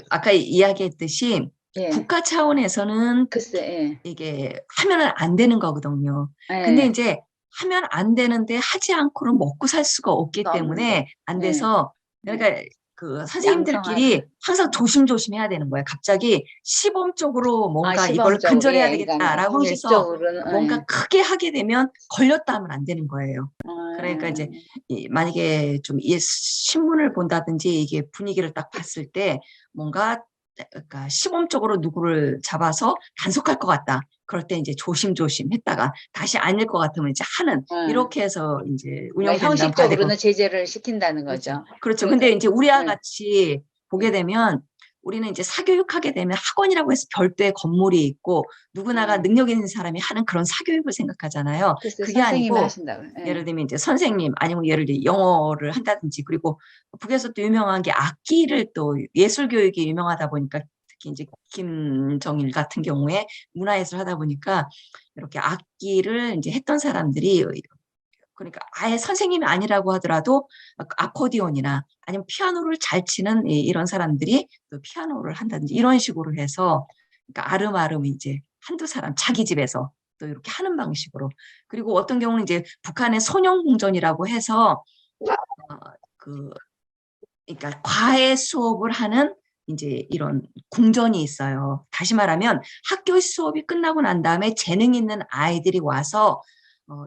아까 이야기했듯이 예. 국가 차원에서는 글쎄, 이게 하면은 안 되는 거거든요. 예. 근데 예. 이제 하면 안 되는데 하지 않고는 먹고 살 수가 없기 때문에 안 예. 돼서 그러니까 그 선생님들끼리 양성화를. 항상 조심조심 해야 되는 거예요. 갑자기 시범적으로 뭔가 이걸 시범적으로, 근절해야 예. 그러니까 되겠다라고 해서 형식적으로는, 뭔가 예. 크게 하게 되면 걸렸다 하면 안 되는 거예요. 그러니까 이제 만약에 좀 신문을 본다든지 이게 분위기를 딱 봤을 때 뭔가 그러니까 시범적으로 누구를 잡아서 단속할 것 같다. 그럴 때 이제 조심조심 했다가 다시 아닐 것 같으면 이제 하는 이렇게 해서 이제 그러니까 운영된다고 봐야 되고. 형식적으로는 제재를 시킨다는 그렇죠. 거죠. 그렇죠. 그러니까, 근데 이제 우리와 네. 같이 보게 되면 우리는 이제 사교육하게 되면 학원이라고 해서 별도의 건물이 있고 누구나가 능력 있는 사람이 하는 그런 사교육을 생각하잖아요. 글쎄, 그게 선생님이 아니고 하신다고요. 예. 예를 들면 이제 선생님 아니면 예를 들어 영어를 한다든지 그리고 북에서 또 유명한 게 악기를 또 예술 교육이 유명하다 보니까 특히 이제 김정일 같은 경우에 문화예술 하다 보니까 이렇게 악기를 이제 했던 사람들이 그러니까 아예 선생님이 아니라고 하더라도 아코디온이나 아니면 피아노를 잘 치는 이런 사람들이 또 피아노를 한다든지 이런 식으로 해서 그러니까 아름아름 이제 한두 사람 자기 집에서 또 이렇게 하는 방식으로 그리고 어떤 경우는 이제 북한의 소년궁전이라고 해서 그 그러니까 과외 수업을 하는 이제 이런 궁전이 있어요. 다시 말하면 학교 수업이 끝나고 난 다음에 재능 있는 아이들이 와서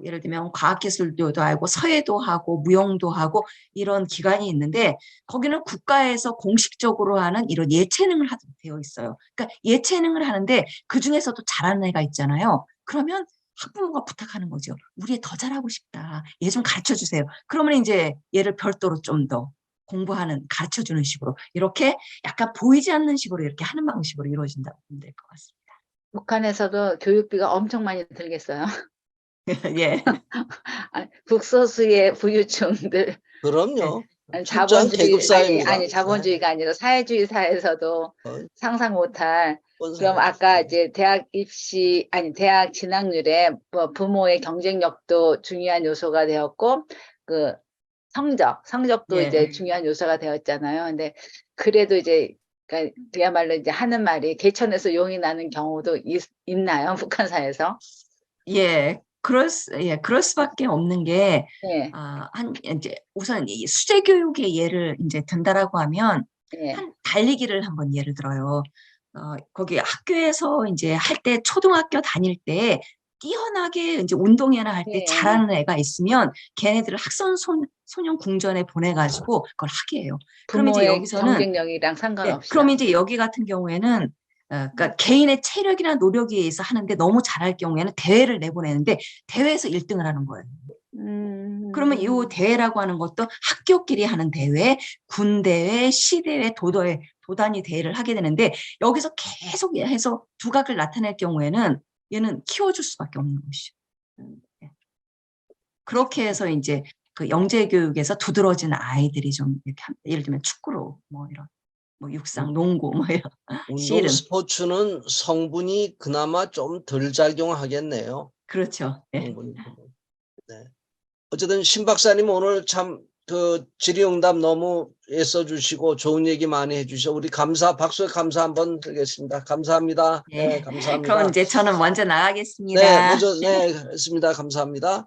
예를 들면 과학기술도 하고 서예도 하고 무용도 하고 이런 기관이 있는데 거기는 국가에서 공식적으로 하는 이런 예체능을 하도록 되어 있어요. 그러니까 예체능을 하는데 그중에서도 잘하는 애가 있잖아요. 그러면 학부모가 부탁하는 거죠. 우리 애 더 잘하고 싶다. 얘 좀 가르쳐 주세요. 그러면 이제 얘를 별도로 좀 더 공부하는 가르쳐 주는 식으로 이렇게 약간 보이지 않는 식으로 이렇게 하는 방식으로 이루어진다고 보면 될 것 같습니다. 북한에서도 교육비가 엄청 많이 들겠어요. 예. 국소수의 부유층들, 그럼요. 쉽지 않은 자본주의, 계급사회입니다. 자본주의가 아니라 사회주의 사회에서도 어, 상상 못할. 어떤 그럼 사회죠. 아까 이제 대학 진학률에 뭐 부모의 경쟁력도 중요한 요소가 되었고, 그 성적도 이제 예. 중요한 요소가 되었잖아요. 근데 그래도 이제 그야말로 이제 하는 말이 개천에서 용이 나는 경우도 있나요? 북한사에서? 예. 그럴 수밖에 없는 게, 예, 이제 우선 이 수제 교육의 예를 이제 든다라고 하면, 예, 달리기를 한번 예를 들어요. 거기 학교에서 이제 할 때, 초등학교 다닐 때, 뛰어나게 이제 운동회나 할 때 예. 잘하는 애가 있으면 걔네들을 소년 궁전에 보내가지고 그걸 하게 해요. 그럼 이제 부모의 여기서는 경쟁력이랑 예, 상관없이. 그럼 이제 여기 같은 경우에는 그러니까 개인의 체력이나 노력에 의해서 하는데 너무 잘할 경우에는 대회를 내보내는데 대회에서 1등을 하는 거예요. 그러면 이 대회라고 하는 것도 학교끼리 하는 대회, 군대회, 시대회, 도단위 대회를 하게 되는데 여기서 계속 해서 두각을 나타낼 경우에는 얘는 키워줄 수밖에 없는 것이죠. 예. 그렇게 해서 이제 그 영재 교육에서 두드러진 아이들이 좀 이렇게 예를 들면 축구로 뭐 이런 뭐 육상, 농구 뭐 이런 운동 씨름. 스포츠는 성분이 그나마 좀 덜 작용하겠네요. 그렇죠. 예. 성분이. 네. 어쨌든 신 박사님 오늘 참 그 질의응답 너무 애써주시고 좋은 얘기 많이 해주셔. 우리 박수에 감사 한번 드리겠습니다. 감사합니다. 예. 네, 감사합니다. 그럼 이제 저는 먼저 네, 나가겠습니다. 먼저 네, 했습니다. 감사합니다.